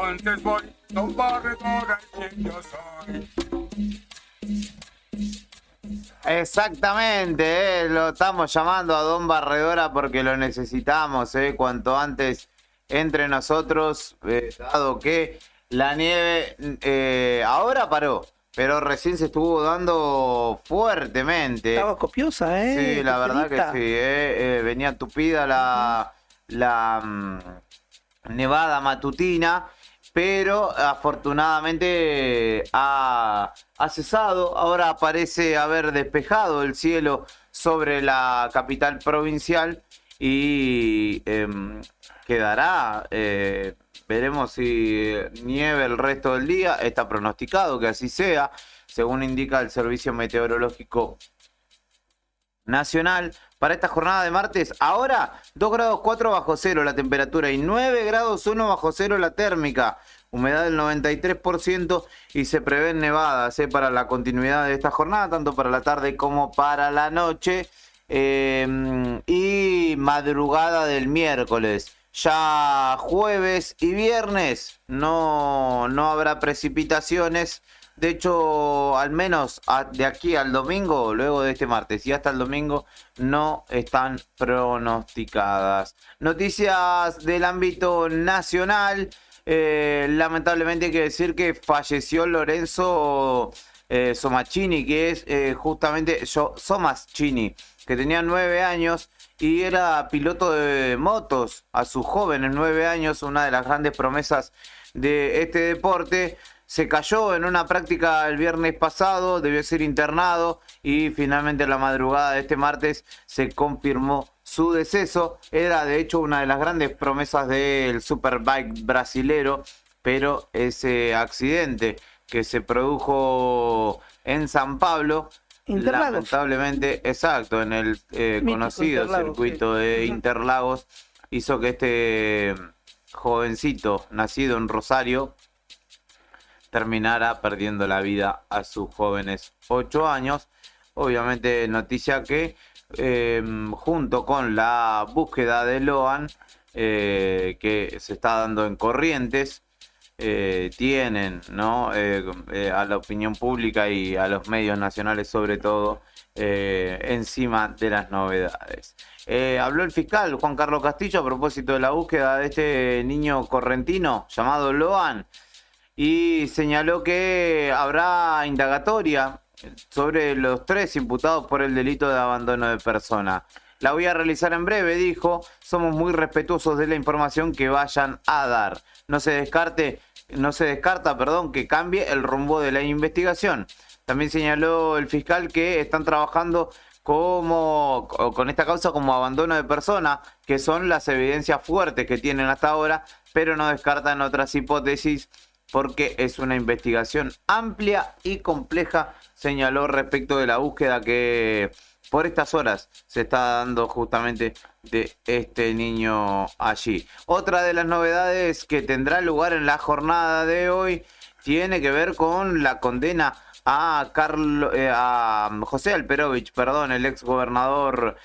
Speaker 19: Entonces voy, Don Barredora, quien yo soy.
Speaker 1: Exactamente, lo estamos llamando a Don Barredora porque lo necesitamos, cuanto antes entre nosotros, dado que la nieve ahora paró, pero recién se estuvo dando fuertemente.
Speaker 3: Estaba copiosa,
Speaker 1: Sí, la verdad que sí, venía tupida la nevada matutina. pero afortunadamente ha cesado. Ahora parece haber despejado el cielo sobre la capital provincial y quedará, veremos si nieve el resto del día. Está pronosticado que así sea, según indica el Servicio Meteorológico Nacional. Para esta jornada de martes, ahora 2 grados 4 bajo cero la temperatura y 9 grados 1 bajo cero la térmica. Humedad del 93% y se prevén nevadas para la continuidad de esta jornada, tanto para la tarde como para la noche. Y madrugada del miércoles. Ya jueves y viernes no habrá precipitaciones. De hecho, al menos de aquí al domingo, luego de este martes y hasta el domingo, no están pronosticadas. Noticias del ámbito nacional. Lamentablemente hay que decir que falleció Lorenzo Somaccini, que es justamente Somaccini, que tenía 9 años y era piloto de motos a sus jóvenes 9 años, una de las grandes promesas de este deporte. Se cayó en una práctica el viernes pasado, debió ser internado y finalmente en la madrugada de este martes se confirmó su deceso. Era de hecho una de las grandes promesas del Superbike brasilero, pero ese accidente que se produjo en San Pablo, lamentablemente, exacto, en el conocido circuito de Interlagos, hizo que este jovencito nacido en Rosario terminara perdiendo la vida a sus jóvenes 8 años. Obviamente noticia que junto con la búsqueda de Loan que se está dando en Corrientes, tienen, ¿no? A la opinión pública y a los medios nacionales sobre todo encima de las novedades. Habló el fiscal Juan Carlos Castillo a propósito de la búsqueda de este niño correntino llamado Loan y señaló que habrá indagatoria sobre los 3 imputados por el delito de abandono de persona. La voy a realizar en breve, dijo. Somos muy respetuosos de la información que vayan a dar. No se descarta, que cambie el rumbo de la investigación. También señaló el fiscal que están trabajando con esta causa como abandono de persona, que son las evidencias fuertes que tienen hasta ahora, pero no descartan otras hipótesis porque es una investigación amplia y compleja, señaló respecto de la búsqueda que por estas horas se está dando justamente de este niño allí. Otra de las novedades que tendrá lugar en la jornada de hoy tiene que ver con la condena a José Alperovich, el ex gobernador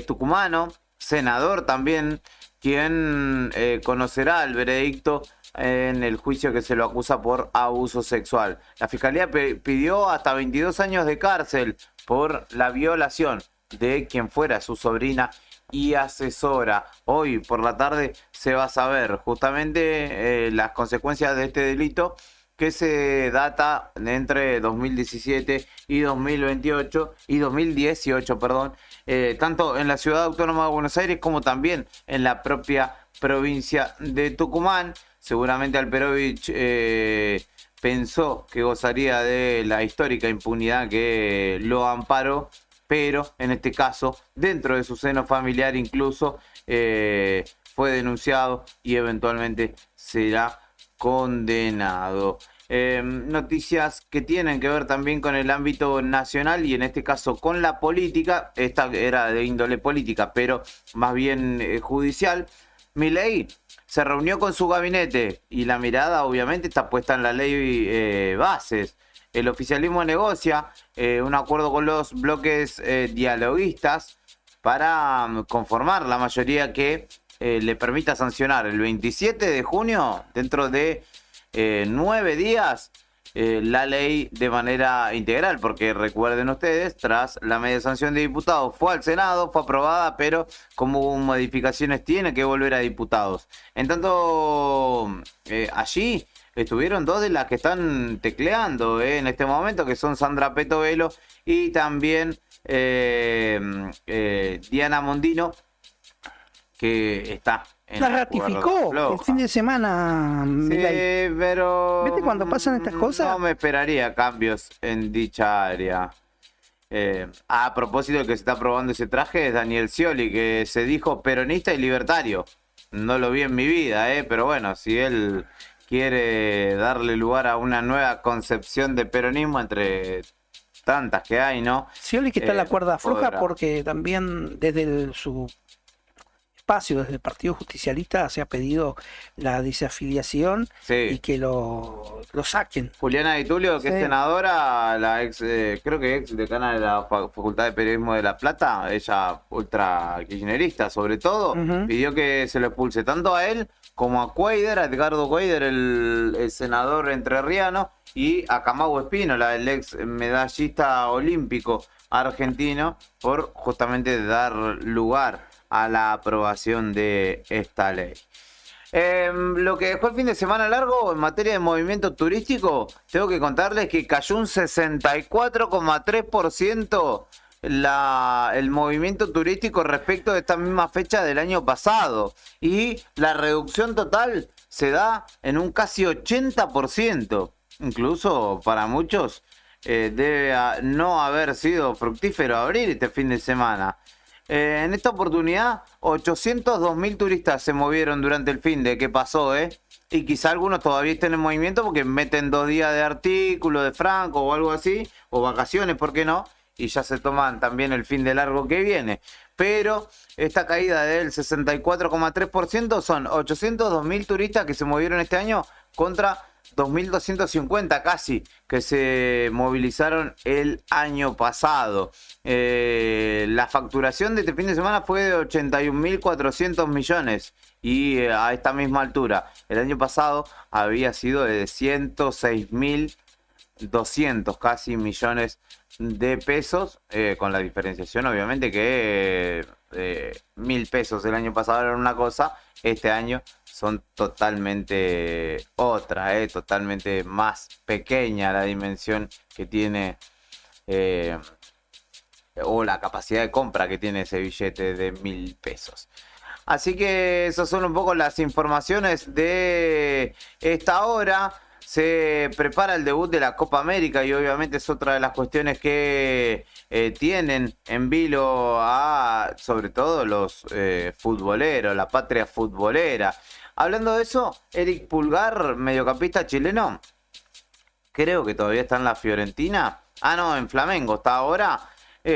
Speaker 1: tucumano, senador también, quien conocerá el veredicto en el juicio que se lo acusa por abuso sexual. La fiscalía pidió hasta 22 años de cárcel por la violación de quien fuera su sobrina y asesora. Hoy por la tarde se va a saber justamente las consecuencias de este delito, que se data entre 2017 y 2018, tanto en la Ciudad Autónoma de Buenos Aires como también en la propia provincia de Tucumán. Seguramente Alperovich pensó que gozaría de la histórica impunidad que lo amparó, pero en este caso, dentro de su seno familiar incluso, fue denunciado y eventualmente será condenado. Noticias que tienen que ver también con el ámbito nacional y en este caso con la política. Esta era de índole política, pero más bien judicial. Milei se reunió con su gabinete y la mirada obviamente está puesta en la ley bases. El oficialismo negocia un acuerdo con los bloques dialoguistas para conformar la mayoría que le permita sancionar el 27 de junio, dentro de 9 días, la ley de manera integral, porque recuerden ustedes, tras la media sanción de diputados fue al Senado, fue aprobada, pero como hubo modificaciones tiene que volver a diputados. En tanto, allí estuvieron 2 de las que están tecleando en este momento, que son Sandra Petovelo y también Diana Mondino, que está en
Speaker 3: La
Speaker 1: la
Speaker 3: ratificó
Speaker 1: cuerda
Speaker 3: el
Speaker 1: floja.
Speaker 3: fin de semana.
Speaker 1: Sí,
Speaker 3: Milei.
Speaker 1: pero
Speaker 3: ¿Viste cuando pasan estas cosas?
Speaker 1: no me esperaría cambios en dicha área. A propósito de que se está probando ese traje es Daniel Scioli, que se dijo peronista y libertario. No lo vi en mi vida, pero bueno, si él quiere darle lugar a una nueva concepción de peronismo entre tantas que hay, ¿no?
Speaker 3: Scioli que está en la cuerda floja
Speaker 1: podrá.
Speaker 3: porque también desde su espacio, desde el Partido Justicialista, se ha pedido la desafiliación y que lo saquen.
Speaker 1: Juliana Di Tulio, que
Speaker 3: Sí.
Speaker 1: es senadora, la ex, creo que ex decana de la Facultad de Periodismo de La Plata, ella ultra kirchnerista sobre todo, pidió que se lo expulse tanto a él como a Cuader, a Edgardo Cuader, el senador entrerriano, y a Camau Espínola, el ex medallista olímpico argentino, por justamente dar lugar a la aprobación de esta ley. Lo que dejó el fin de semana largo en materia de movimiento turístico, tengo que contarles que cayó un 64,3% el movimiento turístico respecto de esta misma fecha del año pasado. Y la reducción total se da en un casi 80%. Incluso para muchos debe no haber sido fructífero abrir este fin de semana. En esta oportunidad, 802.000 turistas se movieron durante el fin de que pasó, y quizá algunos todavía estén en movimiento porque meten 2 días de artículo de Franco o algo así, o vacaciones, ¿por qué no? Y ya se toman también el fin de largo que viene. Pero esta caída del 64,3% son 802.000 turistas que se movieron este año contra 2.250 casi que se movilizaron el año pasado. La facturación de este fin de semana fue de 81.400 millones y a esta misma altura el año pasado había sido de 106.200 casi millones de pesos, con la diferenciación obviamente que 1.000 pesos el año pasado era una cosa, este año son totalmente otra, totalmente más pequeña la dimensión que tiene o la capacidad de compra que tiene ese billete de 1.000 pesos. Así que esas son un poco las informaciones de esta hora. Se prepara el debut de la Copa América y obviamente es otra de las cuestiones que tienen en vilo a sobre todo los futboleros, la patria futbolera. Hablando de eso, Eric Pulgar, mediocampista chileno, creo que todavía está en la Fiorentina. No, en Flamengo está ahora.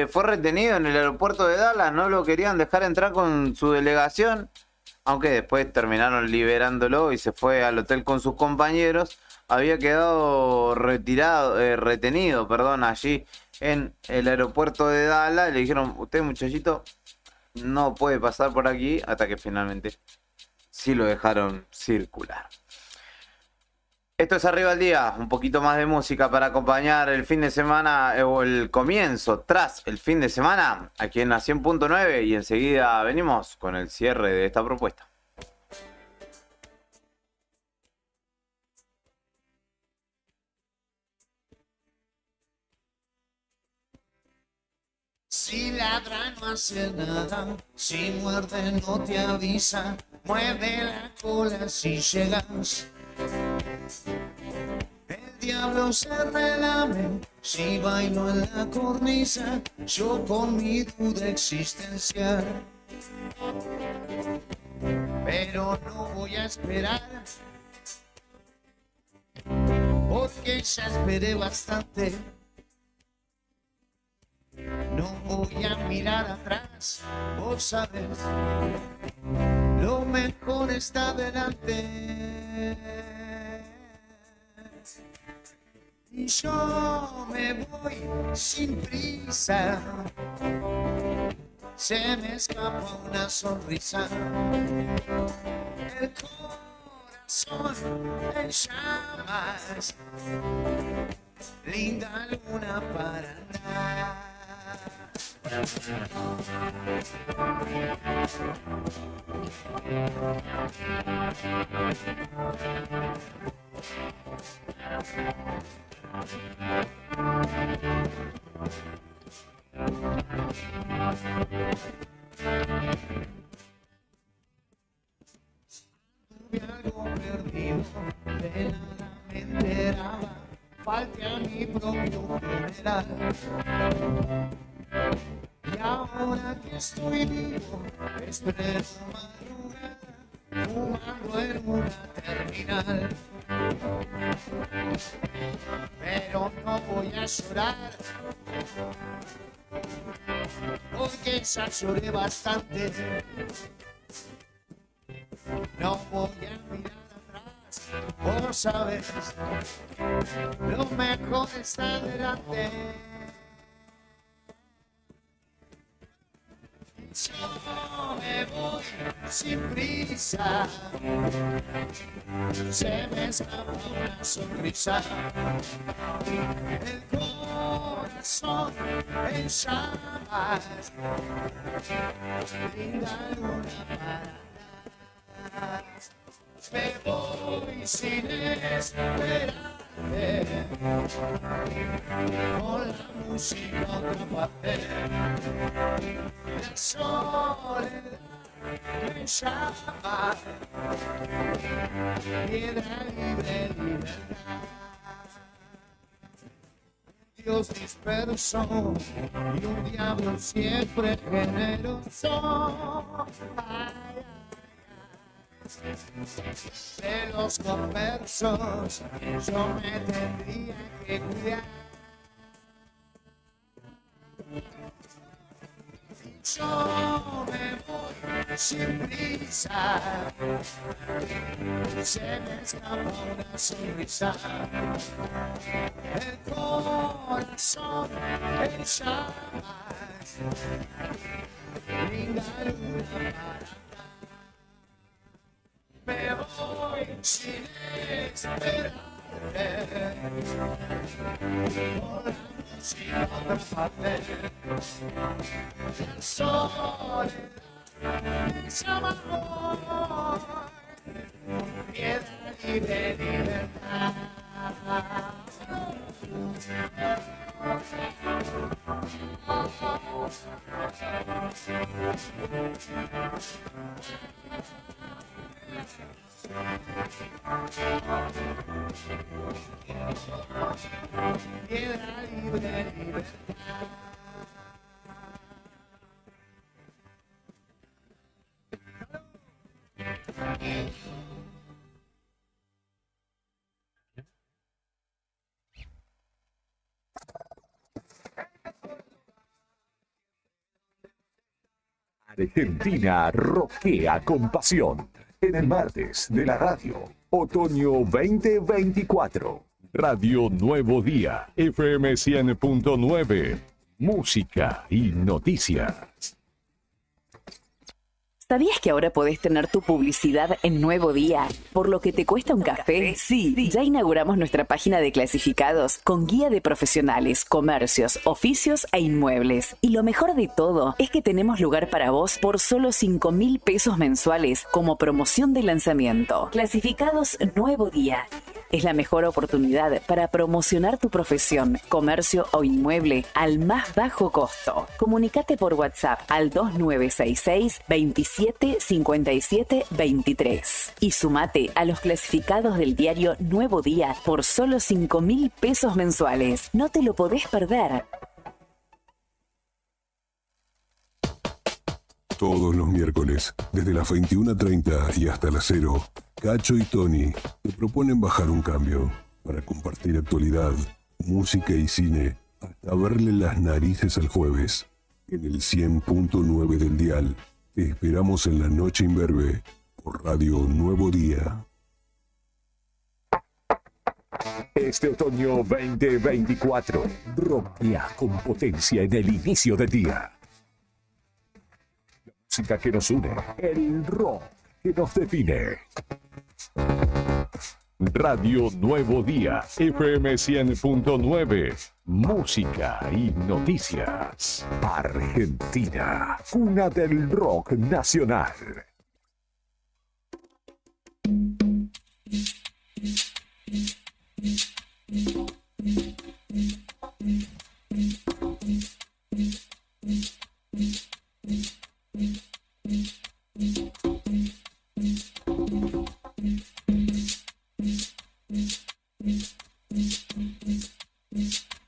Speaker 1: Fue retenido en el aeropuerto de Dallas, no lo querían dejar entrar con su delegación, aunque después terminaron liberándolo y se fue al hotel con sus compañeros. Había quedado retenido allí en el aeropuerto de Dallas. Le dijeron, usted muchachito no puede pasar por aquí, hasta que finalmente sí lo dejaron circular. Esto es Arriba al Día, un poquito más de música para acompañar el fin de semana o el comienzo tras el fin de semana aquí en la 100.9 y enseguida venimos con el cierre de esta propuesta.
Speaker 2: Si ladra no hace nada, si muerde no te avisa, mueve la cola si llegas. El diablo se relame si bailo en la cornisa, yo con mi duda existencial. Pero no voy a esperar, porque ya esperé bastante. No voy a mirar atrás, vos sabes, lo mejor está delante. Y yo me voy sin prisa, se me escapa una sonrisa, el corazón en llamas, linda luna para andar. propio funeral. Y ahora que estoy vivo, estreno madrugada, fumando en una terminal. Pero no voy a llorar, porque ya lloré bastante. No voy a mirar atrás, vos sabes, lo mejor está delante. Yo me voy sin prisa, se me escapa una sonrisa, el corazón en llamas, linda luna para me voy sin esperarte, con la música otra parte. La soledad me llama, piedra libre, libertad. Dios disperso y un diablo siempre generoso. Ay, de los conversos yo me tendría que cuidar. Yo me voy sin prisa, se me escapa una sonrisa, el corazón en llamas, linda luna me voy sin esperarte, por la música otra parte. La soledad me llama hoy, piedra libre, libertad. Piedra libre, libertad.
Speaker 9: Argentina roquea con pasión. En el martes de la radio, otoño 2024. Radio Nuevo Día, FM 100.9. Música y noticias.
Speaker 4: ¿Sabías que ahora podés tener tu publicidad en Nuevo Día? ¿Por lo que te cuesta un café? Sí, ya inauguramos nuestra página de clasificados con guía de profesionales, comercios, oficios e inmuebles. Y lo mejor de todo es que tenemos lugar para vos por solo 5.000 pesos mensuales como promoción de lanzamiento. Clasificados Nuevo Día. Es la mejor oportunidad para promocionar tu profesión, comercio o inmueble al más bajo costo. Comunicate por WhatsApp al 2966 27 57 23 y sumate a los clasificados del diario Nuevo Día por solo 5.000 pesos mensuales. No te lo podés perder.
Speaker 7: Todos los miércoles, desde las 21:30 y hasta las 0, Cacho y Tony te proponen bajar un cambio para compartir actualidad, música y cine, hasta verle las narices al jueves. En el 100.9 del dial, te esperamos en la noche imberbe por Radio Nuevo Día.
Speaker 9: Este otoño 2024, roquea con potencia en el inicio del día. La música que nos une, el rock que nos define. Radio Nuevo Día, FM 100.9, música y noticias. Argentina, cuna del rock nacional.
Speaker 2: Thank you.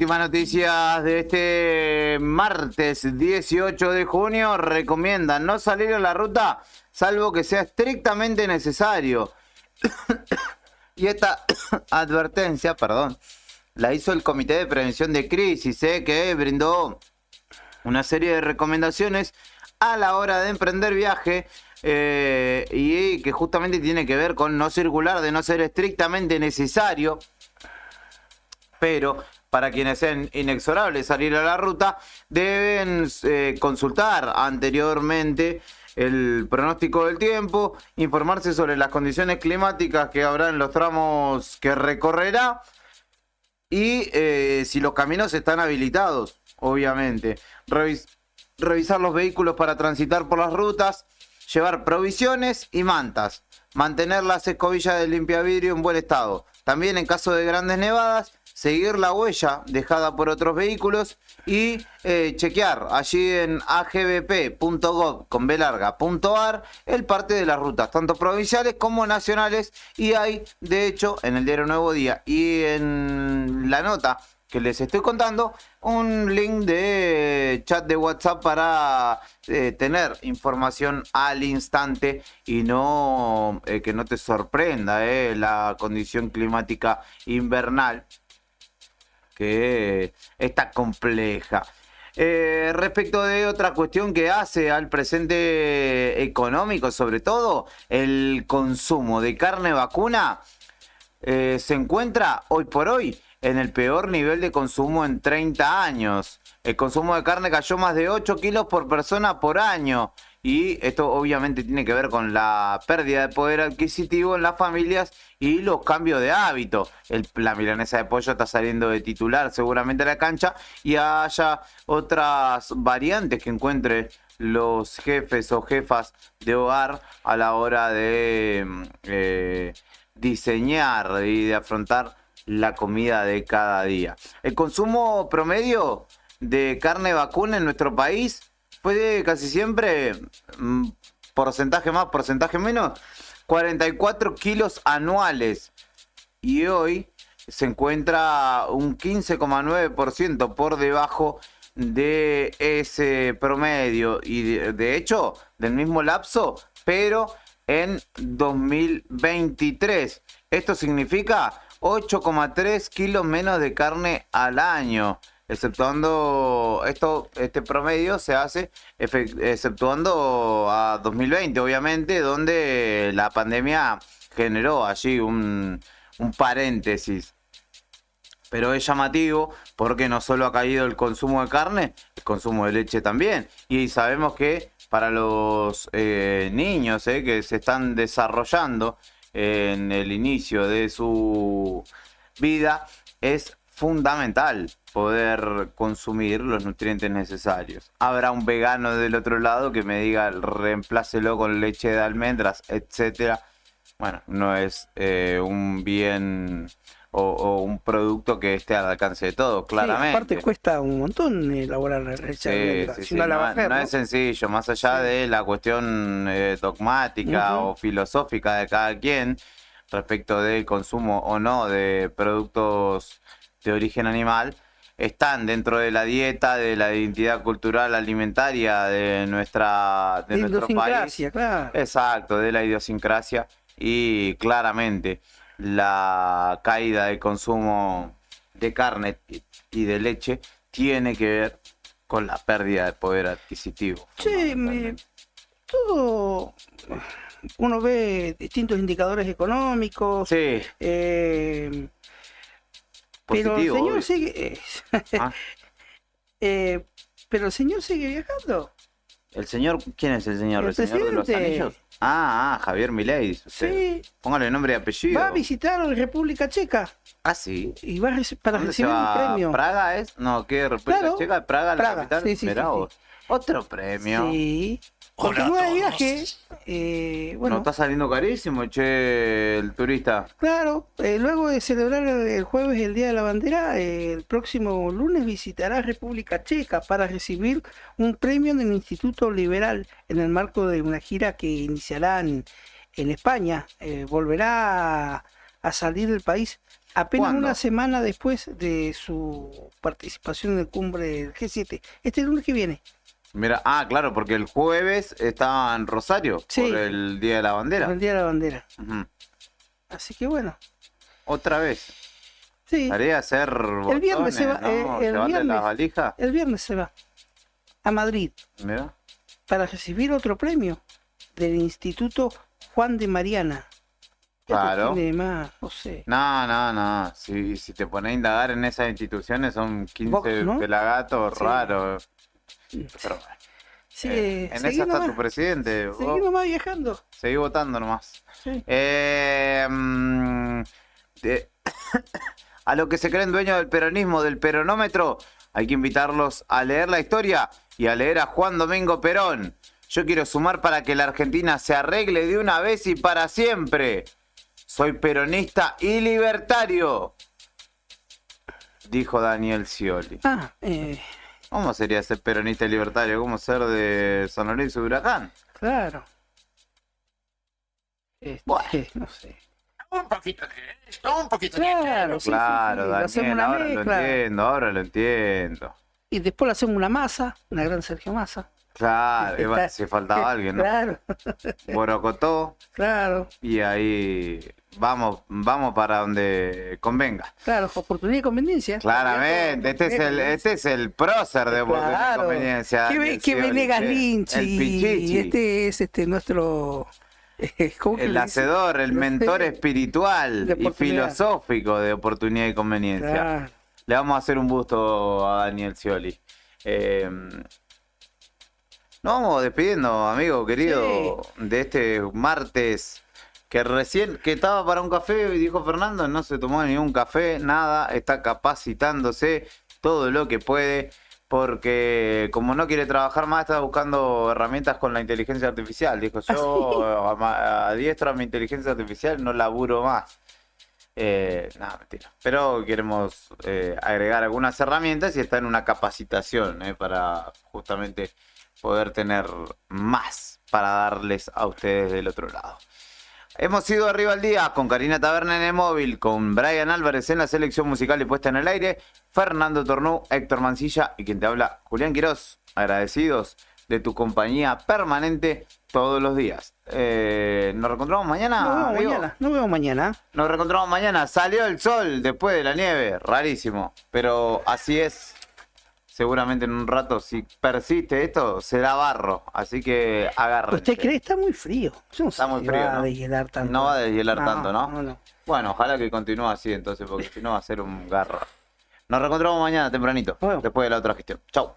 Speaker 1: últimas noticias de este martes 18 de junio. Recomiendan no salir a la ruta salvo que sea estrictamente necesario. Y esta advertencia, la hizo el Comité de Prevención de Crisis, que brindó una serie de recomendaciones a la hora de emprender viaje y que justamente tiene que ver con no circular de no ser estrictamente necesario. Pero para quienes sean inexorables salir a la ruta, deben consultar anteriormente el pronóstico del tiempo, informarse sobre las condiciones climáticas que habrá en los tramos que recorrerá y si los caminos están habilitados, obviamente. Revisar los vehículos para transitar por las rutas, llevar provisiones y mantas, mantener las escobillas de limpiavidrio en buen estado. También en caso de grandes nevadas, seguir la huella dejada por otros vehículos y chequear allí en agbp.gov.ar el parte de las rutas, tanto provinciales como nacionales. Y hay, de hecho, en el diario Nuevo Día y en la nota que les estoy contando, un link de chat de WhatsApp para tener información al instante y no que no te sorprenda la condición climática invernal, que está compleja. Respecto de otra cuestión que hace al presente económico, sobre todo el consumo de carne vacuna, se encuentra hoy por hoy en el peor nivel de consumo en 30 años. El consumo de carne cayó más de 8 kilos por persona por año. Y esto obviamente tiene que ver con la pérdida de poder adquisitivo en las familias y los cambios de hábito. La milanesa de pollo está saliendo de titular seguramente a la cancha, y haya otras variantes que encuentren los jefes o jefas de hogar a la hora de diseñar y de afrontar la comida de cada día. El consumo promedio de carne vacuna en nuestro país fue casi siempre, porcentaje más, porcentaje menos, 44 kilos anuales. Y hoy se encuentra un 15,9% por debajo de ese promedio. Y de hecho, del mismo lapso, pero en 2023. Esto significa 8,3 kilos menos de carne al año. Exceptuando este promedio se hace exceptuando a 2020, obviamente, donde la pandemia generó allí un paréntesis. Pero es llamativo porque no solo ha caído el consumo de carne, el consumo de leche también. Y sabemos que para los niños que se están desarrollando en el inicio de su vida, es fundamental poder consumir los nutrientes necesarios. Habrá un vegano del otro lado que me diga reemplácelo con leche de almendras, etcétera. Bueno, no es un bien o un producto que esté al alcance de todos, claramente.
Speaker 3: Sí, aparte cuesta un montón elaborar la leche de almendras.
Speaker 1: No es sencillo, más allá de la cuestión dogmática o filosófica de cada quien respecto del consumo o no de productos de origen animal, están dentro de la dieta, de la identidad cultural alimentaria de nuestro país.
Speaker 3: Claro.
Speaker 1: Exacto, de la idiosincrasia, y claramente la caída del consumo de carne y de leche tiene que ver con la pérdida de poder adquisitivo.
Speaker 3: Sí, todo uno ve distintos indicadores económicos.
Speaker 1: Sí.
Speaker 3: Pero
Speaker 1: Positivo,
Speaker 3: el señor
Speaker 1: obvio.
Speaker 3: sigue. Pero el señor sigue viajando.
Speaker 1: ¿El señor? ¿Quién es el señor?
Speaker 3: El
Speaker 1: ¿El señor de los
Speaker 3: presidente.
Speaker 1: anillos? Javier Milei, dice usted.
Speaker 3: Sí.
Speaker 1: Póngale nombre y apellido.
Speaker 3: Va a visitar la República Checa.
Speaker 1: Ah, sí.
Speaker 3: Y va para
Speaker 1: ¿Dónde
Speaker 3: recibir
Speaker 1: se
Speaker 3: un
Speaker 1: va?
Speaker 3: premio.
Speaker 1: ¿Praga es? No, ¿qué? ¿República
Speaker 3: Claro.
Speaker 1: Checa? ¿Praga, la
Speaker 3: Praga,
Speaker 1: capital?
Speaker 3: sí,
Speaker 1: Mirá
Speaker 3: sí,
Speaker 1: vos. Otro premio.
Speaker 3: Sí. Continúa de viaje.
Speaker 1: No
Speaker 3: Bueno,
Speaker 1: está saliendo carísimo, che, el turista.
Speaker 3: claro. Luego de celebrar el jueves el Día de la Bandera, el próximo lunes visitará República Checa para recibir un premio del Instituto Liberal en el marco de una gira que iniciará en España. Volverá a salir del país apenas
Speaker 1: ¿Cuándo?
Speaker 3: una semana después de su participación en la cumbre del G7. Este lunes que viene.
Speaker 1: Mira, claro, porque el jueves estaba en Rosario
Speaker 3: Sí.
Speaker 1: por el Día de la Bandera.
Speaker 3: El Día de la Bandera.
Speaker 1: Ujú.
Speaker 3: Así que bueno.
Speaker 1: Otra vez.
Speaker 3: Sí.
Speaker 1: Haría hacer
Speaker 3: El viernes se va.
Speaker 1: botones, ¿no? Llevarle las valijas.
Speaker 3: El viernes se va a Madrid
Speaker 1: Mira.
Speaker 3: para recibir otro premio del Instituto Juan de Mariana.
Speaker 1: Claro.
Speaker 3: Tiene más, no sé.
Speaker 1: No. Si te pones a indagar en esas instituciones son 15
Speaker 3: Vox, ¿no?
Speaker 1: pelagatos
Speaker 3: Sí.
Speaker 1: raros. Pero bueno.
Speaker 3: Sí,
Speaker 1: En esa
Speaker 3: seguí
Speaker 1: está
Speaker 3: nomás,
Speaker 1: tu presidente.
Speaker 3: seguí
Speaker 1: Vos
Speaker 3: nomás viajando.
Speaker 1: seguí votando nomás.
Speaker 3: Sí.
Speaker 1: A lo que se creen dueños del peronismo, del peronómetro, hay que invitarlos a leer la historia y a leer a Juan Domingo Perón. Yo quiero sumar para que la Argentina se arregle de una vez y para siempre. Soy peronista y libertario, dijo Daniel Scioli. ¿Cómo sería ser peronista y libertario? ¿Cómo ser de San Lorenzo de Huracán?
Speaker 3: Claro.
Speaker 1: Bueno.
Speaker 3: No sé.
Speaker 19: Un poquito de esto, un poquito
Speaker 3: Claro, sí,
Speaker 1: Claro,
Speaker 3: sí, sí. Hacemos
Speaker 1: Daniel,
Speaker 3: una
Speaker 1: ahora
Speaker 3: mezcla.
Speaker 1: ahora lo entiendo.
Speaker 3: Y después le hacemos una masa, una gran Sergio Massa.
Speaker 1: Claro, si faltaba alguien, ¿no?
Speaker 3: Claro,
Speaker 1: Borocotó
Speaker 3: claro,
Speaker 1: y ahí vamos para donde convenga.
Speaker 3: claro, oportunidad y conveniencia.
Speaker 1: Claramente, este es el prócer de
Speaker 3: Claro.
Speaker 1: conveniencia.
Speaker 3: Que Venegas Lynch
Speaker 1: el
Speaker 3: y
Speaker 1: Pichichi,
Speaker 3: este es nuestro ¿cómo que
Speaker 1: el
Speaker 3: le
Speaker 1: hacedor, el mentor espiritual
Speaker 3: De
Speaker 1: y
Speaker 3: oportunidad.
Speaker 1: filosófico de oportunidad y conveniencia.
Speaker 3: Claro.
Speaker 1: Le vamos a hacer un busto a Daniel Scioli. Nos vamos despidiendo, amigo querido, de este martes que recién que estaba para un café y dijo Fernando, no se tomó ni un café, nada, está capacitándose todo lo que puede porque como no quiere trabajar más está buscando herramientas con la inteligencia artificial. Dijo, yo adiestro a mi inteligencia artificial, no laburo más. Nada, mentira. Pero queremos agregar algunas herramientas y está en una capacitación para justamente poder tener más para darles a ustedes del otro lado. Hemos ido arriba al día con Karina Taberna en el móvil, con Brian Álvarez en la selección musical y puesta en el aire, Fernando Tornú, Héctor Mancilla y quien te habla, Julián Quirós. Agradecidos de tu compañía permanente todos los días. ¿Nos reencontramos mañana?
Speaker 3: Nos vemos mañana.
Speaker 1: Nos reencontramos mañana. Salió el sol después de la nieve. Rarísimo. Pero así es. Seguramente en un rato, si persiste esto, será barro. Así que agárrense.
Speaker 3: ¿Usted cree? Está muy frío. Yo no sé
Speaker 1: Está muy
Speaker 3: si
Speaker 1: frío,
Speaker 3: va a
Speaker 1: ¿no?
Speaker 3: deshielar tanto.
Speaker 1: No va a deshielar tanto, ¿no?
Speaker 3: No.
Speaker 1: Bueno, ojalá que continúe así entonces, porque si no va a ser un garro. Nos reencontramos mañana tempranito, después de la otra gestión. Chau.